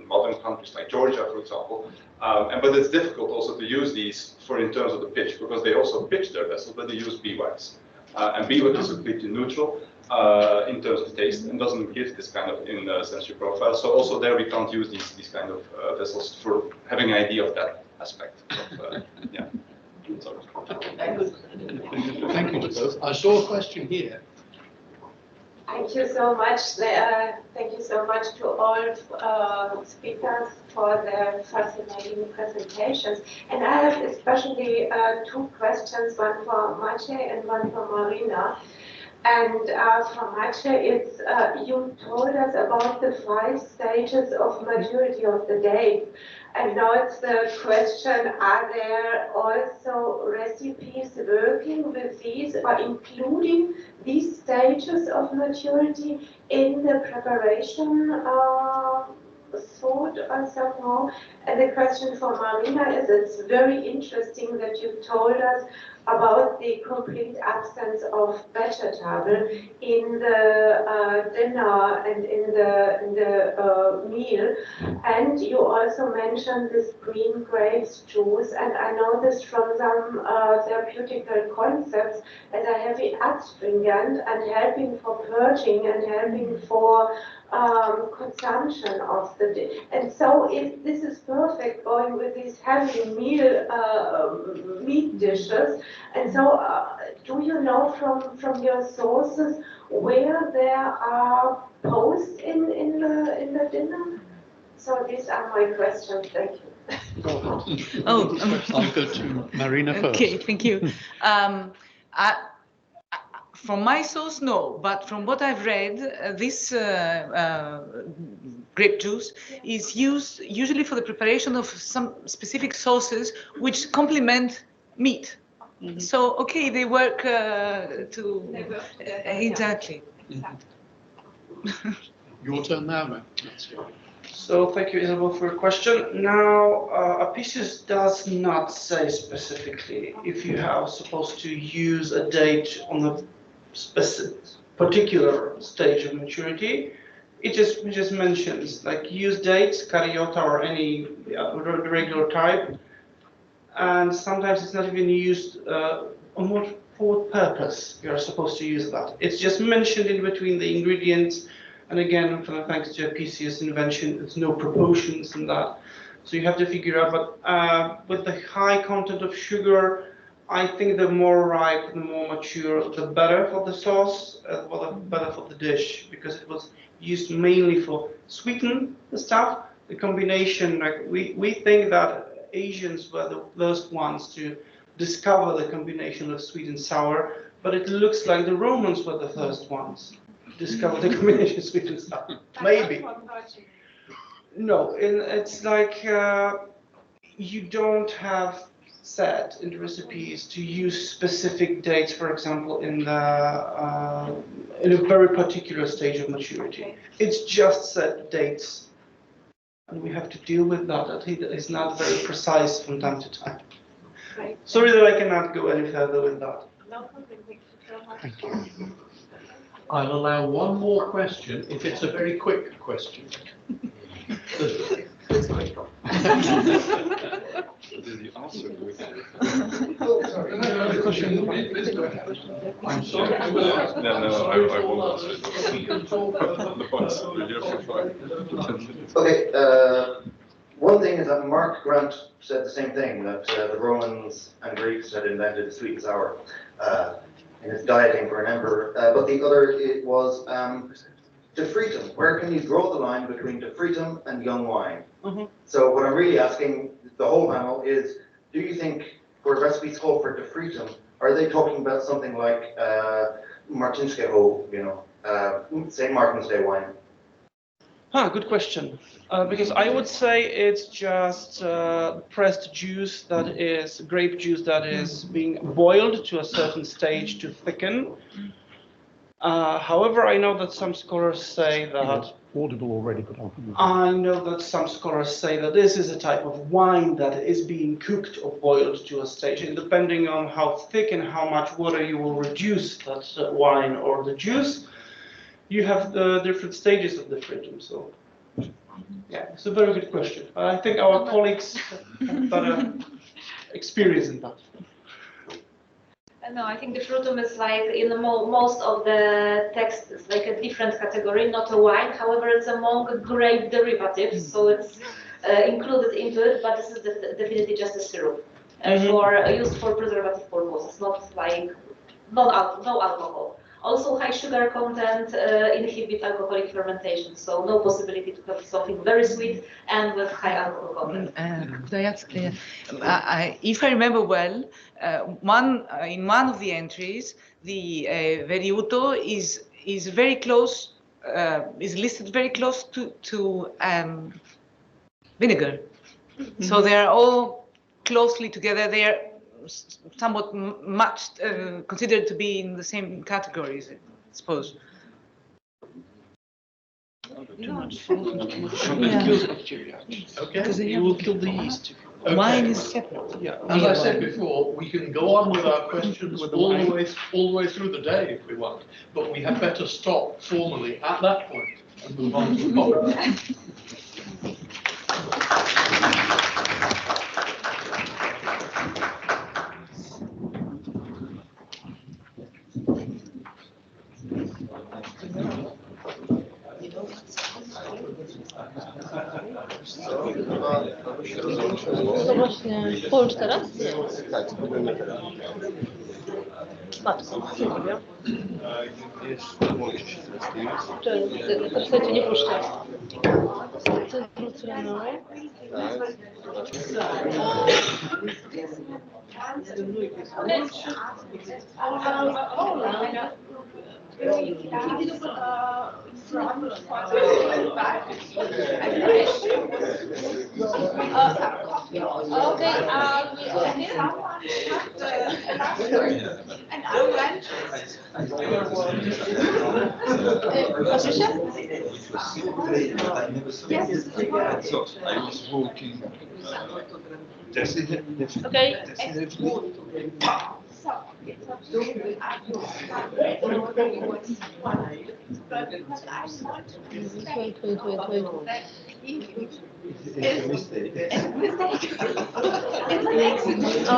modern countries like Georgia, for example, but it's difficult also to use these in terms of the pitch, because they also pitch their vessels, but they use beeswax. And beeswax is completely neutral in terms of taste and doesn't give this kind of sensory profile. So also there we can't use these kind of vessels for having an idea of that aspect. Yeah. Thank you to both. I saw a question here. Thank you so much. Thank you so much to all speakers for their fascinating presentations. And I have especially two questions, one for Maciej and one for Marina. And for Maciej, it's you told us about the 5 stages of maturity of the dates. And now it's the question, are there also recipes working with these or including these stages of maturity in the preparation food or somehow? And the question for Marina is, it's very interesting that you told us about the complete absence of vegetable in the dinner and in the meal. And you also mentioned this green grapes juice, and I know this from some therapeutical concepts as a heavy astringent and helping for purging and helping for consumption of the day. And so if this is perfect going with these heavy meat dishes. And so do you know from your sources where there are posts in the dinner? So these are my questions. Thank you. I'll go to Marina first. Okay, thank you. From my source, no, but from what I've read, this grape juice, is used usually for the preparation of some specific sauces which complement meat. Mm-hmm. So, okay, they work exactly. Mm-hmm. Your turn now, man. So thank you, Isabel, for your question. Now, Apicius does not say specifically if you are supposed to use a date on a specific particular stage of maturity. It just mentions like use dates, caryota or any regular type, and sometimes it's not even used on what purpose you are supposed to use that. It's just mentioned in between the ingredients. And again, thanks to Apicius' invention, there's no proportions in that. So you have to figure out, but with the high content of sugar, I think the more ripe, the more mature, the better for the sauce, as well as better for the dish, because it was used mainly for sweeten the stuff. The combination, like we think that Asians were the first ones to discover the combination of sweet and sour, but it looks like the Romans were the first ones to discover the combination of sweet and sour. Maybe. No, it's like you don't have said in the recipes to use specific dates, for example, in a very particular stage of maturity. It's just set dates, and we have to deal with that. That is not very precise from time to time. Right. Sorry that I cannot go any further with that. No problem. Thank you so much. Thank you. I'll allow one more question if it's a very quick question. Did you answer with? Oh, sorry. No, question. Please go ahead. I'm sorry. I won't answer it. Okay. One thing is that Mark Grant said the same thing, that the Romans and Greeks had invented sweet and sour in his dieting for an emperor. But the other it was defritum. Where can you draw the line between defritum and young wine? Mm-hmm. So what I'm really asking the whole panel is, do you think where recipes call for defritum, are they talking about something like Martinskeho, St. Martin's Day wine? Good question. Because I would say it's just pressed juice that is, grape juice that is being boiled to a certain stage to thicken. However, I know that some scholars say that... Audible already, but I know that some scholars say that this is a type of wine that is being cooked or boiled to a stage, and depending on how thick and how much water you will reduce that wine or the juice, you have the different stages of the defritum. So, yeah, it's a very good question. I think our colleagues have better experience in that. No, I think the fruitum is like in the most of the text is like a different category, not a wine. However, it's among grape derivatives, so it's included into it. But this is definitely just a syrup used for preservative purposes, not like no alcohol. Also, high sugar content inhibit alcoholic fermentation, so no possibility to have something very sweet and with high alcohol content. Could I ask, if I remember well, in one of the entries, the veriuto is very close, is listed very close to vinegar. Mm-hmm. So they are all closely together. They are somewhat matched, considered to be in the same categories, I suppose. Too much salt and too much sugar kills bacteria. Okay. Because you will kill the yeast. Okay. Wine is separate. Yeah. As I said before, we can go on with our questions all the way through the day if we want, but we had better stop formally at that point and move on to the topic. To właśnie połącz teraz? Tak, spróbujmy teraz. Patrz, co zrobię? To chcecie nie puszczać. Patricia? So I was walking. Okay.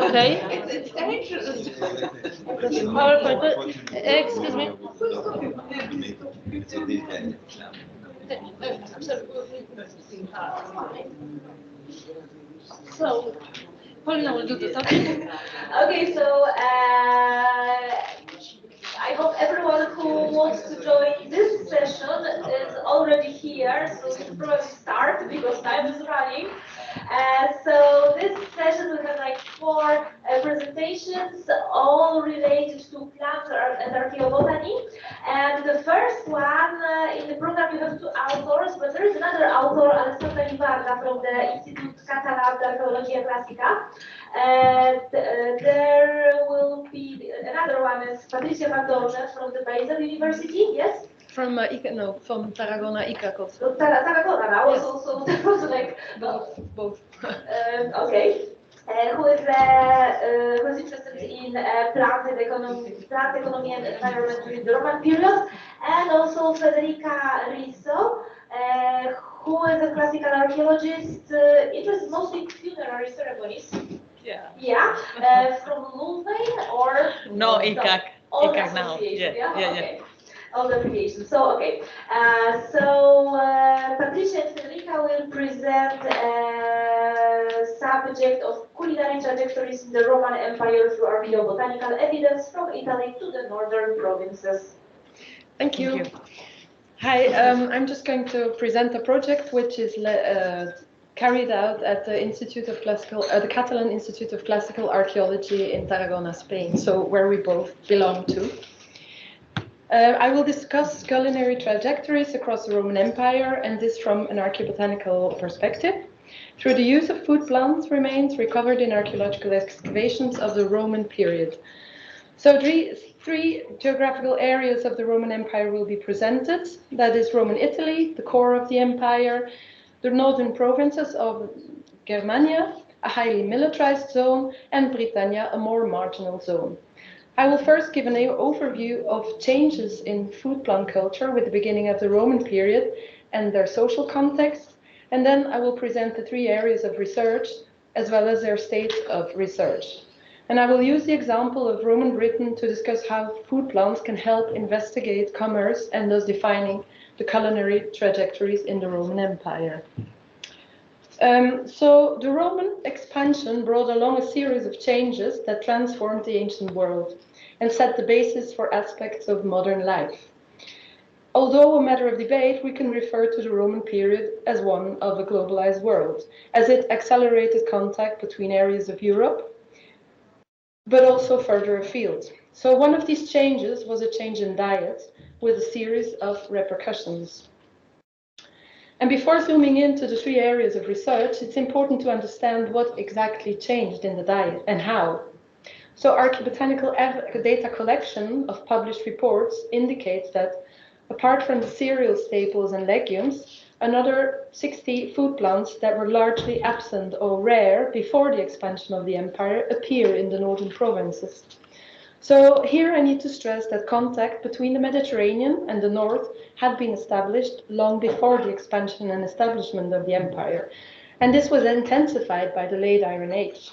Okay. It's dangerous. PowerPoint. Excuse me. So, Paulina will do the talking. Okay, so I hope everyone who wants to join this session is already here, so we should probably start because time is running. So this session will have like 4 presentations, all related to plants and archaeobotany. And the first one in the program, you have 2 authors, but there is another author, Alessandra Livarda from the Institute Catalan de Arqueologia Clásica. And there will be another one is Patricia Vandorpe from the Basel University, yes? From from Tarragona ICAC also. Tarragona now, yes. Also there was like both. Okay. Who is interested in plant economy and environment during the Roman period, and also Federica Riso, who is a classical archaeologist interested mostly in funerary ceremonies. Yeah. Yeah. From Louvain or no ICAC. ICAC now. Yeah. Yeah. Okay. All the abbreviations. So okay. Patricia and Federica will present subject of culinary trajectories in the Roman Empire through archaeobotanical evidence from Italy to the northern provinces. Thank you. Hi, I'm just going to present a project which is carried out at the the Catalan Institute of Classical Archaeology in Tarragona, Spain, so where we both belong to. I will discuss culinary trajectories across the Roman Empire, and this from an archaeobotanical perspective, through the use of food plant remains recovered in archaeological excavations of the Roman period. So three geographical areas of the Roman Empire will be presented. That is Roman Italy, the core of the empire, the northern provinces of Germania, a highly militarized zone, and Britannia, a more marginal zone. I will first give an overview of changes in food plant culture with the beginning of the Roman period and their social context, and then I will present the 3 areas of research as well as their states of research. And I will use the example of Roman Britain to discuss how food plants can help investigate commerce and thus defining the culinary trajectories in the Roman Empire. So the Roman expansion brought along a series of changes that transformed the ancient world and set the basis for aspects of modern life. Although a matter of debate, we can refer to the Roman period as one of a globalized world, as it accelerated contact between areas of Europe, but also further afield. So one of these changes was a change in diet with a series of repercussions. And before zooming into the 3 areas of research, it's important to understand what exactly changed in the diet and how. So archaeobotanical data collection of published reports indicates that apart from the cereal staples and legumes, another 60 food plants that were largely absent or rare before the expansion of the empire appear in the northern provinces. So here I need to stress that contact between the Mediterranean and the north had been established long before the expansion and establishment of the empire. And this was intensified by the late Iron Age.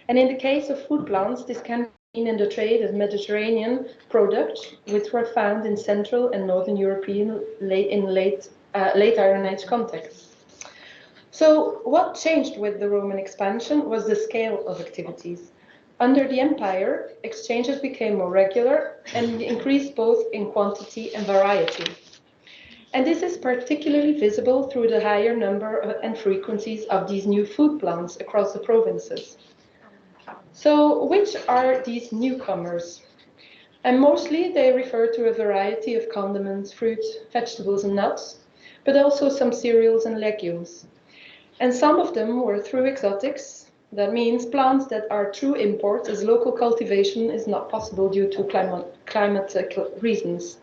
And in the case of food plants, this can be seen in the trade of Mediterranean products, which were found in Central and Northern European late Iron Age contexts. So what changed with the Roman expansion was the scale of activities. Under the empire, exchanges became more regular and increased both in quantity and variety. And this is particularly visible through the higher number and frequencies of these new food plants across the provinces. So, which are these newcomers? And mostly they refer to a variety of condiments, fruits, vegetables and nuts, but also some cereals and legumes. And some of them were through exotics. That means plants that are true imports, as local cultivation is not possible due to climatic reasons.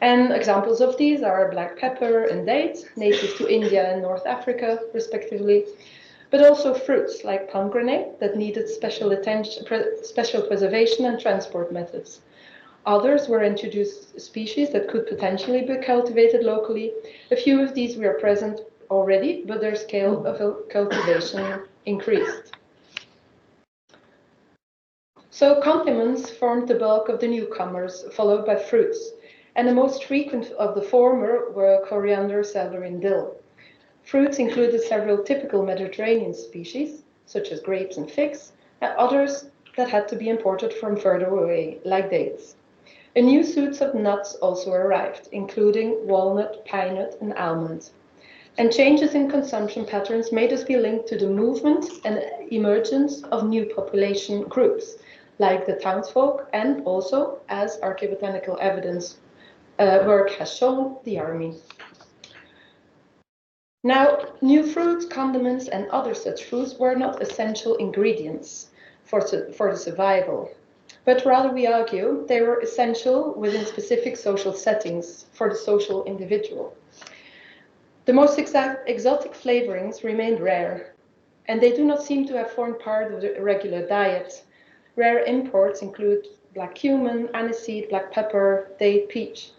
And examples of these are black pepper and dates, native to India and North Africa, respectively, but also fruits like pomegranate that needed special preservation and transport methods. Others were introduced species that could potentially be cultivated locally. A few of these were present already, but their scale of cultivation increased. So condiments formed the bulk of the newcomers, followed by fruits, and the most frequent of the former were coriander, celery, and dill. Fruits included several typical Mediterranean species, such as grapes and figs, and others that had to be imported from further away, like dates. A new suite of nuts also arrived, including walnut, pine nut, and almond. And changes in consumption patterns made us be linked to the movement and emergence of new population groups, like the townsfolk, and also, as archaeobotanical evidence work has shown, the army. Now, new fruits, condiments, and other such foods were not essential ingredients for the survival, but rather, we argue, they were essential within specific social settings for the social individual. The most exotic flavorings remained rare, and they do not seem to have formed part of the regular diet. Rare imports include black cumin, aniseed, black pepper, date, peach.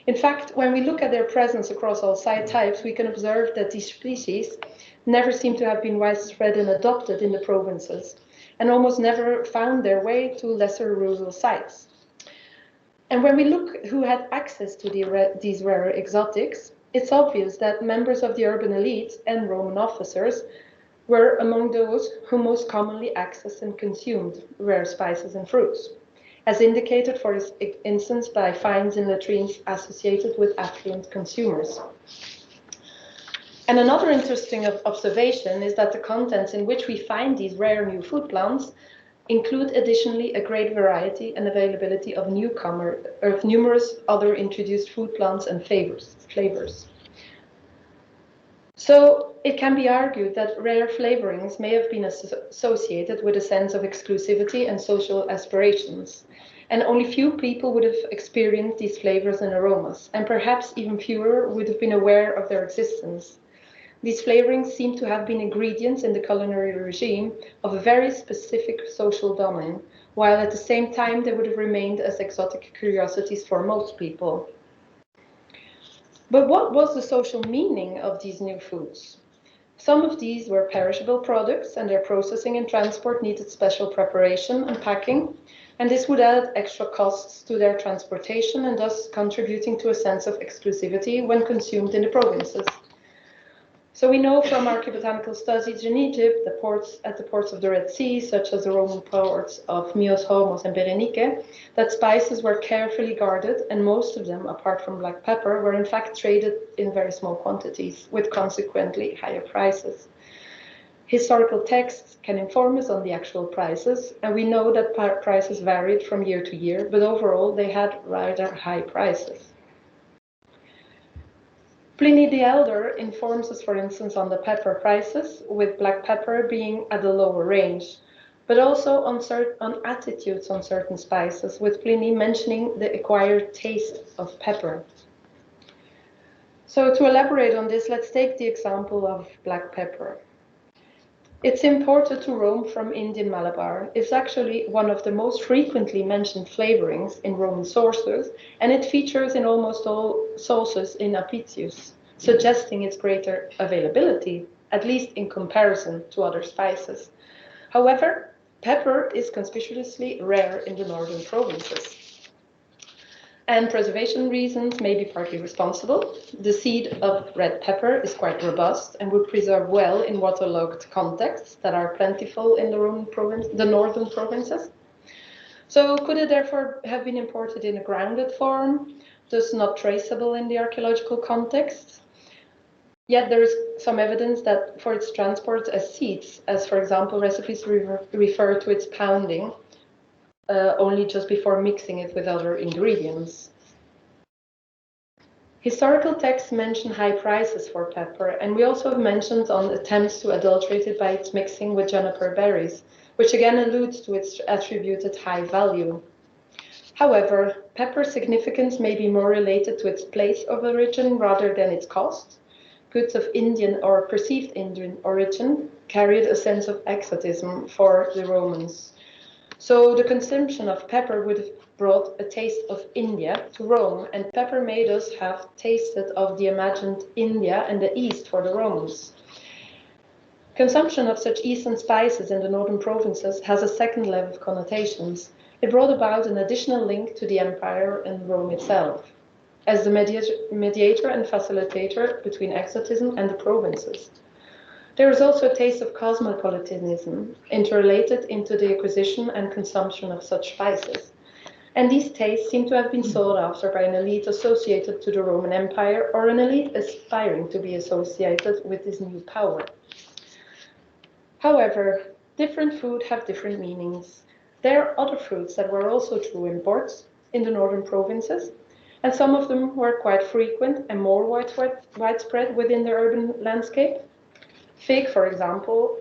In fact, when we look at their presence across all site types, we can observe that these species never seem to have been widespread and adopted in the provinces, and almost never found their way to lesser rural sites. And when we look who had access to these rare exotics, it's obvious that members of the urban elite and Roman officers were among those who most commonly accessed and consumed rare spices and fruits, as indicated, for instance, by finds in latrines associated with affluent consumers. And another interesting observation is that the contents in which we find these rare new food plants include additionally a great variety and availability of numerous other introduced food plants and flavors. So it can be argued that rare flavorings may have been associated with a sense of exclusivity and social aspirations, and only few people would have experienced these flavors and aromas, and perhaps even fewer would have been aware of their existence. These flavorings seem to have been ingredients in the culinary regime of a very specific social domain, while at the same time they would have remained as exotic curiosities for most people. But what was the social meaning of these new foods? Some of these were perishable products, and their processing and transport needed special preparation and packing, and this would add extra costs to their transportation and thus contributing to a sense of exclusivity when consumed in the provinces. So we know from archaeobotanical studies in Egypt, at the ports of the Red Sea, such as the Roman ports of Myos, Homos, and Berenike, that spices were carefully guarded, and most of them, apart from black pepper, were in fact traded in very small quantities, with consequently higher prices. Historical texts can inform us on the actual prices, and we know that prices varied from year to year, but overall they had rather high prices. Pliny the Elder informs us, for instance, on the pepper prices, with black pepper being at a lower range, but also on attitudes on certain spices, with Pliny mentioning the acquired taste of pepper. So to elaborate on this, let's take the example of black pepper. It's imported to Rome from Indian Malabar. It's actually one of the most frequently mentioned flavorings in Roman sources, and it features in almost all sauces in Apicius, suggesting its greater availability, at least in comparison to other spices. However, pepper is conspicuously rare in the northern provinces. and preservation reasons may be partly responsible. The seed of red pepper is quite robust and would preserve well in waterlogged contexts that are plentiful in the northern provinces. So could it therefore have been imported in a grounded form, thus not traceable in the archaeological context? Yet there is some evidence that for its transport as seeds, as for example recipes refer to its pounding only just before mixing it with other ingredients. Historical texts mention high prices for pepper, and we also have mentions on attempts to adulterate it by its mixing with juniper berries, which again alludes to its attributed high value. However, pepper's significance may be more related to its place of origin rather than its cost. Goods of Indian or perceived Indian origin carried a sense of exotism for the Romans. So the consumption of pepper would have brought a taste of India to Rome, and pepper made us have tasted of the imagined India and the East for the Romans. Consumption of such eastern spices in the northern provinces has a second level of connotations. It brought about an additional link to the empire and Rome itself, as the mediator and facilitator between exotism and the provinces. There is also a taste of cosmopolitanism interrelated into the acquisition and consumption of such spices. And these tastes seem to have been sought after by an elite associated to the Roman Empire or an elite aspiring to be associated with this new power. However, different food have different meanings. There are other fruits that were also true imports in the northern provinces, and some of them were quite frequent and more widespread within the urban landscape. Fig, for example,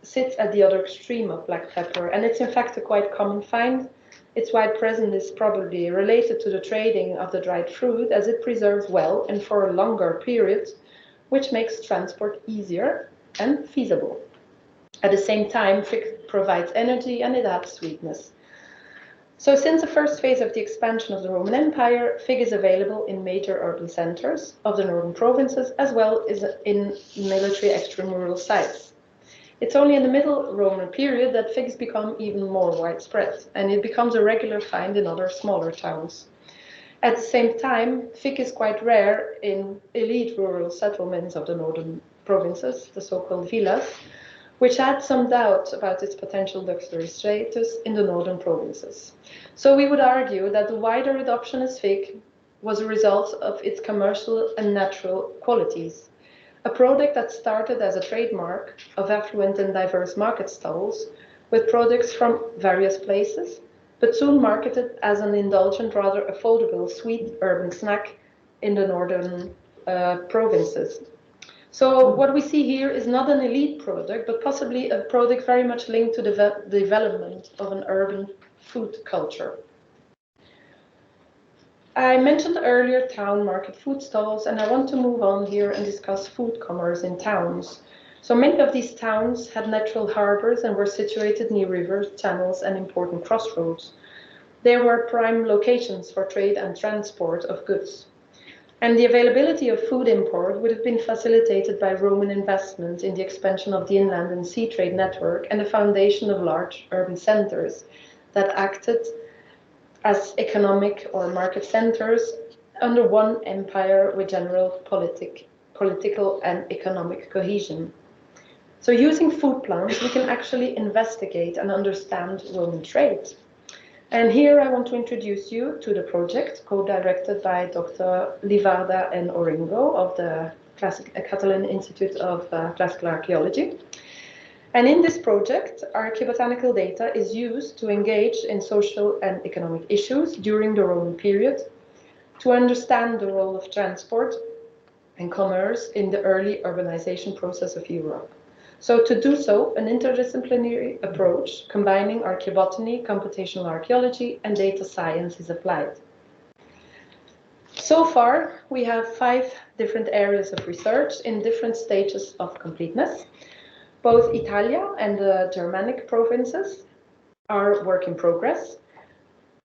sits at the other extreme of black pepper, and it's in fact a quite common find. Its wide presence is probably related to the trading of the dried fruit, as it preserves well and for a longer period, which makes transport easier and feasible. At the same time, fig provides energy and it adds sweetness. So since the first phase of the expansion of the Roman Empire, fig is available in major urban centers of the northern provinces, as well as in military extramural sites. It's only in the Middle Roman period that figs become even more widespread, and it becomes a regular find in other smaller towns. At the same time, fig is quite rare in elite rural settlements of the northern provinces, the so-called villas, which had some doubt about its potential luxury status in the northern provinces. So we would argue that the wider adoption as fig was a result of its commercial and natural qualities, a product that started as a trademark of affluent and diverse market stalls with products from various places, but soon marketed as an indulgent, rather affordable, sweet urban snack in the northern provinces. So what we see here is not an elite product, but possibly a product very much linked to the development of an urban food culture. I mentioned earlier town market food stalls, and I want to move on here and discuss food commerce in towns. So many of these towns had natural harbors and were situated near rivers, channels, and important crossroads. They were prime locations for trade and transport of goods. And the availability of food import would have been facilitated by Roman investment in the expansion of the inland and sea trade network and the foundation of large urban centers that acted as economic or market centers under one empire with general political and economic cohesion. So using food plants, we can actually investigate and understand Roman trade. And here I want to introduce you to the project co-directed by Dr. Livarda and Oringo of the Catalan Institute of Classical Archaeology. And in this project, archaeobotanical data is used to engage in social and economic issues during the Roman period, to understand the role of transport and commerce in the early urbanization process of Europe. So to do so, an interdisciplinary approach combining archaeobotany, computational archaeology, and data science is applied. So far, we have 5 different areas of research in different stages of completeness. Both Italia and the Germanic provinces are work in progress.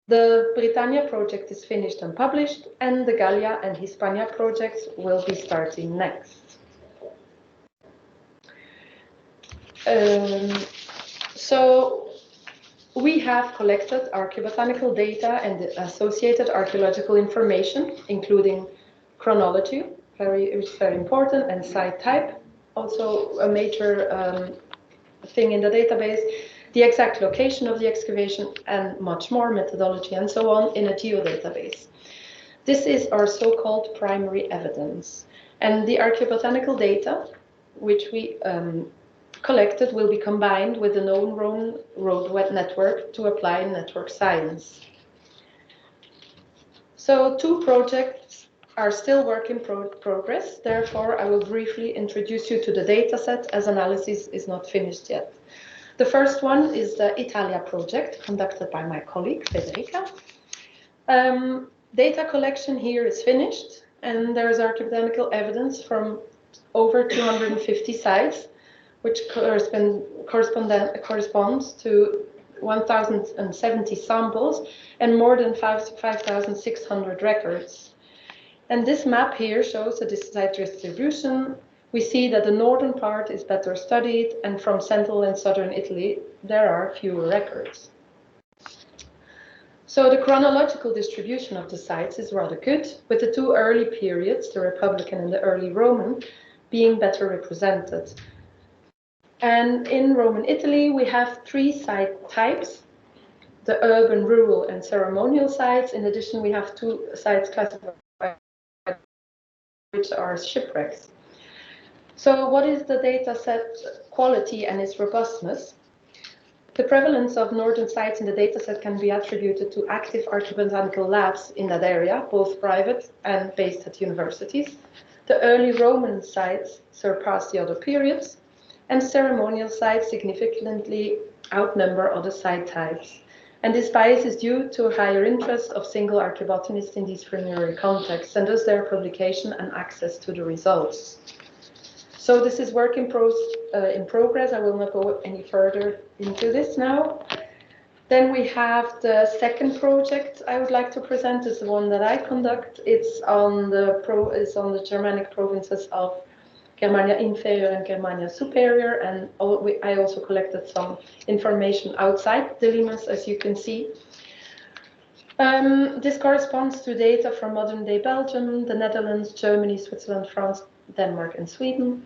The Britannia project is finished and published, and the Gallia and Hispania projects will be starting next. So we have collected archaeobotanical data and the associated archaeological information, including chronology, which is very important, and site type, also a major thing in the database, the exact location of the excavation, and much more, methodology and so on, in a geodatabase. This is our so-called primary evidence. And the archaeobotanical data, which we collected, will be combined with the known Roman road network to apply network science. So 2 projects are still work in progress. Therefore, I will briefly introduce you to the data set, as analysis is not finished yet. The first one is the Italia project, conducted by my colleague, Federica. Data collection here is finished, and there is archaeobotanical evidence from over 250 sites, which corresponds to 1,070 samples and more than 5,600 records. And this map here shows the site distribution. We see that the northern part is better studied, and from central and southern Italy, there are fewer records. So the chronological distribution of the sites is rather good, with the 2 early periods, the Republican and the early Roman, being better represented. And in Roman Italy, we have 3 site types: the urban, rural, and ceremonial sites. In addition, we have 2 sites classified, which are shipwrecks. So what is the data set quality and its robustness? The prevalence of northern sites in the dataset can be attributed to active archaeobotanical labs in that area, both private and based at universities. The early Roman sites surpass the other periods, and ceremonial sites significantly outnumber other site types. And this bias is due to a higher interest of single archaeobotanists in these primary contexts, and thus their publication and access to the results. So this is work in progress. I will not go any further into this now. Then we have the second project I would like to present, is the one that I conduct. It's on the Germanic provinces of Germania Inferior and Germania Superior, and I also collected some information outside the Limes, as you can see. This corresponds to data from modern-day Belgium, the Netherlands, Germany, Switzerland, France, Denmark, and Sweden.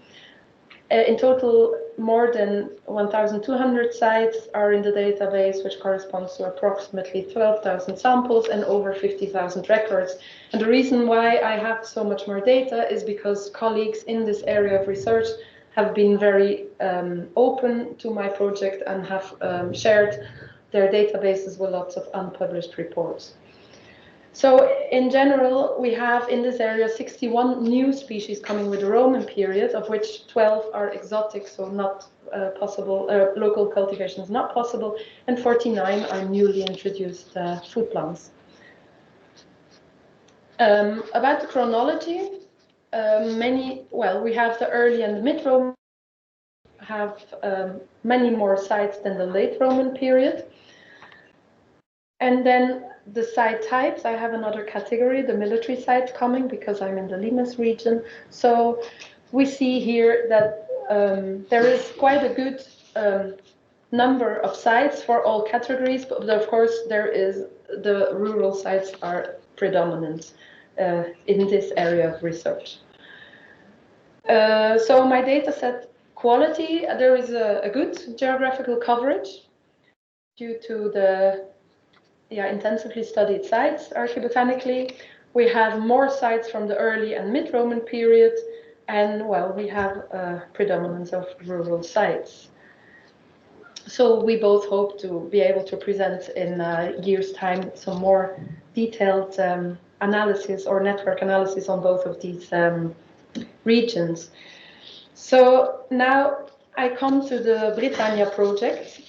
In total, more than 1,200 sites are in the database, which corresponds to approximately 12,000 samples and over 50,000 records. And the reason why I have so much more data is because colleagues in this area of research have been very open to my project and have shared their databases with lots of unpublished reports. So in general, we have in this area 61 new species coming with the Roman period, of which 12 are exotic, so not possible, local cultivation is not possible, and 49 are newly introduced food plants. About the chronology, we have the early and the mid-Roman, have many more sites than the late Roman period. And then the site types, I have another category, the military sites coming, because I'm in the Limes region. So we see here that there is quite a good number of sites for all categories, but of course the rural sites are predominant in this area of research. So my data set quality, there is a good geographical coverage due to the intensively studied sites archaeobotanically. We have more sites from the early and mid-Roman period, and we have a predominance of rural sites. So we both hope to be able to present in a year's time some more detailed analysis or network analysis on both of these regions. So now I come to the Britannia project.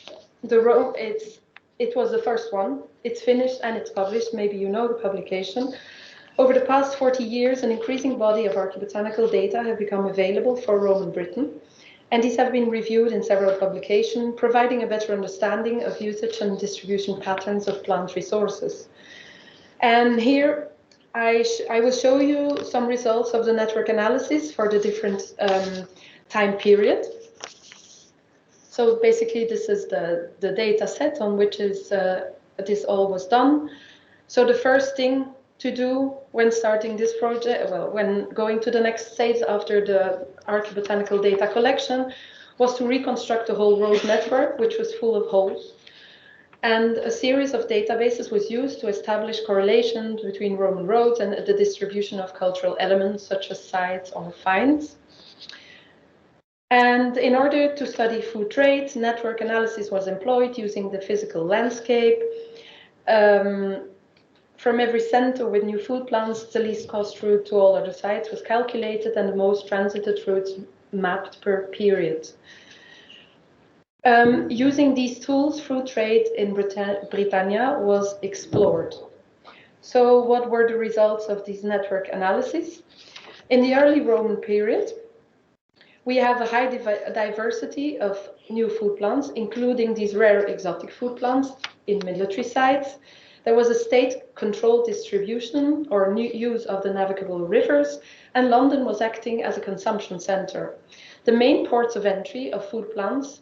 It was the first one. It's finished and it's published. Maybe you know the publication. Over the past 40 years, an increasing body of archaeobotanical data have become available for Roman Britain, and these have been reviewed in several publications, providing a better understanding of usage and distribution patterns of plant resources. And here I will show you some results of the network analysis for the different time period. So basically, this is the data set on which this all was done. So the first thing to do when starting this project, well, when going to the next stage after the archaeobotanical data collection, was to reconstruct the whole road network, which was full of holes. And a series of databases was used to establish correlations between Roman roads and the distribution of cultural elements such as sites or finds. And in order to study food trade, network analysis was employed using the physical landscape. From every center with new food plants, the least cost route to all other sites was calculated and the most transited routes mapped per period. Using these tools, food trade in Britannia was explored. So what were the results of these network analyses? In the early Roman period, we have a high diversity of new food plants, including these rare exotic food plants in military sites. There was a state-controlled distribution or new use of the navigable rivers, and London was acting as a consumption center. The main ports of entry of food plants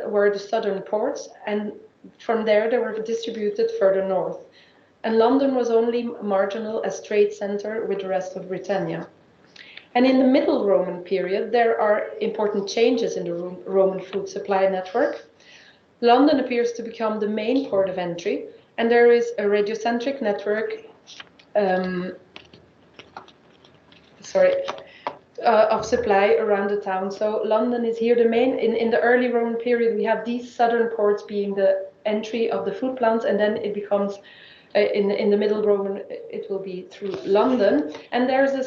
were the southern ports, and from there they were distributed further north. And London was only marginal as trade center with the rest of Britannia. And in the Middle Roman period, there are important changes in the Roman food supply network. London appears to become the main port of entry, and there is a radiocentric network of supply around the town. So London is here the main. In the early Roman period, we have these southern ports being the entry of the food plants, and then it becomes in the Middle Roman, it will be through London. And there's a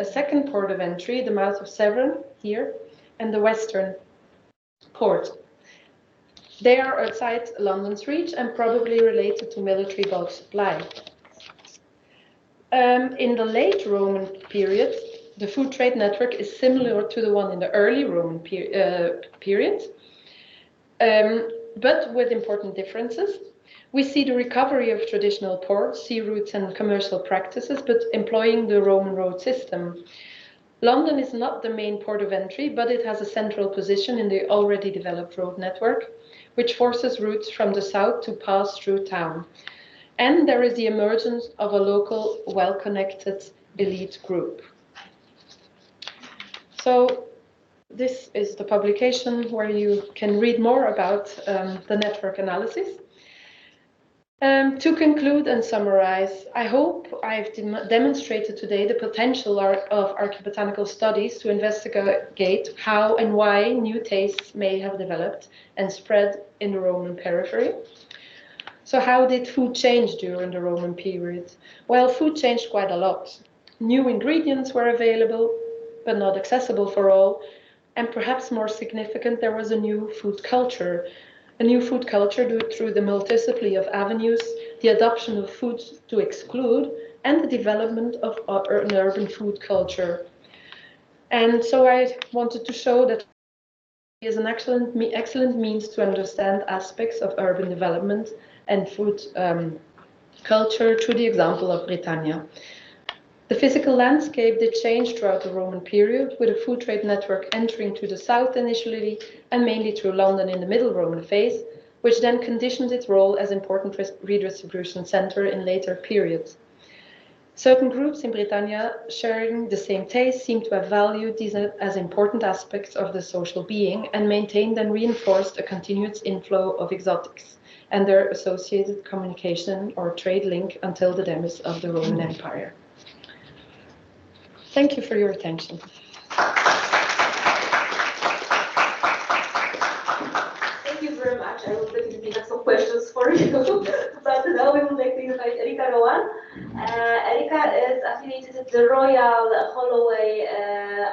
second port of entry, the mouth of Severn here, and the western port. They are outside London's reach and probably related to military bulk supply. In the late Roman period, the food trade network is similar to the one in the early Roman period, but with important differences. We see the recovery of traditional ports, sea routes and commercial practices, but employing the Roman road system. London is not the main port of entry, but it has a central position in the already developed road network, which forces routes from the south to pass through town. And there is the emergence of a local, well-connected elite group. So this is the publication where you can read more about the network analysis. To conclude and summarize, I hope I've demonstrated today the potential of archaeobotanical studies to investigate how and why new tastes may have developed and spread in the Roman periphery. So how did food change during the Roman period? Well, food changed quite a lot. New ingredients were available, but not accessible for all. And perhaps more significant, there was a new food culture. A new food culture through the multiplicity of avenues, the adoption of foods to exclude, and the development of an urban food culture. And so I wanted to show that it is an excellent means to understand aspects of urban development and food culture through the example of Britannia. The physical landscape did change throughout the Roman period, with a food trade network entering to the south initially and mainly through London in the Middle Roman phase, which then conditioned its role as important redistribution center in later periods. Certain groups in Britannia sharing the same taste seem to have valued these as important aspects of the social being and maintained and reinforced a continuous inflow of exotics and their associated communication or trade link until the demise of the Roman Empire. Thank you for your attention. Thank you very much. I will definitely have some questions for you. But now we would like to invite Erica Rowan. Erica is affiliated with the Royal Holloway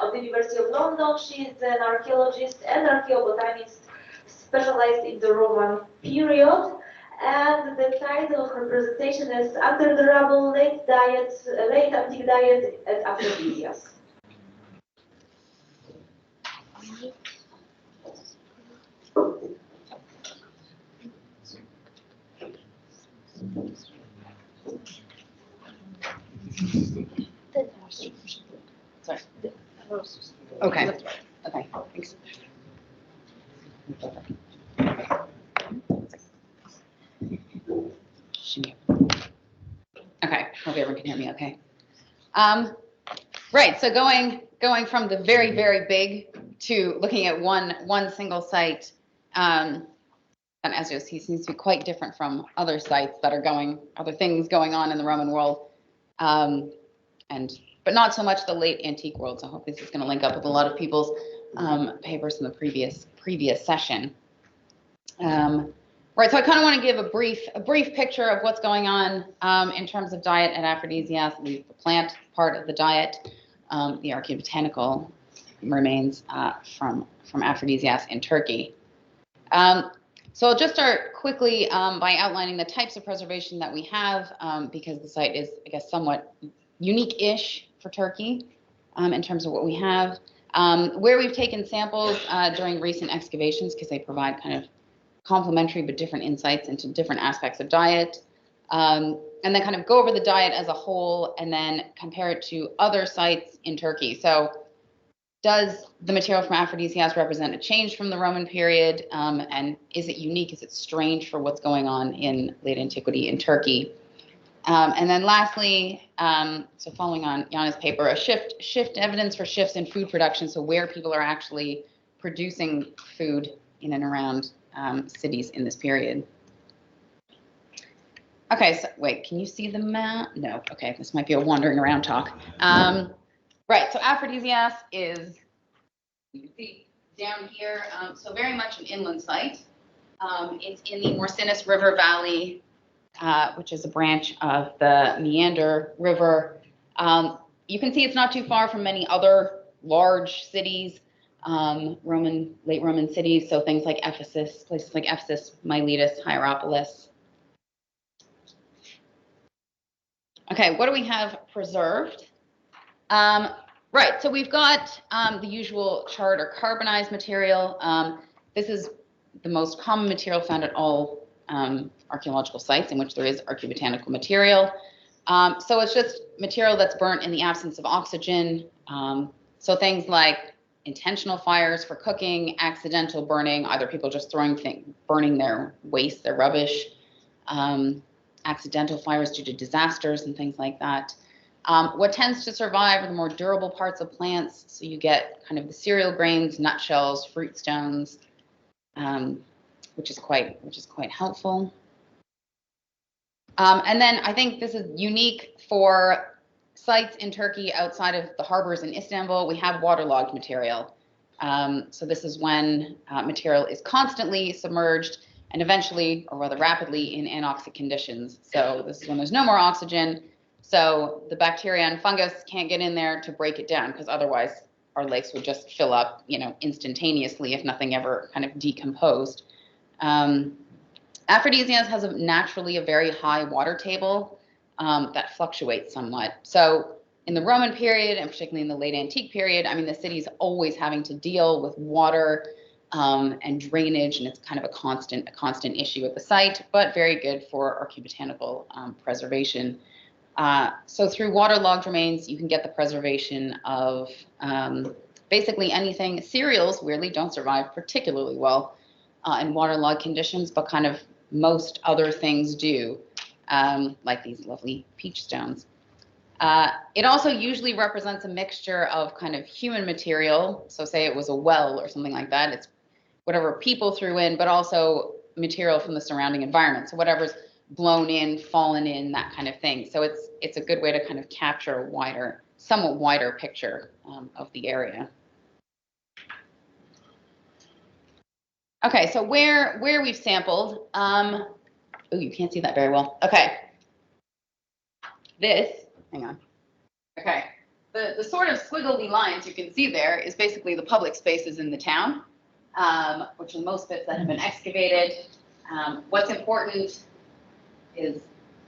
of the University of London. She is an archaeologist and archaeobotanist specialized in the Roman period. And the title of her presentation is Under the Rubble, Late Antique Diet at Apicius. Sorry. Okay. Okay. Thanks. question you. Okay, hope everyone can hear me okay. Right, so going from the very, very big to looking at one single site, and as you'll see, seems to be quite different from other sites that are other things going on in the Roman world, but not so much the late antique world. So I hope this is going to link up with a lot of people's papers from the previous session. Right, so I kind of want to give a brief picture of what's going on in terms of diet at Aphrodisias, the plant part of the diet, the archaeobotanical remains from Aphrodisias in Turkey. So I'll just start quickly by outlining the types of preservation that we have, because the site is, I guess, somewhat unique-ish for Turkey in terms of what we have. Where we've taken samples during recent excavations, because they provide kind of complementary but different insights into different aspects of diet, and then kind of go over the diet as a whole and then compare it to other sites in Turkey. So does the material from Aphrodisias represent a change from the Roman period, and is it unique, is it strange for what's going on in late antiquity in Turkey? And then lastly, so following on Jana's paper, a shift evidence for shifts in food production, so where people are actually producing food in and around cities in this period. Okay, so wait, can you see the map? No, okay, this might be a wandering around talk. Right, so Aphrodisias is, you can see down here, so very much an inland site. It's in the Morsinus River Valley, which is a branch of the Meander River. You can see it's not too far from many other large cities, late Roman cities, so things like Ephesus, places like Ephesus, Miletus, Hierapolis. Okay, what do we have preserved? Right, so we've got the usual charred or carbonized material. This is the most common material found at all archaeological sites in which there is archaeobotanical material. So it's just material that's burnt in the absence of oxygen. So things like intentional fires for cooking, accidental burning, either people just burning their waste, their rubbish, accidental fires due to disasters and things like that. What tends to survive are the more durable parts of plants. So you get kind of the cereal grains, nutshells, fruit stones, which is quite helpful. And then I think this is unique for sites in Turkey outside of the harbors in Istanbul. We have waterlogged material. So this is when material is constantly submerged and eventually, or rather rapidly, in anoxic conditions. So this is when there's no more oxygen. So the bacteria and fungus can't get in there to break it down, because otherwise our lakes would just fill up, instantaneously if nothing ever kind of decomposed. Aphrodisias has naturally a very high water table that fluctuates somewhat. So in the Roman period, and particularly in the late antique period, I mean, the city's always having to deal with water and drainage, and it's kind of a constant issue at the site, but very good for archaeobotanical preservation. So through waterlogged remains, you can get the preservation of basically anything. Cereals, weirdly, don't survive particularly well in waterlogged conditions, but kind of most other things do, like these lovely peach stones. It also usually represents a mixture of kind of human material. So say it was a well or something like that. It's whatever people threw in, but also material from the surrounding environment. So whatever's blown in, fallen in, that kind of thing. So it's a good way to kind of capture a somewhat wider picture of the area. Okay, so where we've sampled, oh, you can't see that very well. Okay, hang on. Okay, the sort of squiggly lines you can see there is basically the public spaces in the town, which are most bits that have been excavated. What's important is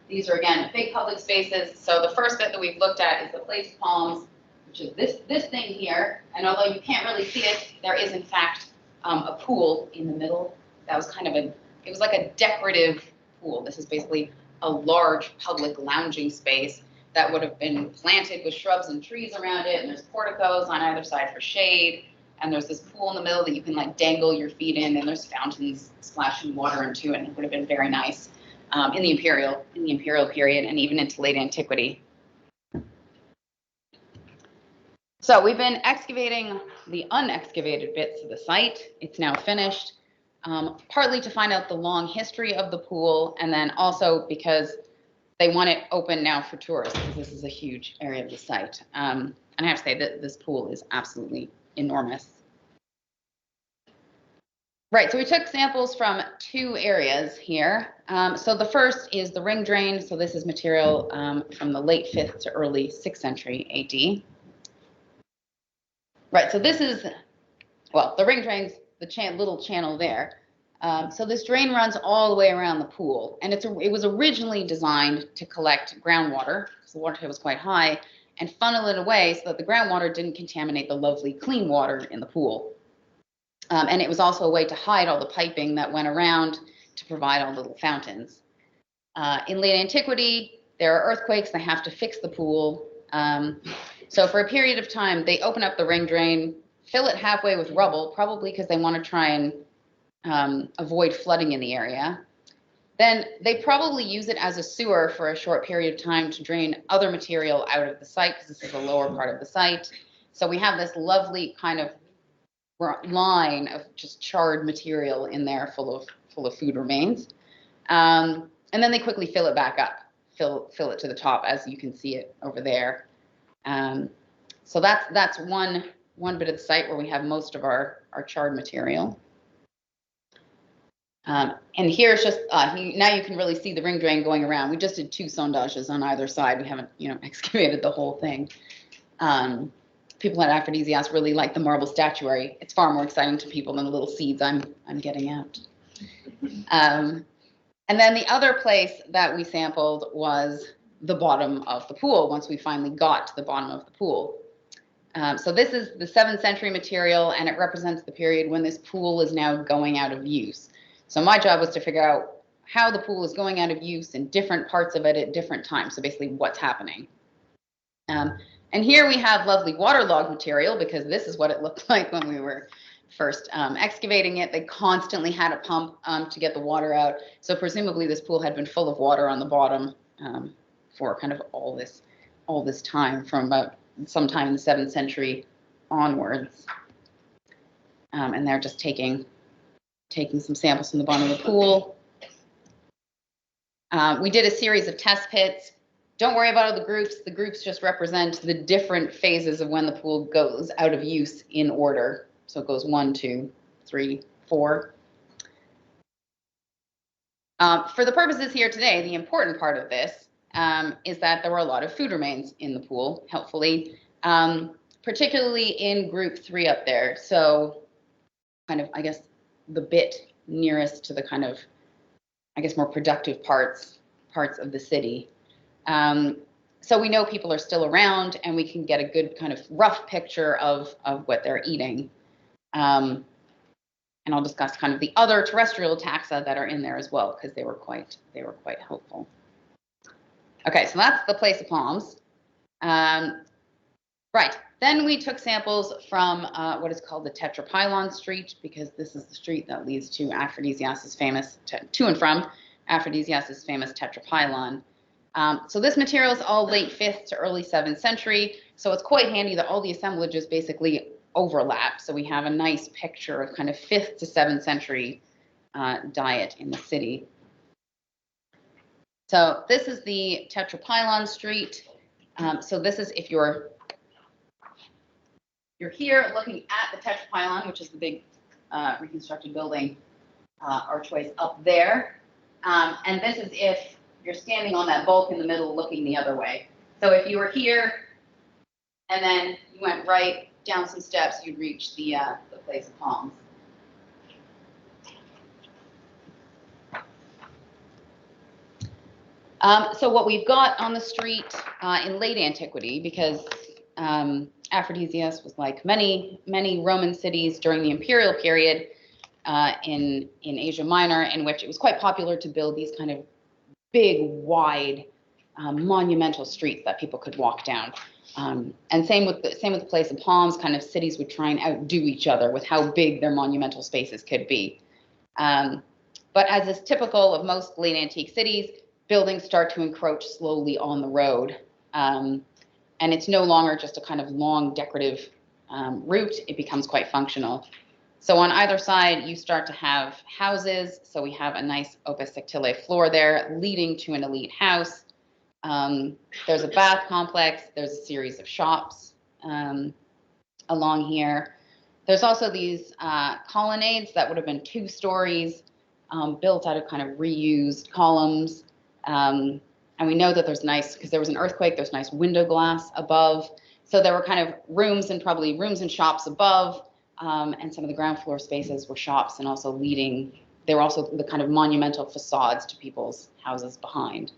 these are, again, big public spaces. So the first bit that we've looked at is the placed palms, which is this thing here. And although you can't really see it, there is in fact a pool in the middle. That was kind of it was like a decorative pool. This is basically a large public lounging space that would have been planted with shrubs and trees around it. And there's porticos on either side for shade. And there's this pool in the middle that you can like dangle your feet in, and there's fountains splashing water into it, and it would have been very nice. in the imperial period and even into late antiquity. So we've been excavating the unexcavated bits of the site. It's now finished, partly to find out the long history of the pool, and then also because they want it open now for tourists, because this is a huge area of the site. And I have to say that this pool is absolutely enormous. Right, so we took samples from 2 areas here. So the first is the ring drain. So this is material from the late 5th to early 6th century AD. Right, so this is, well, the ring drain's the little channel there. So this drain runs all the way around the pool, and it was originally designed to collect groundwater, because the water table was quite high, and funnel it away so that the groundwater didn't contaminate the lovely clean water in the pool. And it was also a way to hide all the piping that went around to provide all the little fountains. In late antiquity, there are earthquakes, they have to fix the pool. So for a period of time, they open up the ring drain, fill it halfway with rubble, probably because they want to try and avoid flooding in the area. Then they probably use it as a sewer for a short period of time to drain other material out of the site, because this is the lower part of the site. So we have this lovely kind of line of just charred material in there full of food remains. And then they quickly fill it back up, fill it to the top, as you can see it over there. So that's one bit of the site where we have most of our charred material. And here's just, now you can really see the ring drain going around. We just did 2 sondages on either side. We haven't, excavated the whole thing. People at Aphrodisias really like the marble statuary. It's far more exciting to people than the little seeds I'm getting out. And then the other place that we sampled was the bottom of the pool, once we finally got to the bottom of the pool. So this is the 7th century material, and it represents the period when this pool is now going out of use. So my job was to figure out how the pool is going out of use in different parts of it at different times. So basically what's happening. And here we have lovely waterlogged material, because this is what it looked like when we were first excavating it. They constantly had a pump to get the water out. So presumably this pool had been full of water on the bottom for kind of all this time, from about sometime in the 7th century onwards. And they're just taking some samples from the bottom of the pool. We did a series of test pits. Don't worry about all the groups. The groups just represent the different phases of when the pool goes out of use in order. So it goes 1, 2, 3, 4. For the purposes here today, the important part of this is that there were a lot of food remains in the pool, helpfully, particularly in group 3 up there. So kind of, I guess, the bit nearest to the kind of, I guess, more productive parts of the city. So we know people are still around, and we can get a good kind of rough picture of what they're eating. And I'll discuss kind of the other terrestrial taxa that are in there as well, because they were quite helpful. Okay, so that's the place of palms. Right, then we took samples from what is called the Tetrapylon Street, because this is the street that leads to Aphrodisias's famous, to and from Aphrodisias's famous Tetrapylon. So this material is all late 5th to early 7th century, so it's quite handy that all the assemblages basically overlap. So we have a nice picture of kind of 5th to 7th century diet in the city. So this is the Tetrapylon Street. So this is if you're here looking at the Tetrapylon, which is the big reconstructed building, archways up there. And this is if you're standing on that bulk in the middle looking the other way. So if you were here and then you went right down some steps, you'd reach the place of palms. So what we've got on the street in late antiquity, because Aphrodisias was like many Roman cities during the imperial period in Asia Minor, in which it was quite popular to build these kind of big, wide, monumental streets that people could walk down. And same with the place of palms. Kind of cities would try and outdo each other with how big their monumental spaces could be. But as is typical of most late antique cities, buildings start to encroach slowly on the road. And it's no longer just a kind of long decorative route, it becomes quite functional. So on either side, you start to have houses. So we have a nice opus sectile floor there leading to an elite house. There's a bath complex. There's a series of shops along here. There's also these colonnades that would have been 2 stories, built out of kind of reused columns. And we know that there's nice, because there was an earthquake, there's nice window glass above. So there were kind of rooms and shops above. And some of the ground floor spaces were shops and also they were also the kind of monumental facades to people's houses behind.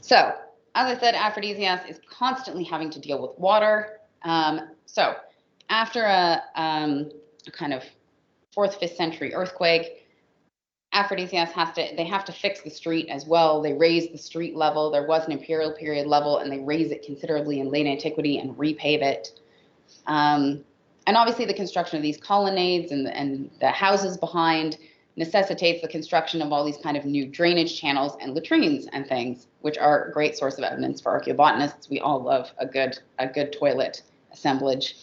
So, as I said, Aphrodisias is constantly having to deal with water. So after a kind of 4th, 5th century earthquake, Aphrodisias they have to fix the street as well. They raise the street level. There was an imperial period level, and they raise it considerably in late antiquity and repave it. And obviously the construction of these colonnades and the houses behind necessitates the construction of all these kind of new drainage channels and latrines and things, which are a great source of evidence for archaeobotanists. We all love a good toilet assemblage.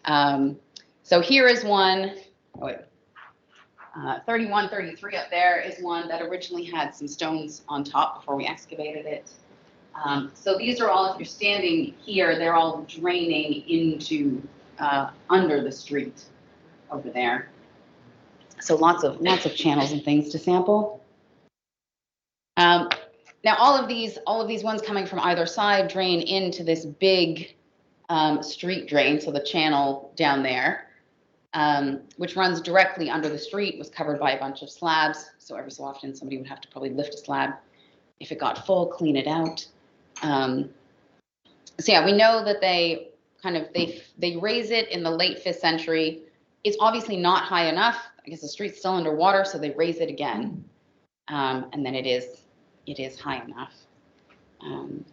So here is one. 31, 33 up there is one that originally had some stones on top before we excavated it. So these are all, if you're standing here, they're all draining into under the street over there. So lots of channels and things to sample. Now all of these ones coming from either side drain into this big street drain. So the channel down there, which runs directly under the street, was covered by a bunch of slabs. So every so often somebody would have to probably lift a slab if it got full, clean it out. So yeah, we know that they raise it in the late 5th century. It's obviously not high enough. I guess the street's still underwater, so they raise it again. And then it is high enough. And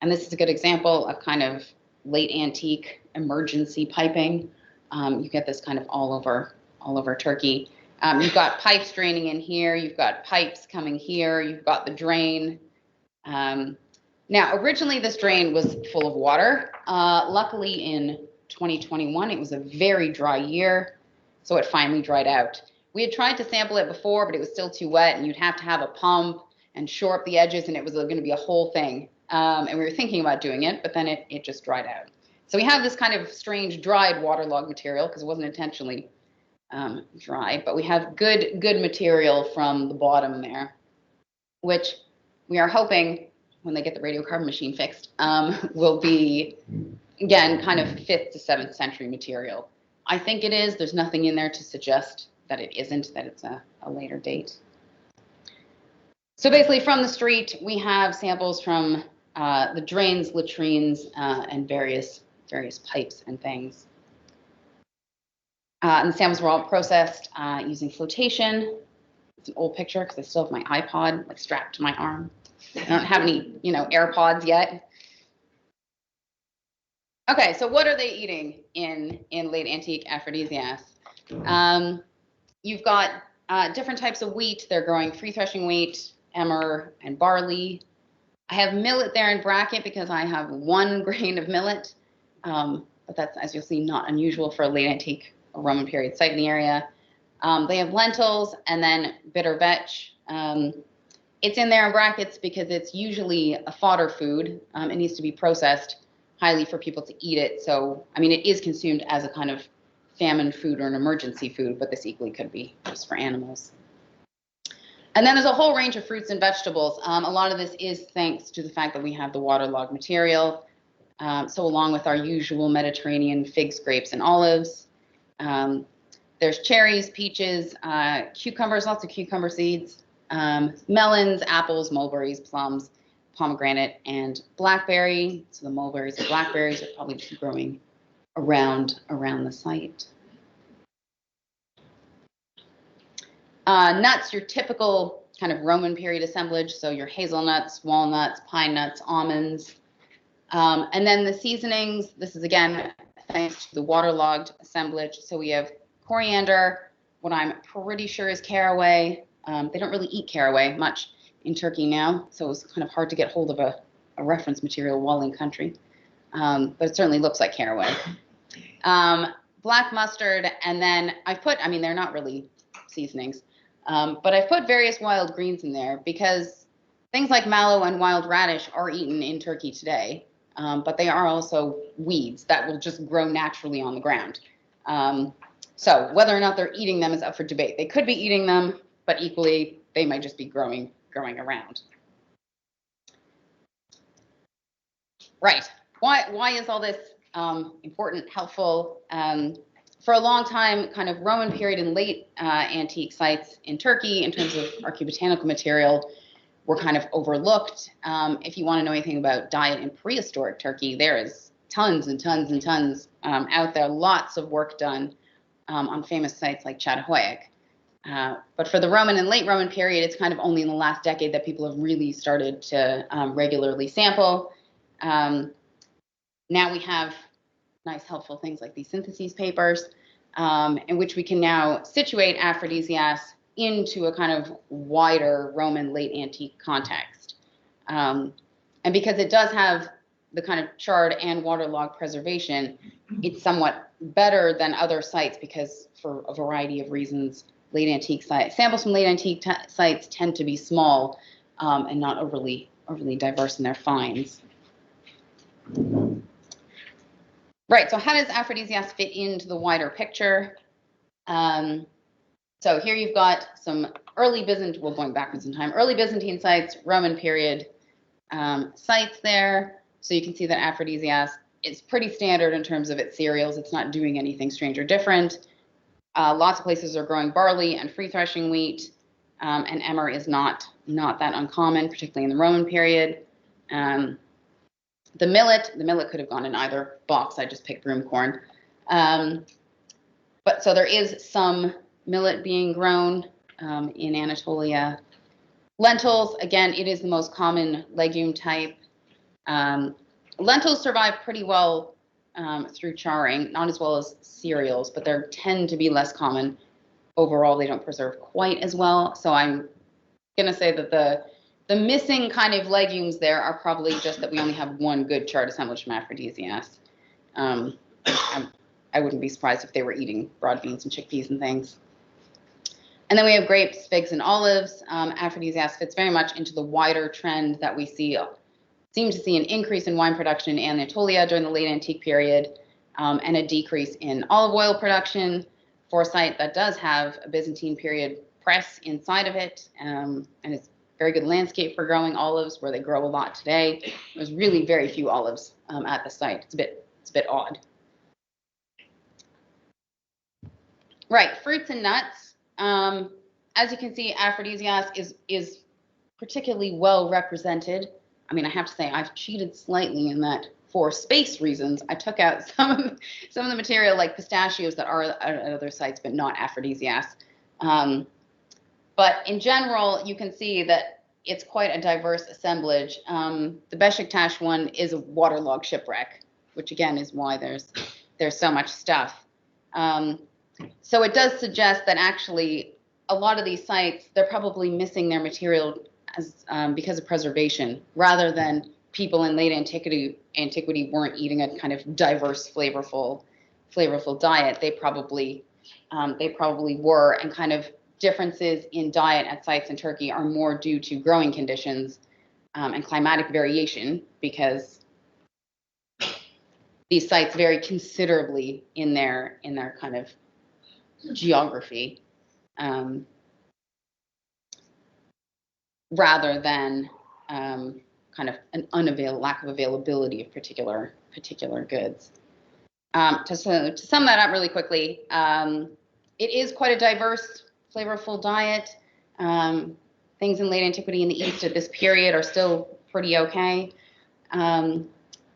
this is a good example of kind of late antique emergency piping. You get this kind of all over Turkey. You've got pipes draining in here. You've got pipes coming here. You've got the drain. Now, originally this drain was full of water. Luckily in 2021, it was a very dry year, so it finally dried out. We had tried to sample it before, but it was still too wet, and you'd have to have a pump and shore up the edges, and it was going to be a whole thing. And we were thinking about doing it, but then it just dried out. So we have this kind of strange dried waterlogged material because it wasn't intentionally dried, but we have good material from the bottom there, which we are hoping when they get the radiocarbon machine fixed will be, again, kind of 5th to 7th century material. I think it is. There's nothing in there to suggest that it isn't, that it's a later date. So basically from the street, we have samples from the drains, latrines, and various pipes and things. And the samples were all processed using flotation. It's an old picture because I still have my iPod like strapped to my arm. I don't have any, AirPods yet. Okay, so what are they eating in late antique Aphrodisias? You've got different types of wheat. They're growing free threshing wheat, emmer, and barley. I have millet there in bracket because I have 1 grain of millet, but that's, as you'll see, not unusual for a late antique or Roman period site in the area. They have lentils and then bitter vetch. It's in there in brackets because it's usually a fodder food. It needs to be processed highly for people to eat it. So, I mean, it is consumed as a kind of famine food or an emergency food, but this equally could be just for animals. And then there's a whole range of fruits and vegetables. A lot of this is thanks to the fact that we have the waterlogged material. So along with our usual Mediterranean figs, grapes, and olives, there's cherries, peaches, cucumbers, lots of cucumber seeds, melons, apples, mulberries, plums, pomegranate, and blackberry. So the mulberries and blackberries are probably just growing around the site. Nuts, your typical kind of Roman period assemblage. So your hazelnuts, walnuts, pine nuts, almonds. And then the seasonings, this is again thanks to the waterlogged assemblage. So we have coriander, what I'm pretty sure is caraway. They don't really eat caraway much in Turkey now, so it was kind of hard to get hold of a reference material while in country. But it certainly looks like caraway. Black mustard, and then I've put, I mean, they're not really seasonings, but I've put various wild greens in there because things like mallow and wild radish are eaten in Turkey today, but they are also weeds that will just grow naturally on the ground. So whether or not they're eating them is up for debate. They could be eating them, but equally they might just be growing around. Right. Why is all this important, helpful? For a long time, kind of Roman period and late antique sites in Turkey, in terms of archaeobotanical material, were kind of overlooked. If you want to know anything about diet in prehistoric Turkey, there is tons and tons and tons out there. Lots of work done on famous sites like Çatalhöyük. But for the Roman and late Roman period, it's kind of only in the last decade that people have really started to regularly sample. Now we have nice, helpful things like these syntheses papers, in which we can now situate aphrodisias into a kind of wider Roman late antique context. And because it does have the kind of charred and waterlogged preservation, it's somewhat better than other sites because for a variety of reasons, late antique sites, samples from late antique sites tend to be small and not overly diverse in their finds. Right, so how does aphrodisias fit into the wider picture? So here you've got some early Byzantine, well, going backwards in time, early Byzantine sites, Roman period sites there. So you can see that aphrodisias is pretty standard in terms of its cereals. It's not doing anything strange or different. Lots of places are growing barley and free threshing wheat, and emmer is not that uncommon, particularly in the Roman period. The millet could have gone in either box. I just picked broomcorn. But so there is some millet being grown in Anatolia. Lentils, again, it is the most common legume type. Lentils survive pretty well through charring, not as well as cereals, but they tend to be less common. Overall, they don't preserve quite as well. So I'm going to say that the missing kind of legumes there are probably just that we only have one good charred assemblage from aphrodisias. I wouldn't be surprised if they were eating broad beans and chickpeas and things. And then we have grapes, figs, and olives. Aphrodisias fits very much into the wider trend that we seem to see an increase in wine production in Anatolia during the late antique period, and a decrease in olive oil production for a site that does have a Byzantine period press inside of it, and it's very good landscape for growing olives, where they grow a lot today. There's really very few olives at the site. It's a bit odd. Right, fruits and nuts. As you can see, aphrodisias is particularly well represented. I mean, I have to say I've cheated slightly in that for space reasons. I took out some of the material like pistachios that are at other sites, but not aphrodisias. But in general, you can see that it's quite a diverse assemblage. The Beşiktaş one is a waterlogged shipwreck, which again is why there's so much stuff. So it does suggest that actually a lot of these sites, they're probably missing their material because of preservation, rather than people in late antiquity weren't eating a kind of diverse, flavorful diet. They probably were, and kind of differences in diet at sites in Turkey are more due to growing conditions and climatic variation, because these sites vary considerably in their kind of geography, rather than kind of an lack of availability of particular goods. To sum that up really quickly, it is quite a diverse, flavorful diet. Things in late antiquity in the East at this period are still pretty okay.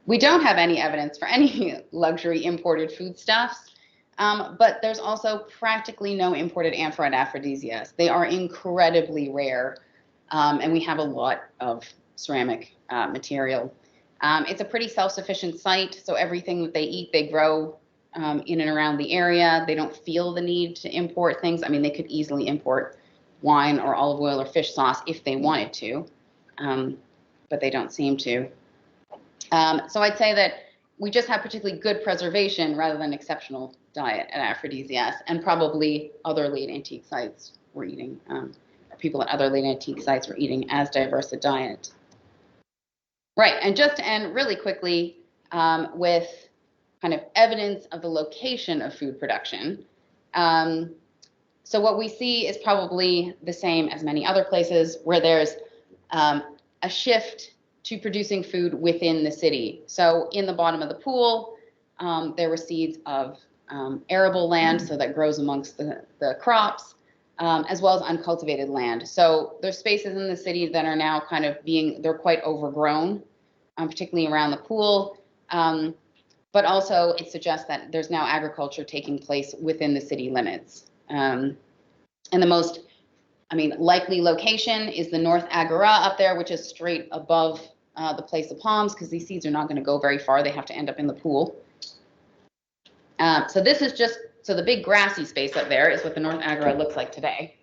We don't have any evidence for any luxury imported foodstuffs, but there's also practically no imported amphorite aphrodisias. They are incredibly rare, and we have a lot of ceramic material. It's a pretty self-sufficient site, so everything that they eat, they grow in and around the area. They don't feel the need to import things. I mean, they could easily import wine or olive oil or fish sauce if they wanted to, but they don't seem to. So I'd say that we just have particularly good preservation rather than exceptional diet at Aphrodisias, and probably other late antique sites were eating, people at other late antique sites were eating as diverse a diet. Right, and just to end really quickly with kind of evidence of the location of food production. So what we see is probably the same as many other places where there's a shift to producing food within the city. So in the bottom of the pool, there were seeds of arable land, so that grows amongst the crops, as well as uncultivated land. So there's spaces in the city that are now kind of they're quite overgrown, particularly around the pool. But also it suggests that there's now agriculture taking place within the city limits. And the most, likely location is the North Agora up there, which is straight above the place of palms, because these seeds are not going to go very far. They have to end up in the pool. So this is just, so the big grassy space up there is what the North Agora looks like today.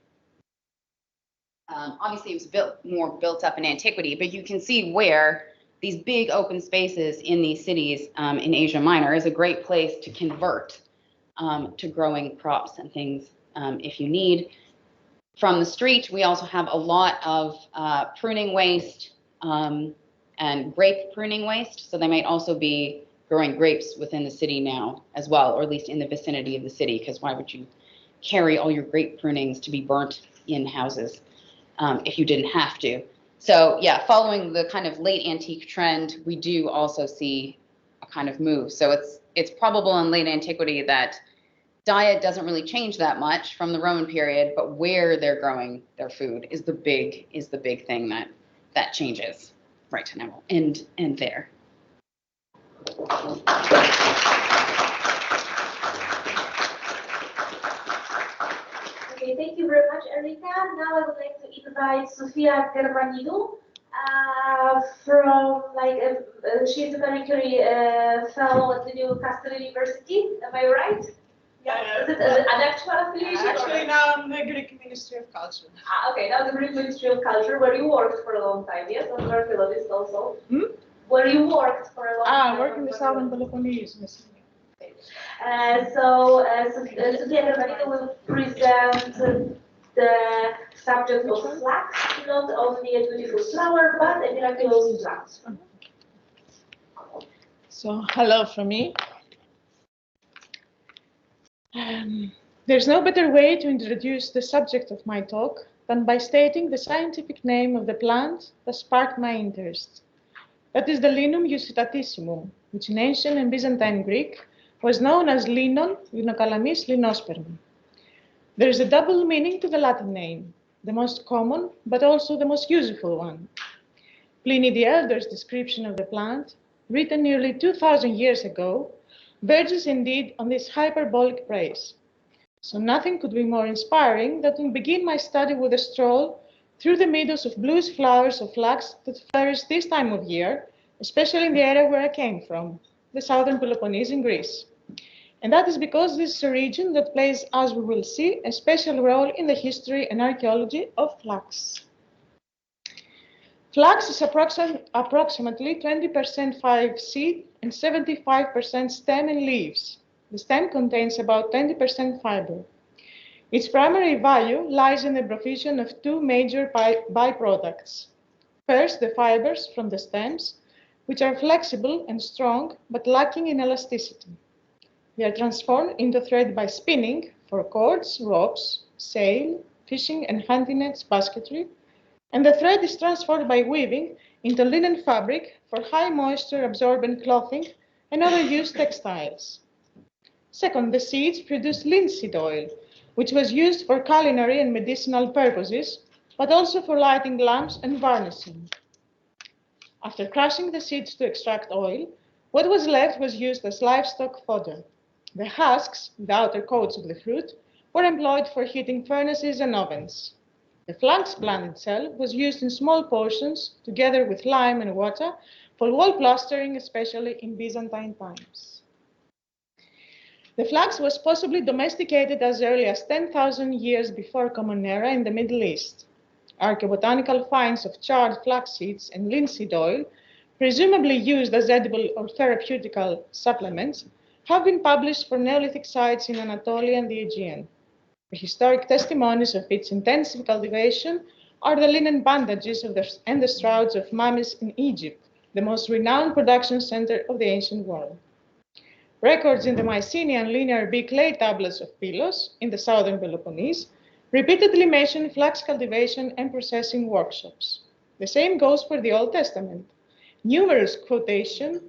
Obviously it was more built up in antiquity, but you can see where these big open spaces in these cities in Asia Minor is a great place to convert to growing crops and things if you need. From the street, we also have a lot of pruning waste and grape pruning waste. So they might also be growing grapes within the city now as well, or at least in the vicinity of the city, because why would you carry all your grape prunings to be burnt in houses if you didn't have to? So yeah, following the kind of late antique trend, we do also see a kind of move. So it's probable in late antiquity that diet doesn't really change that much from the Roman period, but where they're growing their food is the big thing that changes. Right, and I will end there. Okay, thank you very much, Erica. Now I would like to invite Sofia Germanidou from she's a Marie Curie fellow at the Newcastle University. Am I right? Yeah. Is it an actual affiliation? Actually, now I'm the Greek Ministry of Culture. Okay, now the Greek Ministry of Culture, where you worked for a long time, yes? As an archaeologist also. Where you worked for a long time. I work in the Southern Peloponnese. So Sofia Germanidou will present the subject of flax, not only a beautiful flower, but a miraculous plant. So, hello from me. There's no better way to introduce the subject of my talk than by stating the scientific name of the plant that sparked my interest. That is the Linum Eusitatissimum, which in ancient and Byzantine Greek was known as Linon, Linocalamis, Linospermum. There is a double meaning to the Latin name, the most common, but also the most useful one. Pliny the Elder's description of the plant, written nearly 2,000 years ago, verges indeed on this hyperbolic praise. So nothing could be more inspiring than to begin my study with a stroll through the meadows of bluish flowers of flax that flourish this time of year, especially in the area where I came from, the southern Peloponnese in Greece. And that is because this is a region that plays, as we will see, a special role in the history and archaeology of flax. Flax is approximately 20% five seed and 75% stem and leaves. The stem contains about 20% fiber. Its primary value lies in the provision of two major byproducts. First, the fibers from the stems, which are flexible and strong, but lacking in elasticity. They are transformed into thread by spinning for cords, ropes, sail, fishing and hunting nets, basketry, and the thread is transformed by weaving into linen fabric for high moisture absorbent clothing and other used textiles. Second, the seeds produce linseed oil, which was used for culinary and medicinal purposes, but also for lighting lamps and varnishing. After crushing the seeds to extract oil, what was left was used as livestock fodder. The husks, the outer coats of the fruit, were employed for heating furnaces and ovens. The flax plant itself was used in small portions, together with lime and water, for wall plastering, especially in Byzantine times. The flax was possibly domesticated as early as 10,000 years before Common Era in the Middle East. Archaeobotanical finds of charred flax seeds and linseed oil, presumably used as edible or therapeutical supplements, have been published for Neolithic sites in Anatolia and the Aegean. The historic testimonies of its intensive cultivation are the linen bandages and the shrouds of mummies in Egypt, the most renowned production center of the ancient world. Records in the Mycenaean linear B clay tablets of Pylos in the southern Peloponnese repeatedly mention flax cultivation and processing workshops. The same goes for the Old Testament. Numerous quotations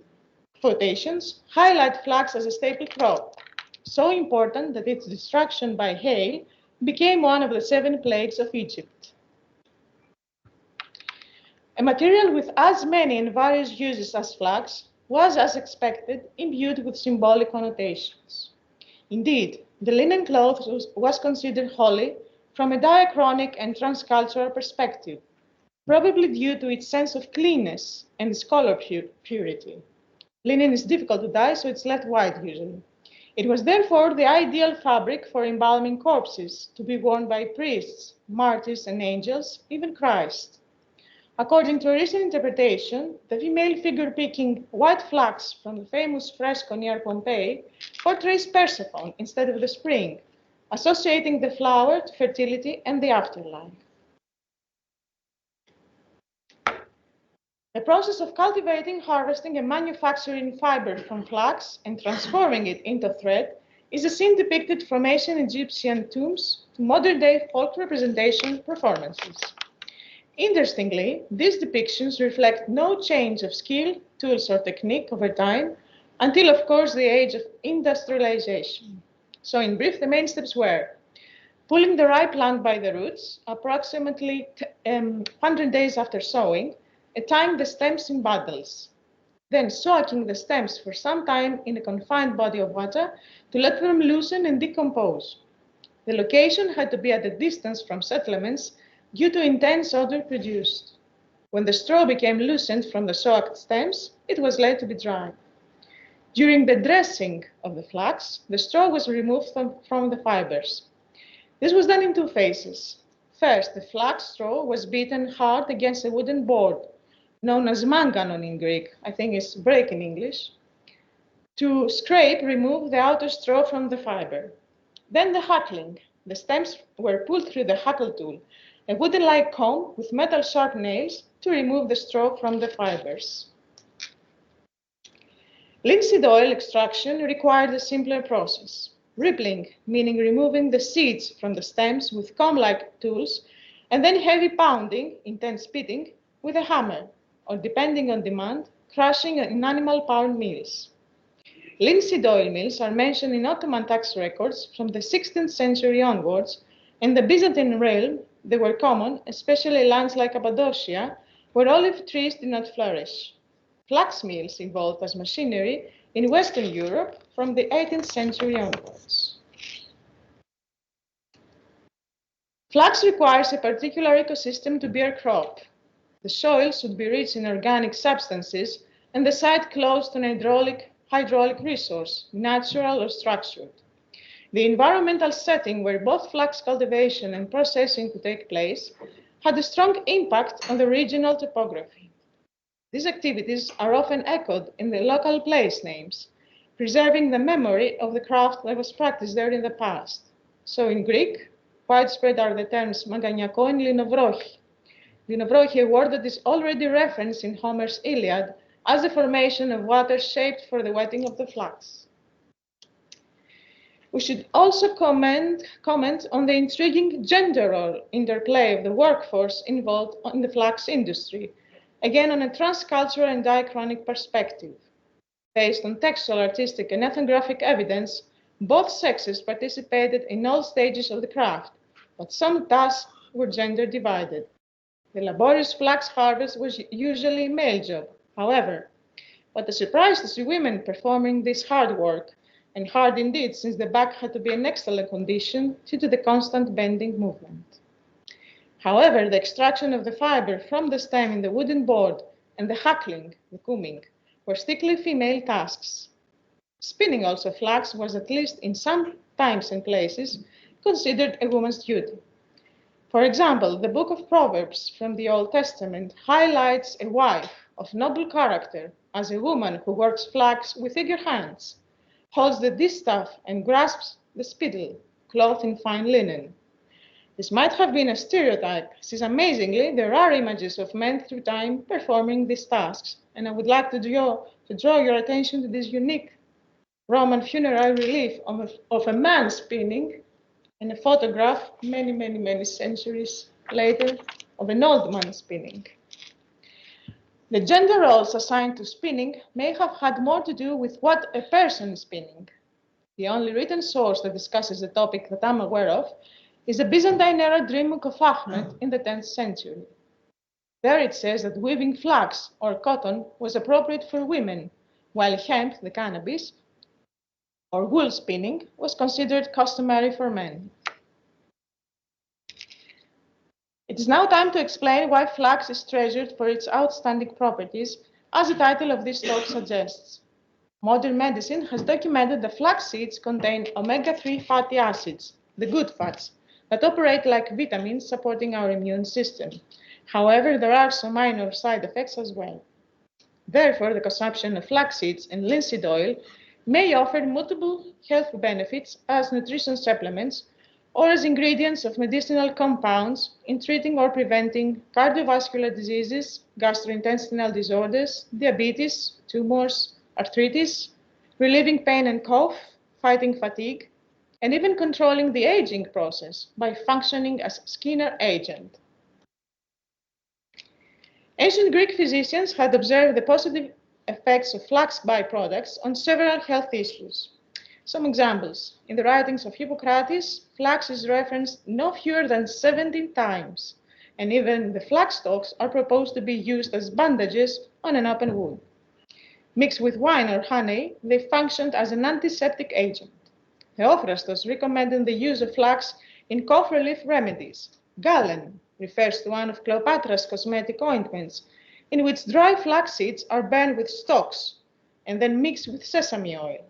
highlight flax as a staple crop, so important that its destruction by hail became one of the 7 plagues of Egypt. A material with as many and various uses as flax was, as expected, imbued with symbolic connotations. Indeed, the linen cloth was considered holy from a diachronic and transcultural perspective, probably due to its sense of cleanness and its color purity. Linen is difficult to dye, so it's left white usually. It was therefore the ideal fabric for embalming corpses, to be worn by priests, martyrs, and angels, even Christ. According to a recent interpretation, the female figure picking white flax from the famous fresco near Pompeii portrays Persephone instead of the spring, associating the flower to fertility and the afterlife. The process of cultivating, harvesting, and manufacturing fiber from flax and transforming it into thread is a scene depicted from ancient Egyptian tombs to modern-day folk representation performances. Interestingly, these depictions reflect no change of skill, tools, or technique over time, until, of course, the age of industrialization. So, in brief, the main steps were pulling the ripe plant by the roots, approximately 100 days after sowing, and tying the stems in bundles, then soaking the stems for some time in a confined body of water to let them loosen and decompose. The location had to be at a distance from settlements due to intense odor produced. When the straw became loosened from the soaked stems, it was laid to be dried. During the dressing of the flax, the straw was removed from the fibers. This was done in 2 phases. First, the flax straw was beaten hard against a wooden board, known as manganon in Greek, I think it's break in English, to remove the outer straw from the fiber. Then the hackling. The stems were pulled through the hackle tool, a wooden-like comb with metal sharp nails to remove the straw from the fibers. Linseed oil extraction required a simpler process. Rippling, meaning removing the seeds from the stems with comb-like tools, and then heavy pounding, intense beating, with a hammer, or depending on demand, crushing in animal-powered mills. Linseed oil mills are mentioned in Ottoman tax records from the 16th century onwards. In the Byzantine realm, they were common, especially lands like Cappadocia, where olive trees did not flourish. Flax mills evolved as machinery in Western Europe from the 18th century onwards. Flax requires a particular ecosystem to bear crop. The soil should be rich in organic substances and the site close to an hydraulic resource, natural or structured. The environmental setting where both flax cultivation and processing could take place had a strong impact on the regional topography. These activities are often echoed in the local place names, preserving the memory of the craft that was practiced there in the past. So in Greek, widespread are the terms maganiako and linovrochi. Linovrochi, a word that is already referenced in Homer's Iliad as the formation of water shaped for the wetting of the flax. We should also comment on the intriguing gender role interplay of the workforce involved in the flax industry, again on a transcultural and diachronic perspective. Based on textual, artistic, and ethnographic evidence, both sexes participated in all stages of the craft, but some tasks were gender divided. The laborious flax harvest was usually a male job, however. What a surprise to see women performing this hard work, and hard indeed, since the back had to be in excellent condition due to the constant bending movement. However, the extraction of the fiber from the stem in the wooden board and the hackling, the combing, were strictly female tasks. Spinning also flax was, at least in some times and places, considered a woman's duty. For example, the book of Proverbs from the Old Testament highlights a wife of noble character as a woman who works flax with eager hands, holds the distaff and grasps the spindle, clothed in fine linen. This might have been a stereotype, since amazingly there are images of men through time performing these tasks, and I would like to draw your attention to this unique Roman funerary relief of a man spinning, and a photograph many centuries later of an old man spinning. The gender roles assigned to spinning may have had more to do with what a person is spinning. The only written source that discusses the topic that I'm aware of is the Byzantine-era dream book of Ahmed in the 10th century. There it says that weaving flax or cotton was appropriate for women, while hemp, the cannabis, or wool spinning was considered customary for men. It is now time to explain why flax is treasured for its outstanding properties, as the title of this talk suggests. Modern medicine has documented that flax seeds contain omega-3 fatty acids, the good fats, that operate like vitamins supporting our immune system. However, there are some minor side effects as well. Therefore, the consumption of flax seeds and linseed oil may offer multiple health benefits as nutrition supplements or as ingredients of medicinal compounds in treating or preventing cardiovascular diseases, gastrointestinal disorders, diabetes, tumors, arthritis, relieving pain and cough, fighting fatigue, and even controlling the aging process by functioning as Skinner agent. Ancient Greek physicians had observed the positive effects of flax byproducts on several health issues. Some examples. In the writings of Hippocrates, flax is referenced no fewer than 17 times, and even the flax stalks are proposed to be used as bandages on an open wound. Mixed with wine or honey, they functioned as an antiseptic agent. Theophrastos recommended the use of flax in cough relief remedies. Galen refers to one of Cleopatra's cosmetic ointments, in which dry flax seeds are burned with stalks and then mixed with sesame oil.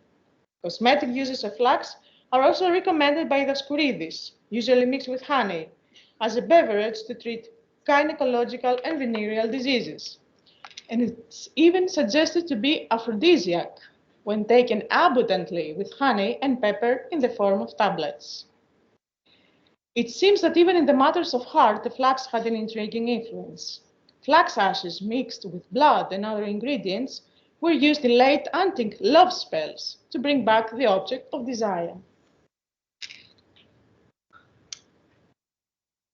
Cosmetic uses of flax are also recommended by Dioscurides, usually mixed with honey, as a beverage to treat gynecological and venereal diseases. And it's even suggested to be aphrodisiac when taken abundantly with honey and pepper in the form of tablets. It seems that even in the matters of heart, the flax had an intriguing influence. Flax ashes mixed with blood and other ingredients were used in late antique love spells to bring back the object of desire.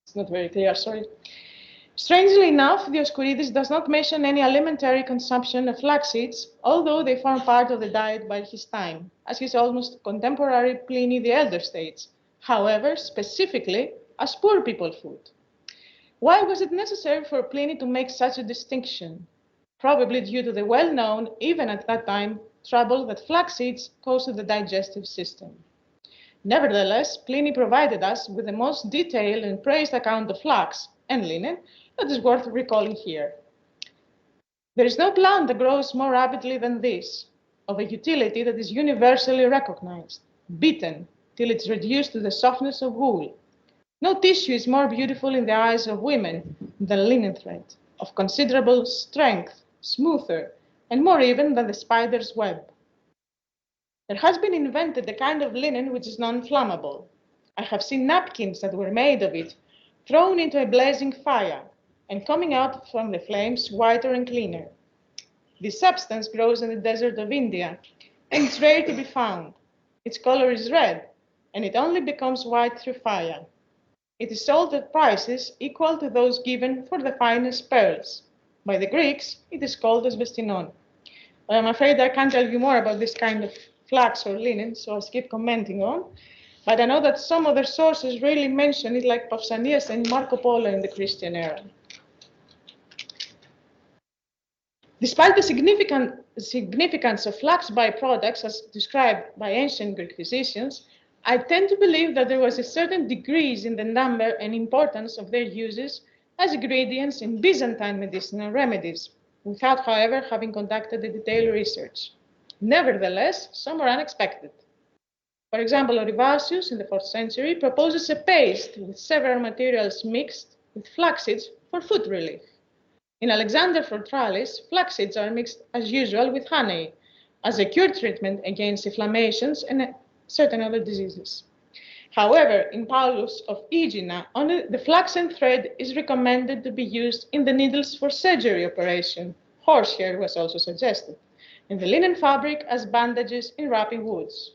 It's not very clear, sorry. Strangely enough, Dioscurides does not mention any alimentary consumption of flax seeds, although they form part of the diet by his time, as his almost contemporary Pliny the Elder states, however, specifically as poor people food. Why was it necessary for Pliny to make such a distinction? Probably due to the well-known, even at that time, trouble that flax seeds cause to the digestive system. Nevertheless, Pliny provided us with the most detailed and praised account of flax and linen that is worth recalling here. There is no plant that grows more rapidly than this, of a utility that is universally recognized, beaten till it's reduced to the softness of wool. No tissue is more beautiful in the eyes of women than linen thread, of considerable strength, smoother, and more even than the spider's web. There has been invented a kind of linen which is non-flammable. I have seen napkins that were made of it thrown into a blazing fire and coming out from the flames whiter and cleaner. This substance grows in the desert of India and it's rare to be found. Its color is red and it only becomes white through fire. It is sold at prices equal to those given for the finest pearls. By the Greeks, it is called as vestinon. I'm afraid I can't tell you more about this kind of flax or linen, so I'll skip commenting on. But I know that some other sources really mention it, like Pausanias and Marco Polo in the Christian era. Despite the significance of flax byproducts as described by ancient Greek physicians, I tend to believe that there was a certain decrease in the number and importance of their uses as ingredients in Byzantine medicinal remedies, without, however, having conducted a detailed research. Nevertheless, some are unexpected. For example, Orivasius in the 4th century proposes a paste with several materials mixed with flax seeds for foot relief. In Alexander Fortralis, flax seeds are mixed as usual with honey as a cure treatment against inflammations and certain other diseases. However, in Paulus of Aegina, only the flaxen thread is recommended to be used in the needles for surgery operation. Horsehair was also suggested, and the linen fabric as bandages in wrapping woods.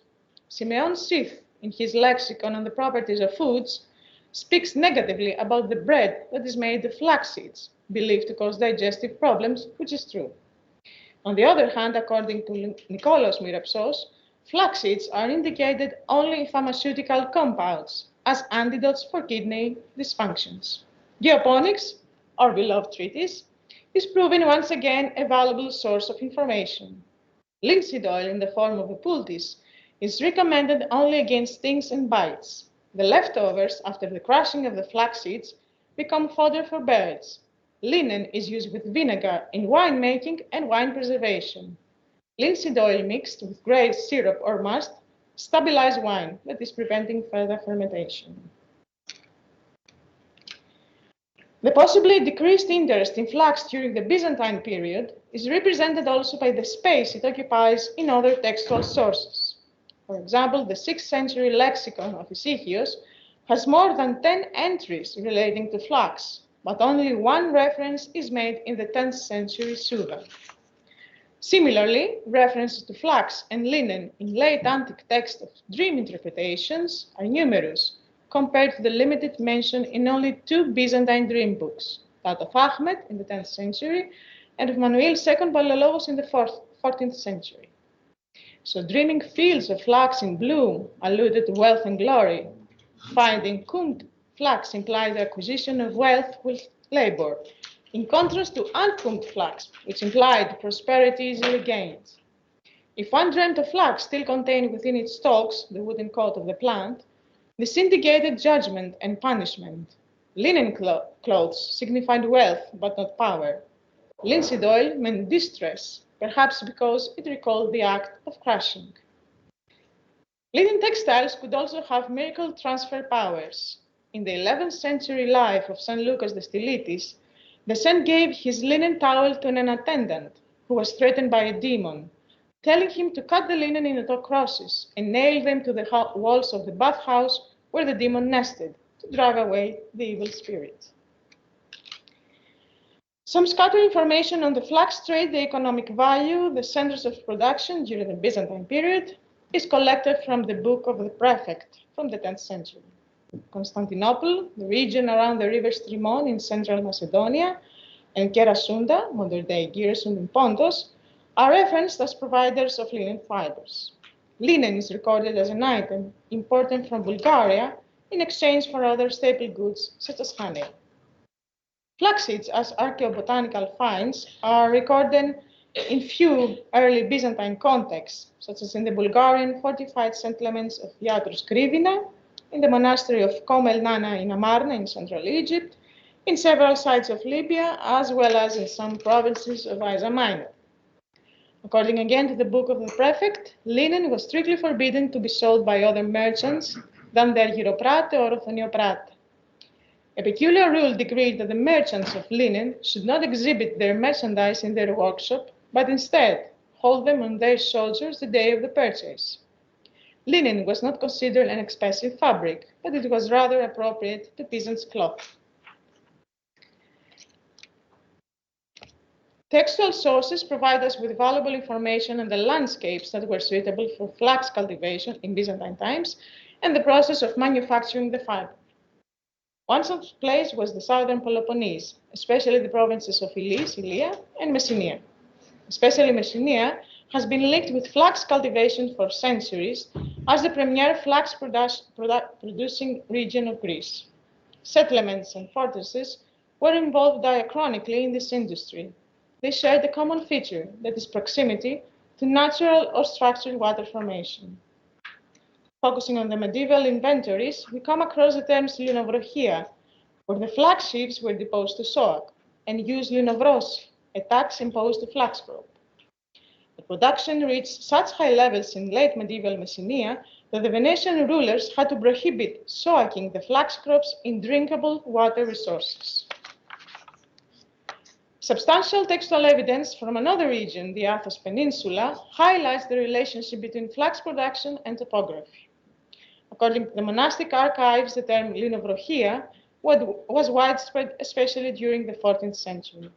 Simeon Sith, in his lexicon on the properties of foods, speaks negatively about the bread that is made of flax seeds, believed to cause digestive problems, which is true. On the other hand, according to Nikolaos Myrapsos, flax seeds are indicated only in pharmaceutical compounds as antidotes for kidney dysfunctions. Geoponics, our beloved treatise, is proven once again a valuable source of information. Linseed oil in the form of a poultice is recommended only against stings and bites. The leftovers after the crushing of the flax seeds become fodder for birds. Linen is used with vinegar in winemaking and wine preservation. Linseed oil mixed with grape syrup or must stabilize wine, that is preventing further fermentation. The possibly decreased interest in flax during the Byzantine period is represented also by the space it occupies in other textual sources. For example, the 6th century lexicon of Hesychios has more than 10 entries relating to flax, but only one reference is made in the 10th century Suda. Similarly, references to flax and linen in late antique texts of dream interpretations are numerous, compared to the limited mention in only 2 Byzantine dream books, that of Ahmed in the 10th century and of Manuel II Palaiologos in the 14th century. So dreaming fields of flax in bloom alluded to wealth and glory. Finding combed flax implied the acquisition of wealth with labor, in contrast to uncombed flax, which implied prosperity easily gained. If one dreamt of flax still contained within its stalks the wooden coat of the plant, this indicated judgment and punishment. Linen clothes signified wealth, but not power. Linseed oil meant distress, perhaps because it recalled the act of crushing. Linen textiles could also have miracle transfer powers. In the 11th century life of St. Lucas the Stylites, the saint gave his linen towel to an attendant who was threatened by a demon, telling him to cut the linen into crosses and nail them to the walls of the bathhouse where the demon nested to drive away the evil spirit. Some scattered information on the flax trade, the economic value, the centers of production during the Byzantine period is collected from the book of the prefect from the 10th century. Constantinople, the region around the river Strymon in central Macedonia, and Kerasunda, modern-day Giresun in Pontus, are referenced as providers of linen fibers. Linen is recorded as an item imported from Bulgaria in exchange for other staple goods such as honey. Flax seeds as archaeobotanical finds are recorded in few early Byzantine contexts, such as in the Bulgarian fortified settlements of Iatros Krivina, in the monastery of Komel Nana in Amarna in central Egypt, in several sites of Libya, as well as in some provinces of Asia Minor. According again to the book of the prefect, linen was strictly forbidden to be sold by other merchants than the Argyroprate or Othonioprate. A peculiar rule decreed that the merchants of linen should not exhibit their merchandise in their workshop, but instead hold them on their shoulders the day of the purchase. Linen was not considered an expensive fabric, but it was rather appropriate to peasants' cloth. Textual sources provide us with valuable information on the landscapes that were suitable for flax cultivation in Byzantine times and the process of manufacturing the fiber. One such place was the southern Peloponnese, especially the provinces of Ilis, Ilia, and Messenia. Especially Messenia has been linked with flax cultivation for centuries as the premier flax producing region of Greece. Settlements and fortresses were involved diachronically in this industry. They shared a common feature, that is proximity to natural or structured water formation. Focusing on the medieval inventories, we come across the terms linovrochia, where the flax sheaves were deposed to soak, and used linovrosi, a tax imposed to flax crop. The production reached such high levels in late medieval Messenia that the Venetian rulers had to prohibit soaking the flax crops in drinkable water resources. Substantial textual evidence from another region, the Athos Peninsula, highlights the relationship between flax production and topography. According to the monastic archives, the term linovrochia was widespread, especially during the 14th century.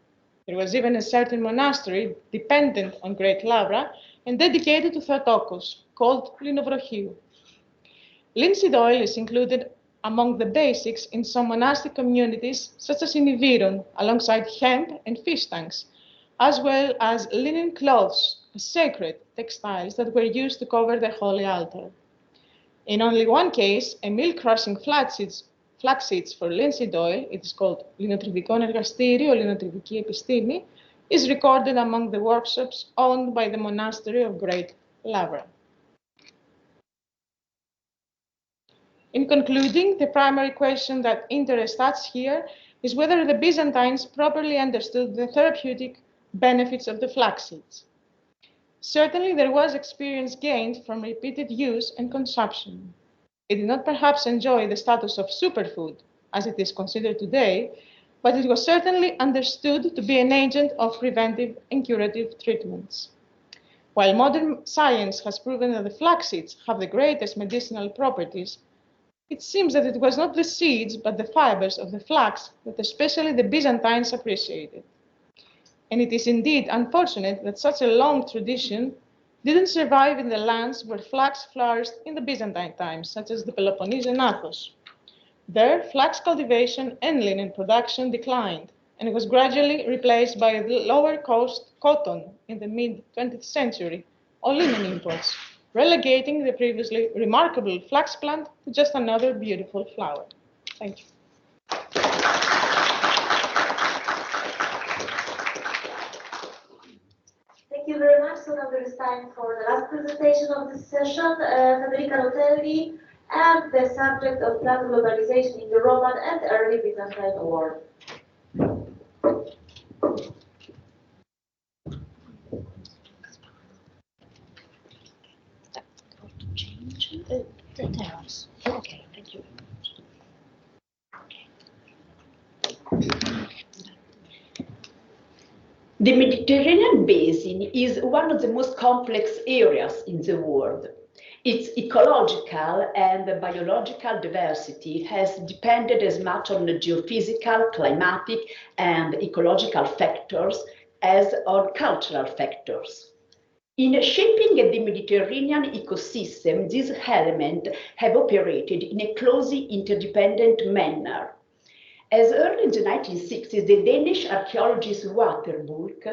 There was even a certain monastery dependent on Great Lavra and dedicated to Theotokos, called Linovrochiou. Linseed oil is included among the basics in some monastic communities, such as in Iviron, alongside hemp and fish tanks, as well as linen cloths, sacred textiles that were used to cover the holy altar. In only one case, a mill crushing flax seeds for linseed oil, it is called Linotrivικό Εργαστήριο, Linotrivική Επιστήμη, is recorded among the workshops owned by the monastery of Great Lavra. In concluding, the primary question that interests us here is whether the Byzantines properly understood the therapeutic benefits of the flax seeds. Certainly, there was experience gained from repeated use and consumption. It did not perhaps enjoy the status of superfood, as it is considered today, but it was certainly understood to be an agent of preventive and curative treatments. While modern science has proven that the flax seeds have the greatest medicinal properties, it seems that it was not the seeds, but the fibers of the flax that especially the Byzantines appreciated. And it is indeed unfortunate that such a long tradition didn't survive in the lands where flax flourished in the Byzantine times, such as the Peloponnese and Athos. There, flax cultivation and linen production declined, and it was gradually replaced by lower-cost cotton in the mid-20th century, or linen imports, relegating the previously remarkable flax plant to just another beautiful flower. Thank you. Thank you very much. So now there is time for the last presentation of this session, Federica Rotelli, and the subject of plant globalization in the Roman and early Byzantine world. The terms. Okay, thank you. The Mediterranean basin is one of the most complex areas in the world. Its ecological and biological diversity has depended as much on the geophysical, climatic, and ecological factors as on cultural factors. In shaping the Mediterranean ecosystem, these elements have operated in a closely interdependent manner. As early in the 1960s, the Danish archaeologist Waterburg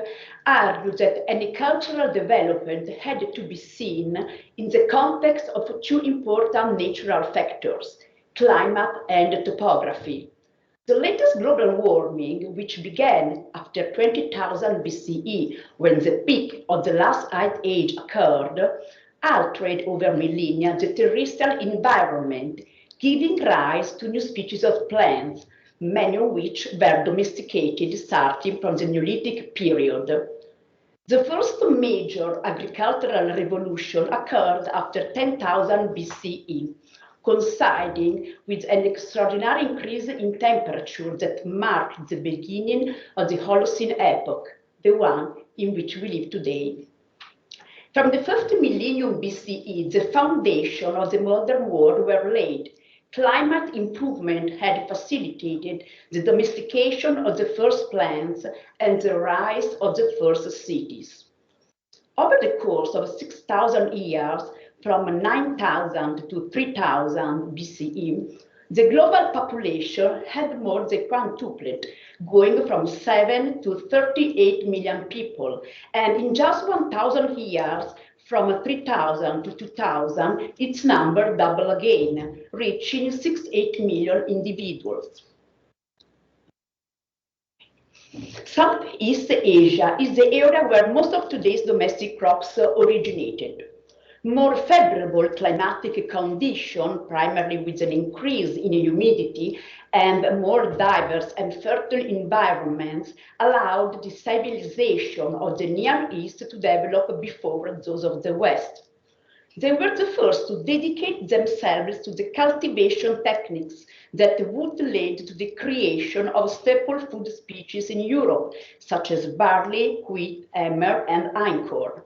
argued that any cultural development had to be seen in the context of two important natural factors, climate and topography. The latest global warming, which began after 20,000 BCE, when the peak of the last ice age occurred, altered over millennia the terrestrial environment, giving rise to new species of plants, many of which were domesticated starting from the Neolithic period. The first major agricultural revolution occurred after 10,000 BCE, coinciding with an extraordinary increase in temperature that marked the beginning of the Holocene epoch, the one in which we live today. From the first millennium BCE, the foundation of the modern world were laid. Climate improvement had facilitated the domestication of the first plants and the rise of the first cities. Over the course of 6,000 years, from 9,000 to 3,000 BCE, the global population had more than quintupled, going from 7 to 38 million people, and in just 1,000 years, from 3,000 to 2,000, its number doubled again, reaching 68 million individuals. Southeast Asia is the area where most of today's domestic crops originated. More favorable climatic condition, primarily with an increase in humidity and more diverse and fertile environments, allowed the civilization of the Near East to develop before those of the West. They were the first to dedicate themselves to the cultivation techniques that would lead to the creation of staple food species in Europe, such as barley, wheat, emmer, and einkorn.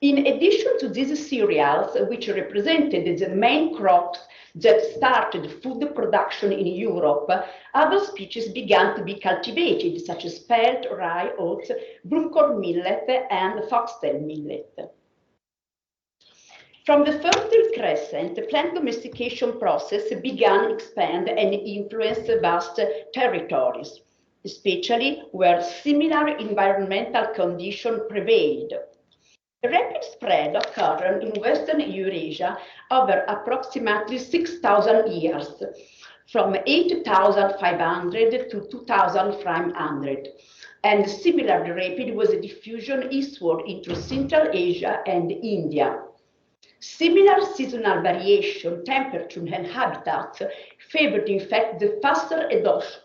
In addition to these cereals, which represented the main crops that started food production in Europe, other species began to be cultivated, such as spelt, rye, oats, broomcorn millet, and foxtail millet. From the Fertile Crescent, the plant domestication process began to expand and influence vast territories, especially where similar environmental conditions prevailed. A rapid spread occurred in Western Eurasia over approximately 6,000 years, from 8,500 to 2,500, and similarly rapid was the diffusion eastward into Central Asia and India. Similar seasonal variation, temperature, and habitat favored, in fact, the faster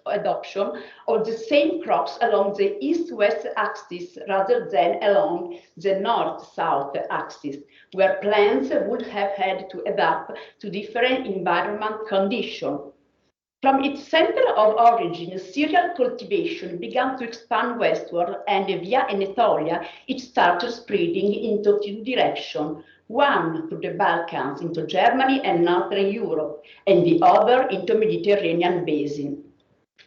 adoption of the same crops along the east-west axis rather than along the north-south axis, where plants would have had to adapt to different environment conditions. From its center of origin, cereal cultivation began to expand westward, and via Anatolia, it started spreading into two directions. One through the Balkans into Germany and Northern Europe, and the other into Mediterranean basin.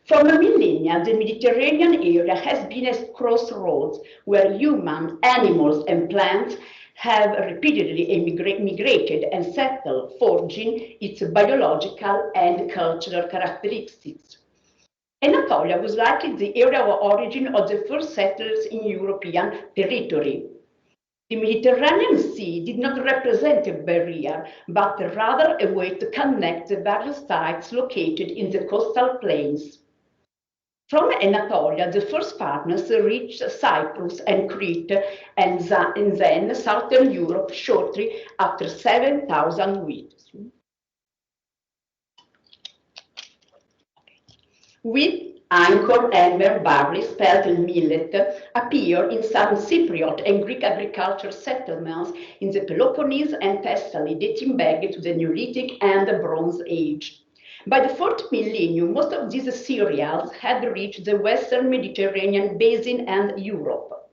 For millennia, the Mediterranean area has been a crossroads where humans, animals, and plants have repeatedly migrated and settled, forging its biological and cultural characteristics. Anatolia was likely the area of origin of the first settlers in European territory. The Mediterranean Sea did not represent a barrier, but rather a way to connect the various sites located in the coastal plains. From Anatolia, the first partners reached Cyprus and Crete, and then southern Europe shortly after 7,000 years. Wheat, einkorn, emmer, barley, spelt, and millet appear in some Cypriot and Greek agricultural settlements in the Peloponnese and Thessaly, dating back to the Neolithic and the Bronze Age. By the 4th millennium, most of these cereals had reached the Western Mediterranean basin and Europe.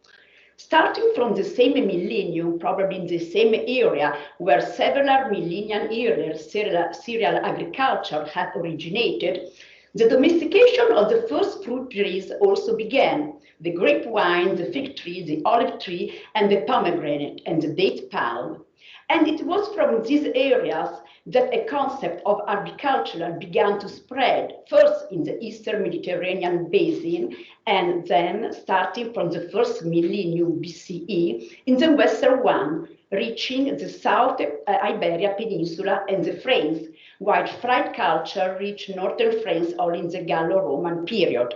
Starting from the same millennium, probably in the same area where several millennia earlier cereal agriculture had originated, the domestication of the first fruit trees also began: the grapevine, the fig tree, the olive tree, and the pomegranate, and the date palm. And it was from these areas that a concept of agriculture began to spread, first in the Eastern Mediterranean basin, and then, starting from the 1st millennium BCE, in the Western one, reaching the South Iberia Peninsula and the France, while fried culture reached northern France only in the Gallo-Roman period.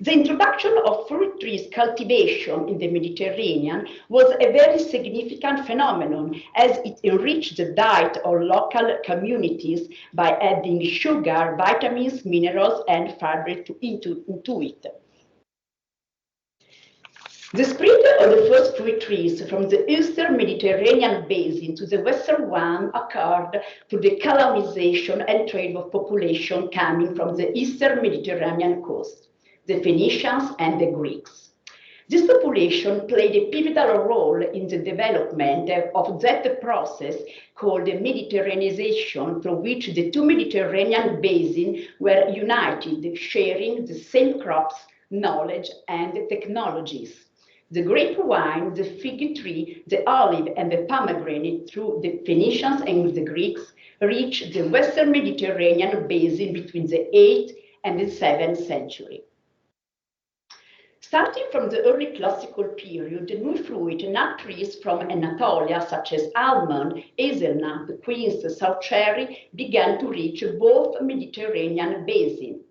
The introduction of fruit trees cultivation in the Mediterranean was a very significant phenomenon, as it enriched the diet of local communities by adding sugar, vitamins, minerals, and fiber into it. The spread of the first fruit trees from the Eastern Mediterranean basin to the Western one occurred through the colonization and trade of population coming from the Eastern Mediterranean coast, the Phoenicians and the Greeks. This population played a pivotal role in the development of that process called Mediterraneization, through which the two Mediterranean basins were united, sharing the same crops, knowledge, and technologies. The grapevine, the fig tree, the olive, and the pomegranate, through the Phoenicians and the Greeks, reached the Western Mediterranean basin between the 8th and the 7th century. Starting from the early classical period, the new fruit nut trees from Anatolia, such as almond, hazelnut, quince, south cherry, began to reach both Mediterranean basins.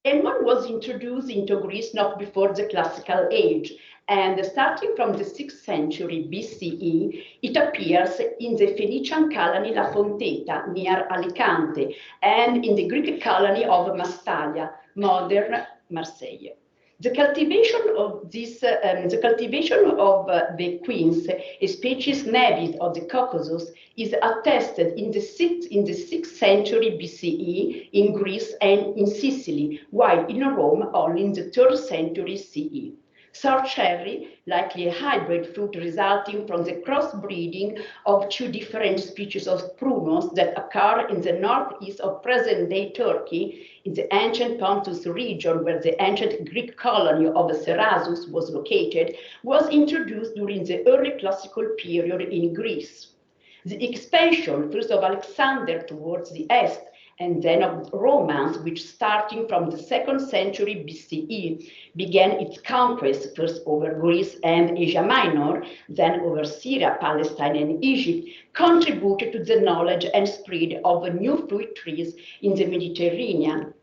Almond was introduced into Greece not before the classical age, and starting from the 6th century BCE, it appears in the Phoenician colony La Fonteta near Alicante and in the Greek colony of Massalia, modern Marseille. The cultivation of the quince, a species native of the Caucasus, is attested in the 6th century BCE in Greece and in Sicily, while in Rome only in the 3rd century CE. Sour cherry, likely a hybrid fruit resulting from the crossbreeding of two different species of prunus that occur in the northeast of present-day Turkey, in the ancient Pontus region where the ancient Greek colony of Cerasus was located, was introduced during the early classical period in Greece. The expansion first of Alexander towards the east and then of Romans, which starting from the 2nd century BCE began its conquest first over Greece and Asia Minor, then over Syria, Palestine, and Egypt, contributed to the knowledge and spread of new fruit trees in the Mediterranean.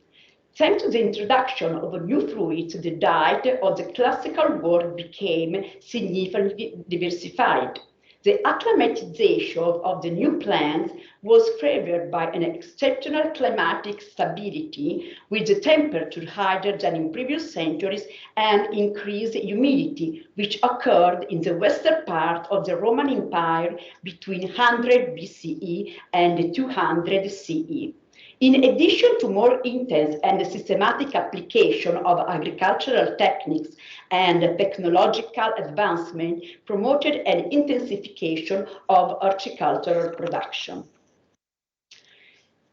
Thanks to the introduction of new fruits, the diet of the classical world became significantly diversified. The acclimatization of the new plants was favored by an exceptional climatic stability, with the temperature higher than in previous centuries and increased humidity, which occurred in the western part of the Roman Empire between 100 BCE and 200 CE. In addition to more intense and systematic application of agricultural techniques and technological advancement, promoted an intensification of horticultural production.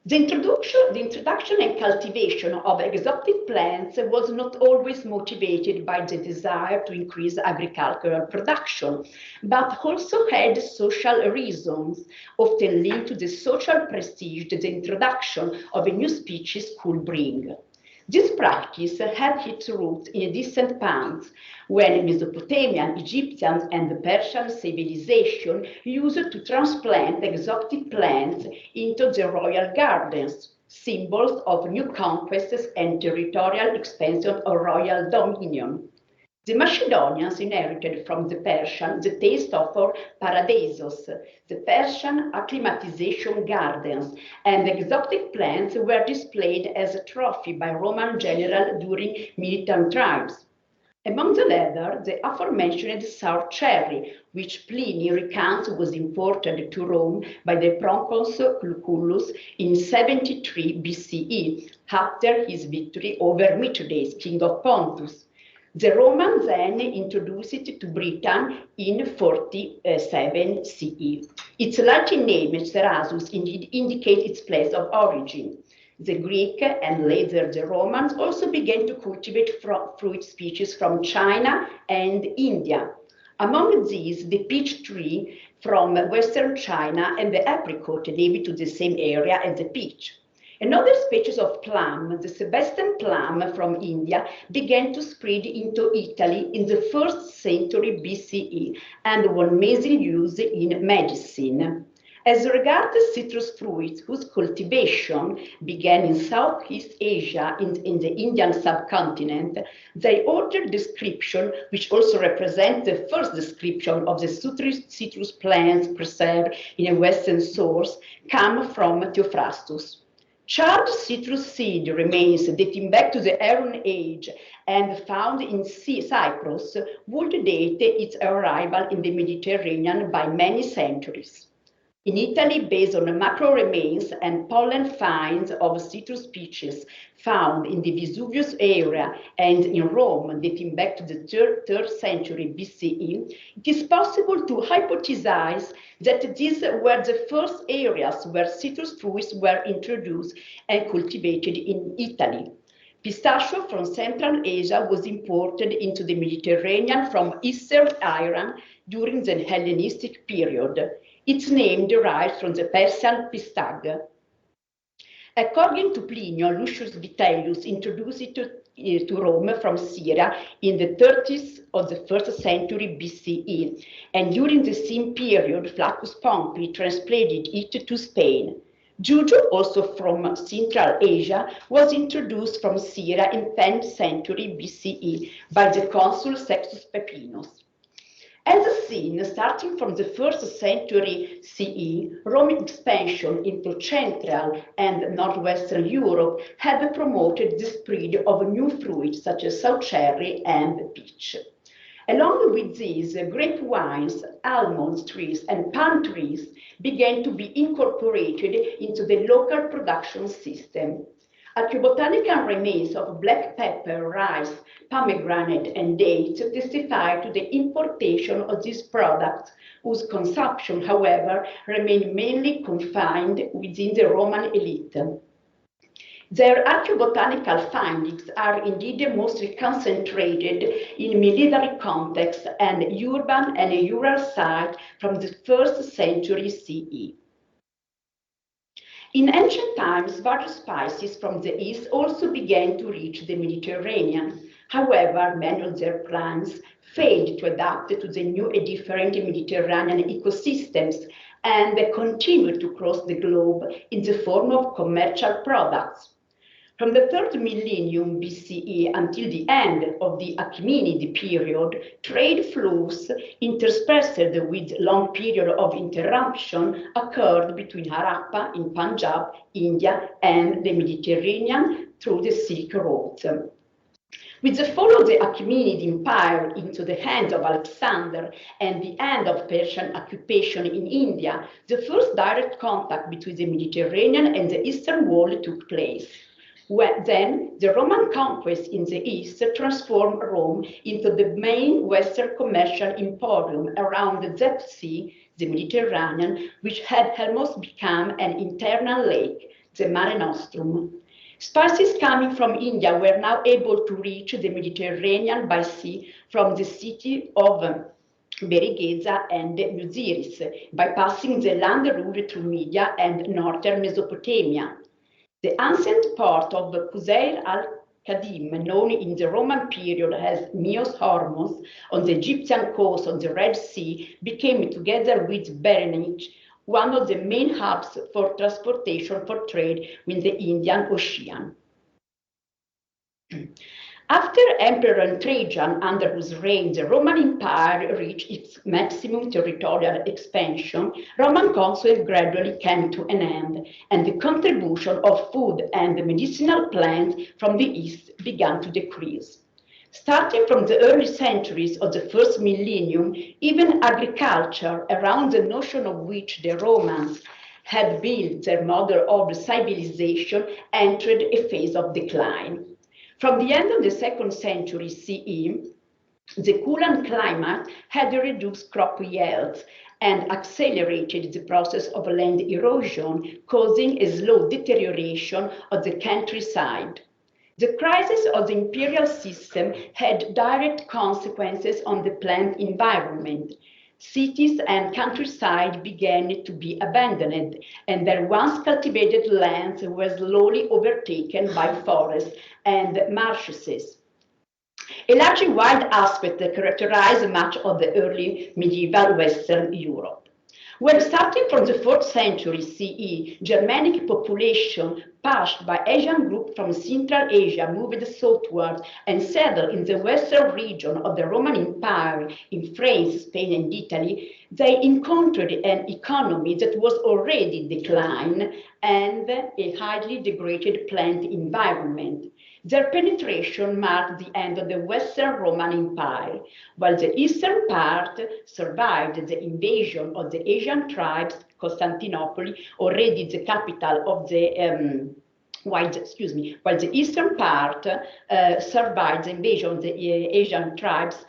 The introduction and cultivation of exotic plants was not always motivated by the desire to increase agricultural production, but also had social reasons, often linked to the social prestige that the introduction of a new species could bring. This practice had its roots in a distant past, when Mesopotamian, Egyptian, and the Persian civilization used to transplant exotic plants into the royal gardens, symbols of new conquests and territorial expansion of royal dominion. The Macedonians inherited from the Persian the taste for paradisos, the Persian acclimatization gardens, and exotic plants were displayed as a trophy by Roman generals during militant triumphs. Among the latter, the aforementioned sour cherry, which Pliny recounts was imported to Rome by the proconsul Lucullus in 73 BCE, after his victory over Mithridates, king of Pontus. The Romans then introduced it to Britain in 47 CE. Its Latin name, Cerasus, indeed indicates its place of origin. The Greek and later the Romans also began to cultivate fruit species from China and India. Among these, the peach tree from western China and the apricot native to the same area as the peach. Another species of plum, the Sebastian plum from India, began to spread into Italy in the 1st century BCE and was mainly used in medicine. As regards citrus fruits, whose cultivation began in Southeast Asia in the Indian subcontinent, the older description, which also represents the first description of the citrus plants preserved in a Western source, come from Theophrastus. Charred citrus seed remains dating back to the Iron Age and found in Cyprus would date its arrival in the Mediterranean by many centuries. In Italy, based on macro remains and pollen finds of citrus peaches found in the Vesuvius area and in Rome dating back to the 3rd century BCE, it is possible to hypothesize that these were the first areas where citrus fruits were introduced and cultivated in Italy. Pistachio from Central Asia was imported into the Mediterranean from Eastern Iran during the Hellenistic period. Its name derives from the Persian pistag. According to Plinio, Lucius Vitellius introduced it to Rome from Syria in the 30s of the 1st century BCE, and during the same period, Flaccus Pompey transplanted it to Spain. Juju, also from Central Asia, was introduced from Syria in 10th century BCE by the consul Sextus Pepinus. As seen, starting from the 1st century CE, Roman expansion into Central and Northwestern Europe had promoted the spread of new fruits such as sour cherry and peach. Along with these, grape wines, almond trees, and palm trees began to be incorporated into the local production system. Archaeobotanical remains of black pepper, rice, pomegranate, and dates testify to the importation of these products, whose consumption, however, remained mainly confined within the Roman elite. Their archaeobotanical findings are indeed mostly concentrated in military context and urban and rural sites from the 1st century CE. In ancient times, various spices from the east also began to reach the Mediterranean. However, many of their plants failed to adapt to the new and different Mediterranean ecosystems and continued to cross the globe in the form of commercial products. From the 3rd millennium BCE until the end of the Achaemenid period, trade flows interspersed with long period of interruption occurred between Harappa in Punjab, India, and the Mediterranean through the Silk Road. With the fall of the Achaemenid Empire into the hands of Alexander and the end of Persian occupation in India, the first direct contact between the Mediterranean and the Eastern world took place. Then, the Roman conquest in the east transformed Rome into the main Western commercial emporium around the Dead Sea, the Mediterranean, which had almost become an internal lake, the Mare Nostrum. Spices coming from India were now able to reach the Mediterranean by sea from the city of Berigeza and Muziris, bypassing the land route through Media and northern Mesopotamia. The ancient port of Qusair al-Qadim, known in the Roman period as Mios Hormuz, on the Egyptian coast of the Red Sea, became, together with Berenice, one of the main hubs for transportation for trade with the Indian Ocean. After Emperor Trajan, under whose reign the Roman Empire reached its maximum territorial expansion, Roman conquest gradually came to an end, and the contribution of food and medicinal plants from the east began to decrease. Starting from the early centuries of the 1st millennium, even agriculture, around the notion of which the Romans had built their model of civilization, entered a phase of decline. From the end of the 2nd century CE, the cooler climate had reduced crop yields and accelerated the process of land erosion, causing a slow deterioration of the countryside. The crisis of the imperial system had direct consequences on the plant environment. Cities and countryside began to be abandoned, and their once cultivated lands were slowly overtaken by forests and marshes. A largely wild aspect that characterized much of the early medieval Western Europe. When starting from the 4th century CE, Germanic population passed by Asian group from Central Asia moved southward and settled in the western region of the Roman Empire in France, Spain, and Italy, they encountered an economy that was already declined and a highly degraded plant environment. Their penetration marked the end of the Western Roman Empire, while the eastern part survived the invasion of the Asian tribes. Constantinople, already the capital of the while the eastern part survived the invasion of the Asian tribes.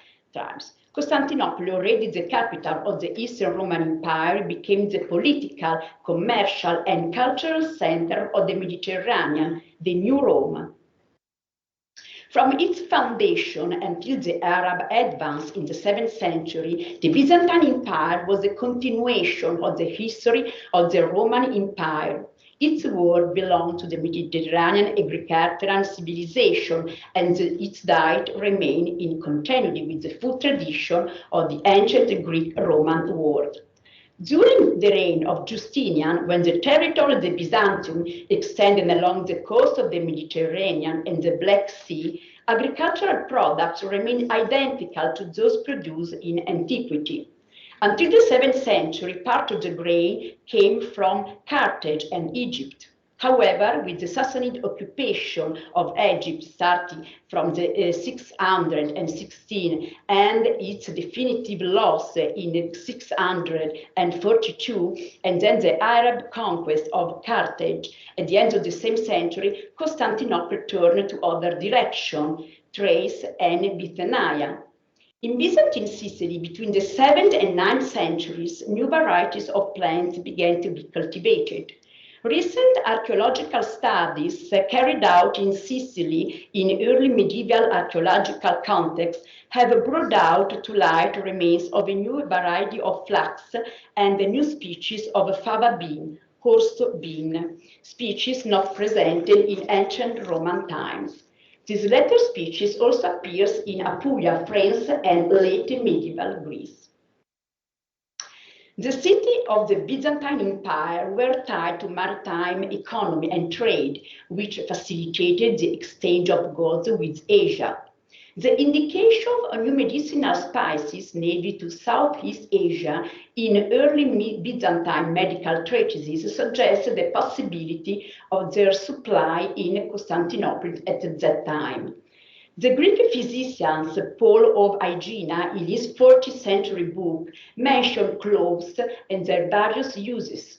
Constantinople, already the capital of the Eastern Roman Empire, became the political, commercial, and cultural center of the Mediterranean, the New Rome. From its foundation until the Arab advance in the 7th century, the Byzantine Empire was a continuation of the history of the Roman Empire. Its word belonged to the Mediterranean agricultural civilization, and its diet remained in continuity with the food tradition of the ancient Greek-Roman world. During the reign of Justinian, when the territory of the Byzantium extended along the coast of the Mediterranean and the Black Sea, agricultural products remained identical to those produced in antiquity. Until the 7th century, part of the grain came from Carthage and Egypt. However, with the Sassanid occupation of Egypt starting from the 616 and its definitive loss in 642, and then the Arab conquest of Carthage at the end of the same century, Constantinople turned to other direction, Thrace and Bithynia. In Byzantine Sicily, between the 7th and 9th centuries, new varieties of plants began to be cultivated. Recent archaeological studies carried out in Sicily in early medieval archaeological context have brought out to light remains of a new variety of flax and a new species of fava bean, horse bean, species not present in ancient Roman times. This latter species also appears in Apulia, France, and late medieval Greece. The cities of the Byzantine Empire were tied to maritime economy and trade, which facilitated the exchange of goods with Asia. The indication of new medicinal spices native to Southeast Asia in early Byzantine medical treatises suggests the possibility of their supply in Constantinople at that time. The Greek physician Paul of Aegina, in his 4th century book, mentioned cloves and their various uses.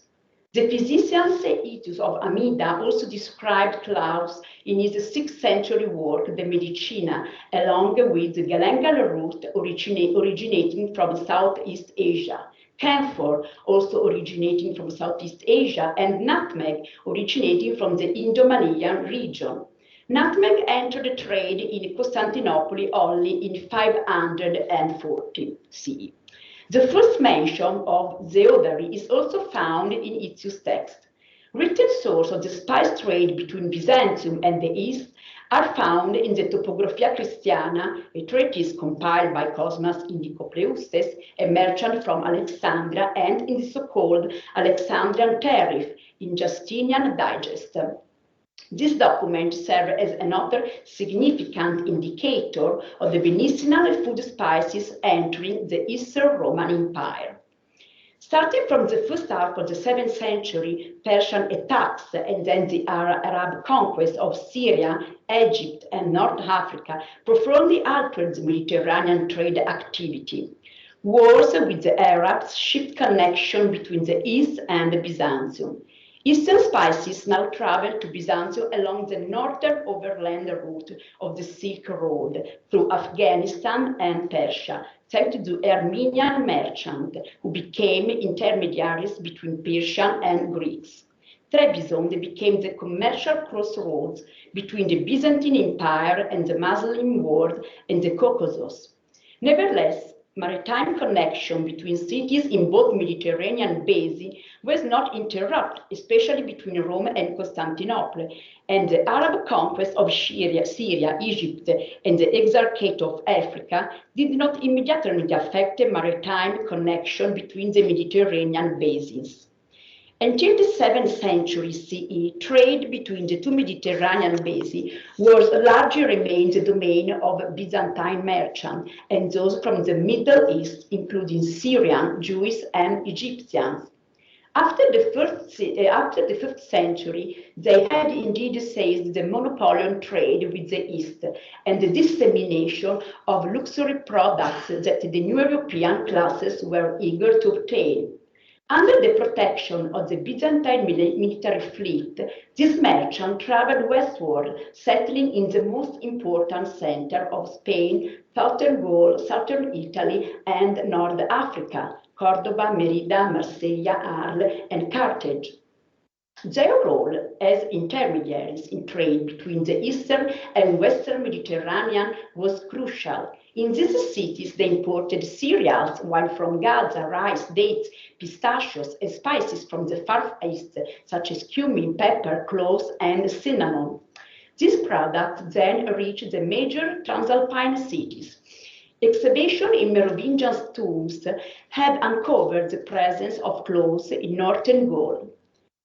The physician Seitus of Amida also described cloves in his 6th century work, De Medicina, along with the galangal root originating from Southeast Asia, camphor also originating from Southeast Asia, and nutmeg originating from the Indo-Malayan region. Nutmeg entered trade in Constantinople only in 540 CE. The first mention of zeodary is also found in Itius' text. Written sources of the spice trade between Byzantium and the East are found in the Topographia Christiana, a treatise compiled by Cosmas Indicopleustes, a merchant from Alexandria, and in the so-called Alexandrian Tariff in Justinian Digest. This document serves as another significant indicator of the medicinal food spices entering the Eastern Roman Empire. Starting from the first half of the 7th century, Persian attacks and then the Arab conquest of Syria, Egypt, and North Africa profoundly altered the Mediterranean trade activity. Wars with the Arabs shift connection between the East and Byzantium. Eastern spices now travel to Byzantium along the northern overland route of the Silk Road through Afghanistan and Persia, thanks to the Armenian merchants who became intermediaries between Persian and Greeks. Trebizond became the commercial crossroads between the Byzantine Empire and the Muslim world and the Caucasus. Nevertheless, maritime connection between cities in both Mediterranean basins was not interrupted, especially between Rome and Constantinople, and the Arab conquest of Syria, Egypt, and the Exarchate of Africa did not immediately affect the maritime connection between the Mediterranean basins. Until the 7th century CE, trade between the two Mediterranean basins was largely remained the domain of Byzantine merchants and those from the Middle East, including Syrian, Jews, and Egyptians. After the 5th century, they had indeed seized the monopoly on trade with the East and the dissemination of luxury products that the new European classes were eager to obtain. Under the protection of the Byzantine military fleet, these merchants traveled westward, settling in the most important center of Spain, southern Gaul, southern Italy, and North Africa, Cordoba, Merida, Marsella, Arles, and Carthage. Their role as intermediaries in trade between the Eastern and Western Mediterranean was crucial. In these cities, they imported cereals, while from Gaza, rice, dates, pistachios, and spices from the Far East, such as cumin, pepper, cloves, and cinnamon. These products then reached the major transalpine cities. Excavation in Merovingian tombs have uncovered the presence of clothes in northern Gaul.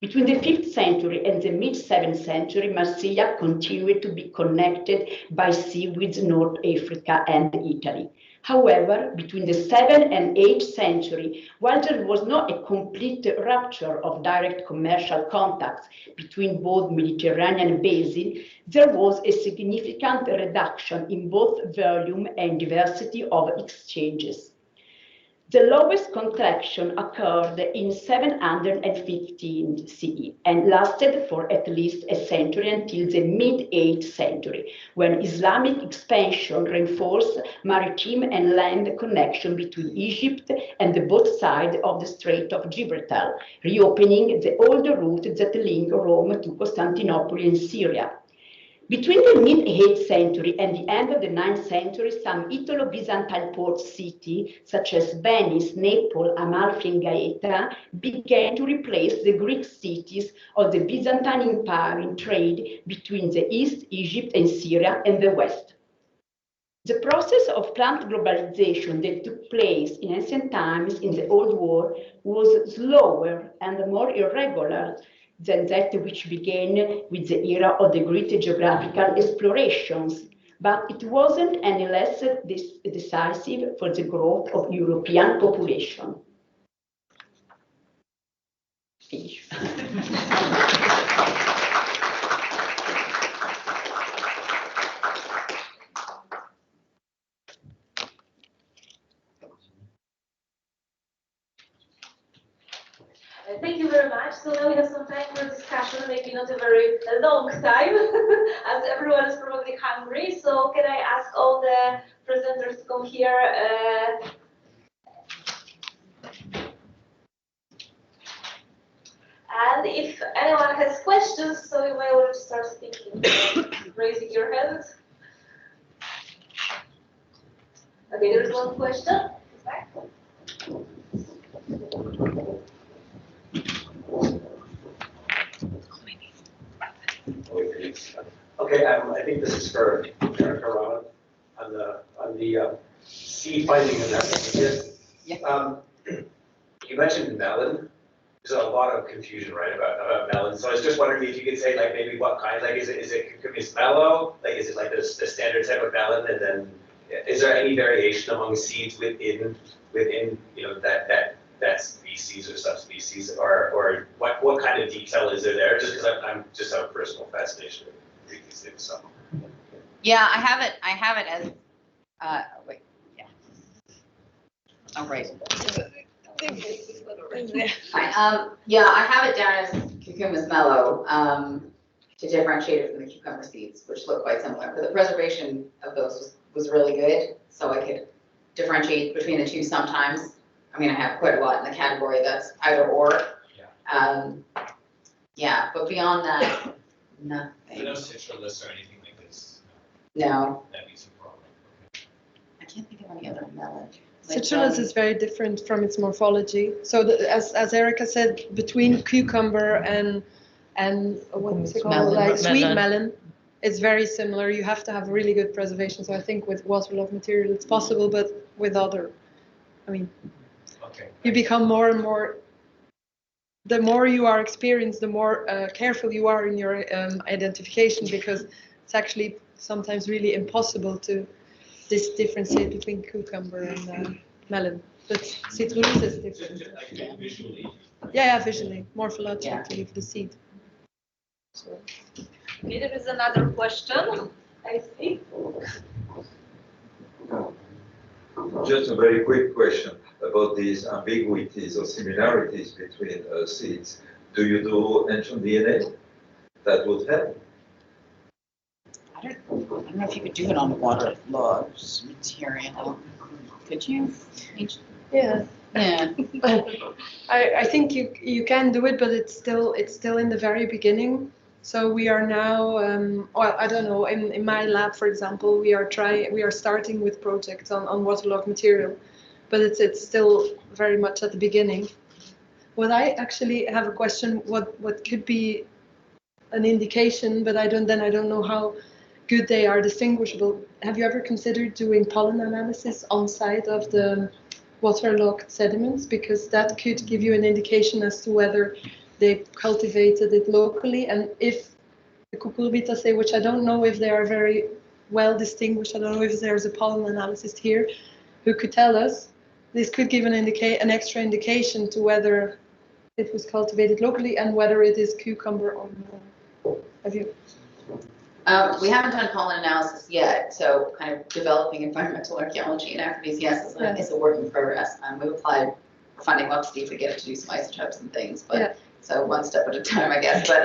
Between the 5th century and the mid-7th century, Marsiglia continued to be connected by sea with North Africa and Italy. However, between the 7th and 8th century, while there was not a complete rupture of direct commercial contacts between both Mediterranean basins, there was a significant reduction in both volume and diversity of exchanges. The lowest contraction occurred in 715 CE and lasted for at least a century until the mid-8th century, when Islamic expansion reinforced maritime and land connection between Egypt and both sides of the Strait of Gibraltar, reopening the old route that linked Rome to Constantinople in Syria. Between the mid-8th century and the end of the 9th century, some Italo-Byzantine port cities, such as Venice, Naples, Amalfi, and Gaeta, began to replace the Greek cities of the Byzantine Empire in trade between the East, Egypt, and Syria, and the West. The process of plant globalization that took place in ancient times in the Old World was slower and more irregular than that which began with the era of the great geographical explorations, but it wasn't any less decisive for the growth of European population. Finish. Thank you very much. So now we have some time for discussion, maybe not a very long time, as everyone is probably hungry. So can I ask all the presenters to come here? And if anyone has questions, so you may want to start speaking, raising your hand. Okay, there's one question. Okay, I think this is for Erica Rowan on the seed finding analysis. Yeah. You mentioned melon. There's a lot of confusion, right, about melon. So I was just wondering if you could say, like, maybe what kind. Like, is it cucumis mellow? Like, is it like the standard type of melon? And then, is there any variation among seeds within you know that species or subspecies, or what kind of detail is there? Just because I'm just have a personal fascination with these things. So. Yeah, I have it as wait, yeah. Oh, right. Yeah, I have it down as cucumis mellow to differentiate it from the cucumber seeds, which look quite similar. But the preservation of those was really good, so I could differentiate between the two sometimes. I mean, I have quite a lot in the category that's either or. Yeah. Yeah, but beyond that, nothing. No citrus or anything like this? No. That'd be some problem. I can't think of any other melon. Citrus is very different from its morphology. So as Erica said, between cucumber and what's it called, melon. like sweet melon, it's very similar. You have to have really good preservation. So I think with waterlogged material it's possible, but with other, I mean, okay. You become more and more. The more you are experienced, the more careful you are in your identification, because it's actually sometimes really impossible to differentiate between cucumber and melon. But citrus is different. Like visually. Yeah, visually, morphologically of the seed. So. Okay, there is another question, I see. Just a very quick question about these ambiguities or similarities between seeds. Do you do ancient DNA? That would help. I don't know if you could do it on waterlogged material. Could you? Yeah. Yeah. I think you can do it, but it's still in the very beginning. So we are now, well, I don't know, in my lab, for example, we are starting with projects on waterlogged material, but it's still very much at the beginning. Well, I actually have a question, what could be an indication, but I don't know how good they are distinguishable. Have you ever considered doing pollen analysis on site of the waterlogged sediments? Because that could give you an indication as to whether they cultivated it locally, and if the cucurbitaceae, which I don't know if they are very well distinguished, I don't know if there's a pollen analyst here who could tell us. This could give an extra indication to whether it was cultivated locally and whether it is cucumber or not. Have you? We haven't done pollen analysis yet, so kind of developing environmental archaeology and aphrodisias is a work in progress. We've applied funding up to see if we get to do some isotopes and things, but so one step at a time, I guess. But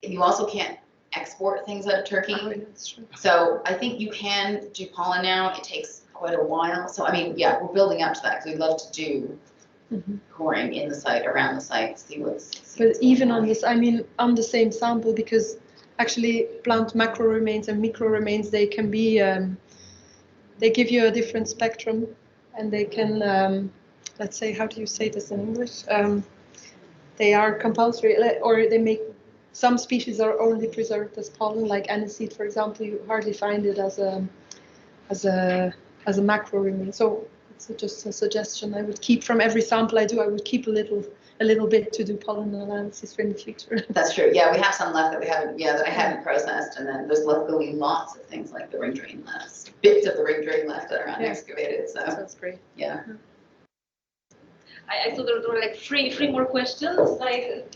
you also can't export things out of Turkey. Oh, that's true. So I think you can do pollen now. It takes quite a while. So I mean, yeah, we're building up to that because we'd love to do coring in the site, around the site, see what's. But even on this, I mean, on the same sample, because actually plant macro remains and micro remains, they can be, they give you a different spectrum, and they can, let's say, how do you say this in English? They are compulsory, or they make, some species are only preserved as pollen, like aniseed, for example. You hardly find it as a macro remain. So it's just a suggestion I would keep from every sample I do. I would keep a little bit to do pollen analysis for in the future. That's true. Yeah, we have some left that we haven't, that I haven't processed, and then there's luckily lots of things like the ring drain left, bits of the ring drain left that are unexcavated. So that's great. Yeah. I thought there were like three more questions, like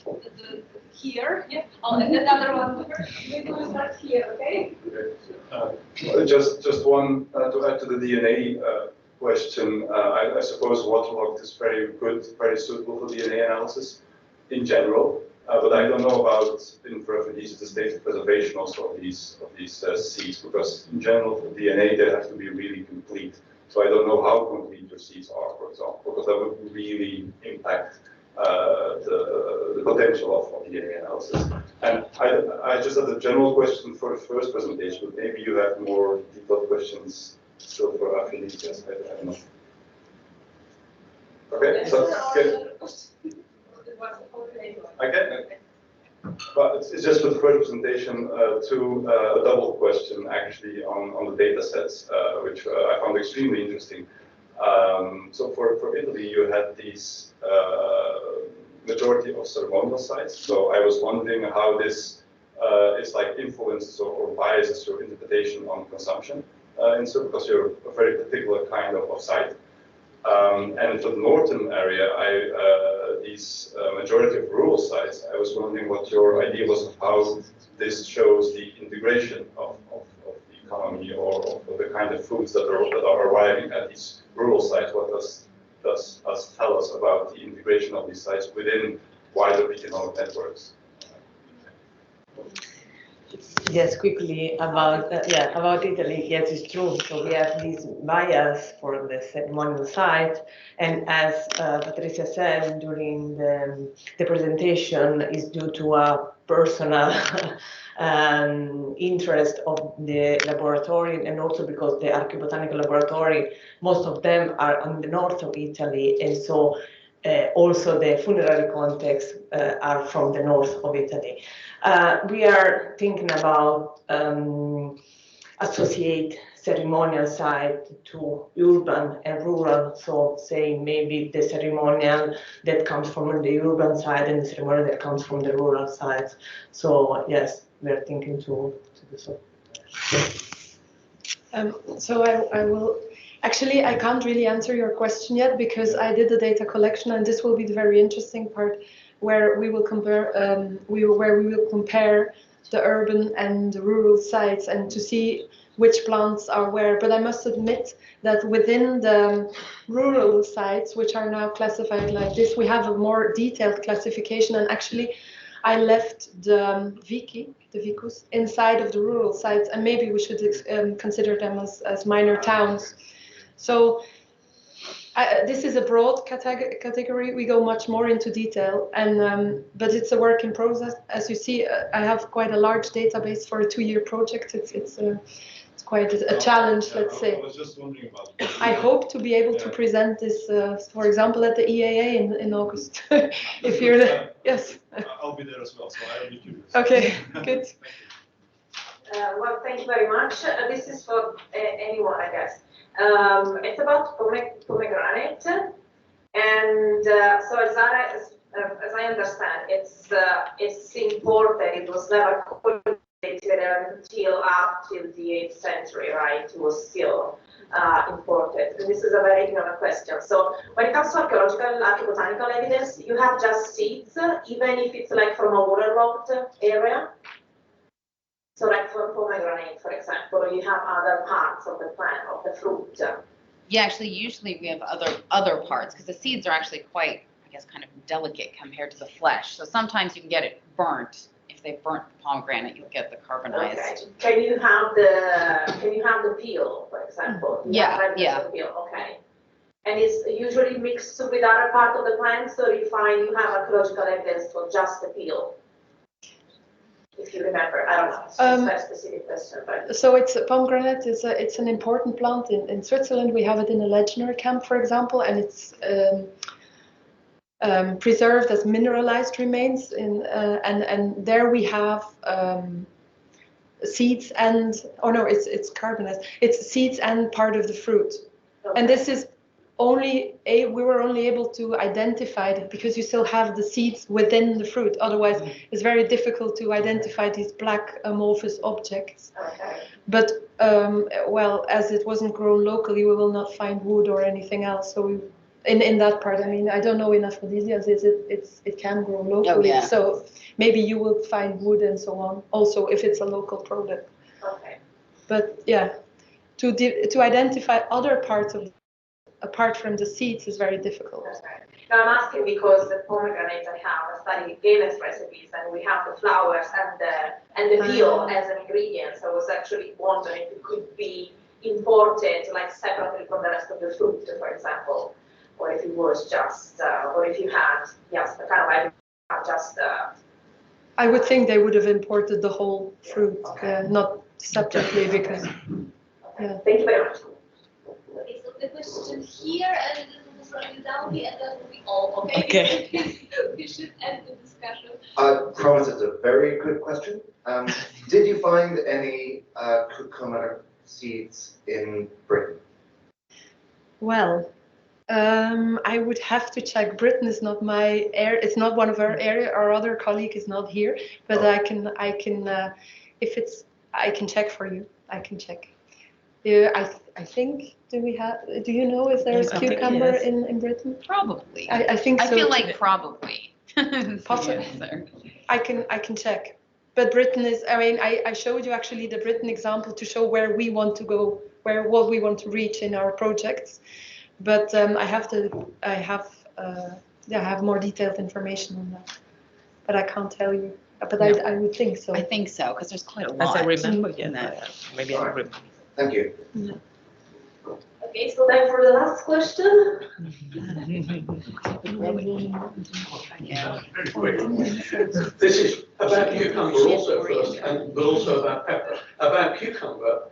here. Yeah. Oh, and another one. Maybe we'll start here, okay? Just one to add to the DNA question. I suppose waterlogged is very good, very suitable for DNA analysis in general. But I don't know about in Aphrodisias the state of preservation also of these seeds, because in general for DNA they have to be really complete. So I don't know how complete your seeds are, for example, because that would really impact the potential of DNA analysis. And I just had a general question for the first presentation, but maybe you have more detailed questions still for Aphrodisias. I don't know. Okay, so okay. But it's just with the first presentation a double question actually on the data sets, which I found extremely interesting. So for Italy, you had these majority of ceremonial sites. So I was wondering how this is like influences or biases your interpretation on consumption, because you're a very particular kind of site. And for the northern area, these majority of rural sites, I was wondering what your idea was of how this shows the integration of the economy or of the kind of foods that are arriving at these rural sites. What does us tell us about the integration of these sites within wider economic networks? Yes, quickly about Italy. Yes, it's true. So we have this bias for the ceremonial site, and as Patricia said during the presentation, is due to a personal interest of the laboratory, and also because the archaeobotanical laboratory, most of them are on the north of Italy, and so also the funerary contexts are from the north of Italy. We are thinking about associate ceremonial site to urban and rural, so say maybe the ceremonial that comes from the urban side and the ceremonial that comes from the rural side. So yes, we are thinking to do so. So I will, actually I can't really answer your question yet because I did the data collection, and this will be the very interesting part where we will compare the urban and the rural sites and to see which plants are where. But I must admit that within the rural sites, which are now classified like this, we have a more detailed classification, and actually I left the vicus inside of the rural sites, and maybe we should consider them as minor towns. So this is a broad category. We go much more into detail, and but it's a work in process. As you see, I have quite a large database for a 2-year project. It's quite a challenge, let's say. I was just wondering about. I hope to be able to present this, for example, at the EAA in August. If you're there, yes. I'll be there as well, so I'll be curious. Okay, good. Well, thank you very much. This is for anyone, I guess. It's about pomegranate, and so as I understand, it's imported. It was never cultivated until up till the 8th century, right? It was still imported. And this is a very ignorant question. So when it comes to archaeobotanical evidence, you have just seeds, even if it's like from a waterlogged area. So like for pomegranate, for example, you have other parts of the plant, of the fruit. Yeah, actually, usually we have other parts because the seeds are actually quite, I guess, kind of delicate compared to the flesh. So sometimes you can get it burnt. If they burnt the pomegranate, you'll get the carbonized. Okay. Can you have the peel, for example? Yeah. The peel. Okay. And it's usually mixed with other part of the plant, so you have archaeological evidence for just the peel. If you remember, I don't know, it's a very specific question. But. So it's pomegranate it's an important plant in Switzerland. We have it in a legionary camp, for example, and it's preserved as mineralized remains. And there we have seeds and it's carbonized. It's seeds and part of the fruit, okay. And this is we were only able to identify it because you still have the seeds within the fruit. Otherwise, it's very difficult to identify these black amorphous objects. Okay. But well, as it wasn't grown locally, we will not find wood or anything else. So in that part, I mean, I don't know enough for these years. It can grow locally. Oh, yeah. So maybe you will find wood and so on. Also, if it's a local product. Okay. But yeah, to identify other parts of apart from the seeds is very difficult. Okay. Now I'm asking because the pomegranates I have studied Galen's recipes, and we have the flowers and the peel as an ingredient. So I was actually wondering if it could be imported like separately from the rest of the fruit, for example, or if it was just, or if you had the kind of just. I would think they would have imported the whole fruit, not separately, because. Yeah. Thank you very much. Okay, so the question here, and this is from Dalby, and that will be all, okay? Okay. We should end the discussion. I promise it's a very good question. Did you find any cucumber seeds in Britain? Well, I would have to check. Britain is not my area. It's not one of our area. Our other colleague is not here, but I can. If it's, I can check for you. I can check. I think. Do you know if there's cucumber in Britain? Probably. I think so. I feel like probably. Possibly. I can check. But Britain is. I mean, I showed you actually the Britain example to show where we want to go, what we want to reach in our projects. But I have more detailed information on that. But I can't tell you. But no. I would think so. I think so, because there's quite a lot. As I remember, maybe I remember. Thank you. Yeah. Okay, so then for the last question. Yeah. Very quick. This is about cucumber also first, but also about pepper. About cucumber,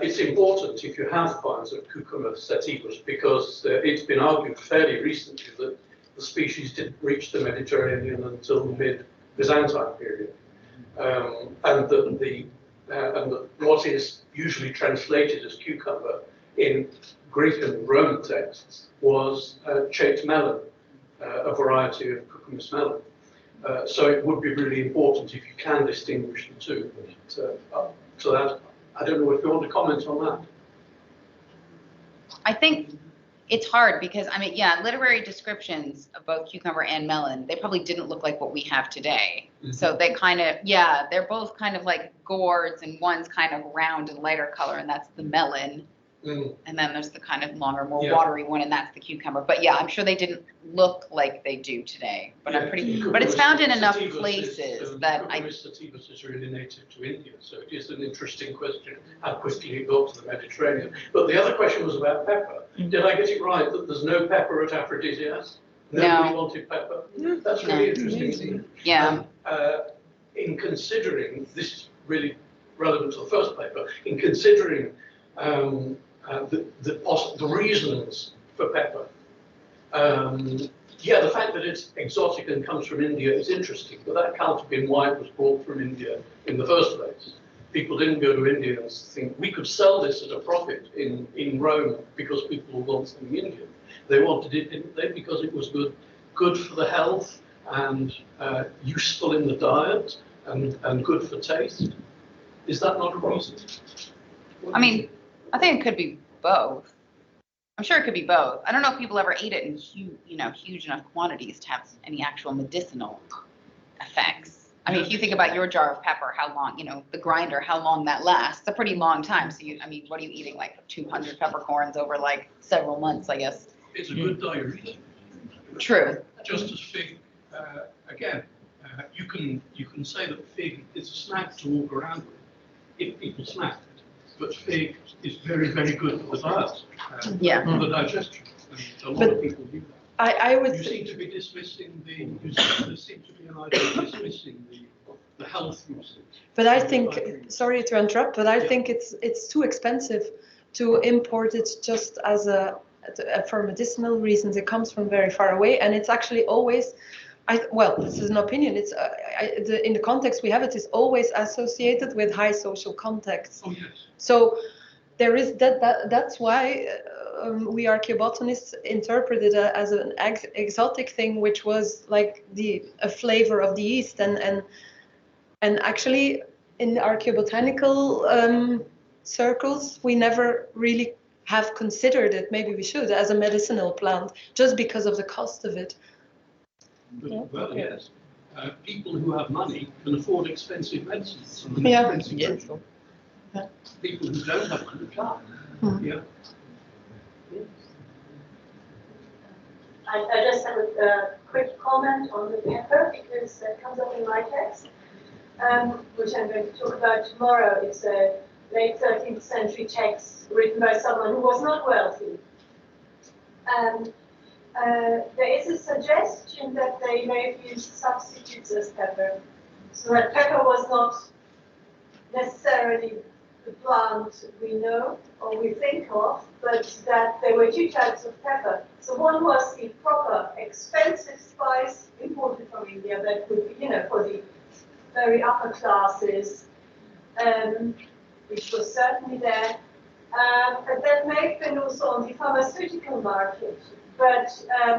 it's important if you have finds of Cucumber sativus, because it's been argued fairly recently that the species didn't reach the Mediterranean until the mid-Byzantine period, and that what is usually translated as cucumber in Greek and Roman texts was shaped melon, a variety of Cucumis melon. So it would be really important if you can distinguish the two. But, so that, I don't know if you want to comment on that. I think it's hard because, I mean, yeah, literary descriptions of both cucumber and melon, they probably didn't look like what we have today. Mm-hmm. So they kind of, yeah, they're both kind of like gourds, and one's kind of round and lighter color, and that's the melon. Mm. And then there's the kind of longer, more watery one, and that's the cucumber. But yeah, I'm sure they didn't look like they do today. But I'm pretty. But it's found in enough places that Cucumis sativus is really native to India, so it is an interesting question how quickly it got to the Mediterranean. But the other question was about pepper. Mm. Did I get it right that there's no pepper at Aphrodisias? Nobody wanted pepper. Mm. That's really interesting. Yeah. In considering, this is really relevant to the first paper. In considering the reasons for pepper. Yeah, the fact that it's exotic and comes from India is interesting, but that can't have been why it was brought from India in the first place. people didn't go to India and think we could sell this at a profit in Rome because people want something Indian. They wanted it, didn't they, because it was good for the health and useful in the diet and good for taste. Is that not a reason? I mean, I think it could be both. I'm sure it could be both. I don't know if people ever ate it in huge enough quantities to have any actual medicinal effects. I mean, if you think about your jar of pepper, how long, the grinder, how long that lasts, it's a pretty long time. So what are you eating, like 200 peppercorns over like several months, I guess? It's a good diuretic. True. Just as fig, again, you can say that fig is a snack to walk around with if people snack it. But fig is very, very good for the diet, for the digestion. And a lot of people do that. I would. You seem to be dismissing there seems to be an idea of dismissing the health usage. But I think, sorry to interrupt, but I think it's too expensive to import it just as for medicinal reasons. It comes from very far away, and it's actually always. Well, this is an opinion. It's in the context we have, it is always associated with high social context. Oh, yes. So there is that's why we archaeobotanists interpret it as an exotic thing, which was like a flavor of the East, and actually in the archaeobotanical circles, we never really have considered it. Maybe we should, as a medicinal plant, just because of the cost of it. Well, yes. People who have money can afford expensive medicines. And expensive food. People who don't have money can't. Yeah. I just have a quick comment on the pepper, because it comes up in my text, which I'm going to talk about tomorrow. It's a late 13th century text written by someone who was not wealthy. There is a suggestion that they may have used substitutes as pepper, so that pepper was not necessarily the plant we know or we think of, but that there were two types of pepper. So one was the proper expensive spice imported from India that would be, for the very upper classes, which was certainly there. But that may have been also on the pharmaceutical market. But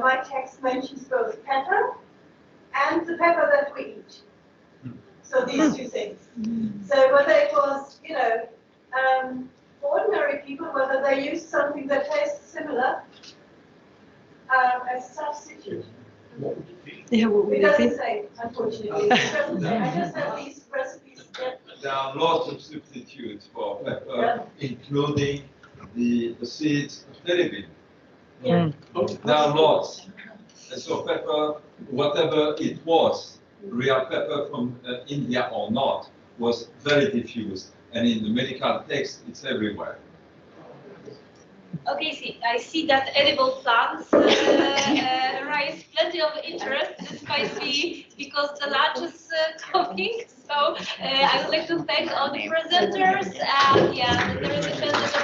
my text mentions both pepper and the pepper that we eat. So these two things. So whether it was, ordinary people, whether they used something that tastes similar as a substitute. Yeah, it doesn't say, unfortunately. It doesn't say. I just have these recipes. There are lots of substitutes for pepper, including the seeds of terebinth. Yeah. There are lots. And so pepper, whatever it was, real pepper from India or not, was very diffused. And in the medical text, it's everywhere. Okay, I see that edible plants raise plenty of interest, despite because the lunch is coming. So I would like to thank all the presenters, and there is a chance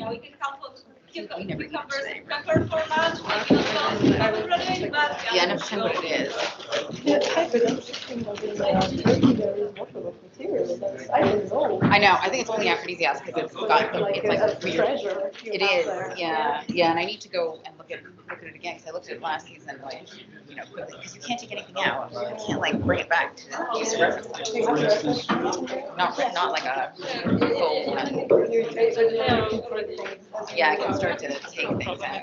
we can come for cucumbers and pepper for lunch. Maybe not graduate, but I understand what it is. I don't know. I know. I think it's only aphrodisiacs because it's got it's like weird. Treasure. It is, yeah. And I need to go and look at it again because I looked at it last season, like quickly, because you can't take anything out. You can't like bring it back to use a reference line. Not like a full one. Yeah, I can start to take things out.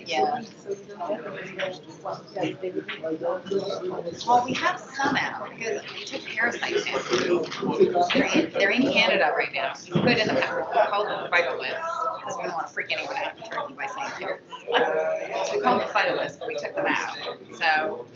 Yeah. Well, we have some out because we took parasites out. They're in Canada right now. You put it in the pack. We call them phytoliths because we don't want to freak anyone out in Turkey by saying here. We call them phytoliths, but we took them out. So.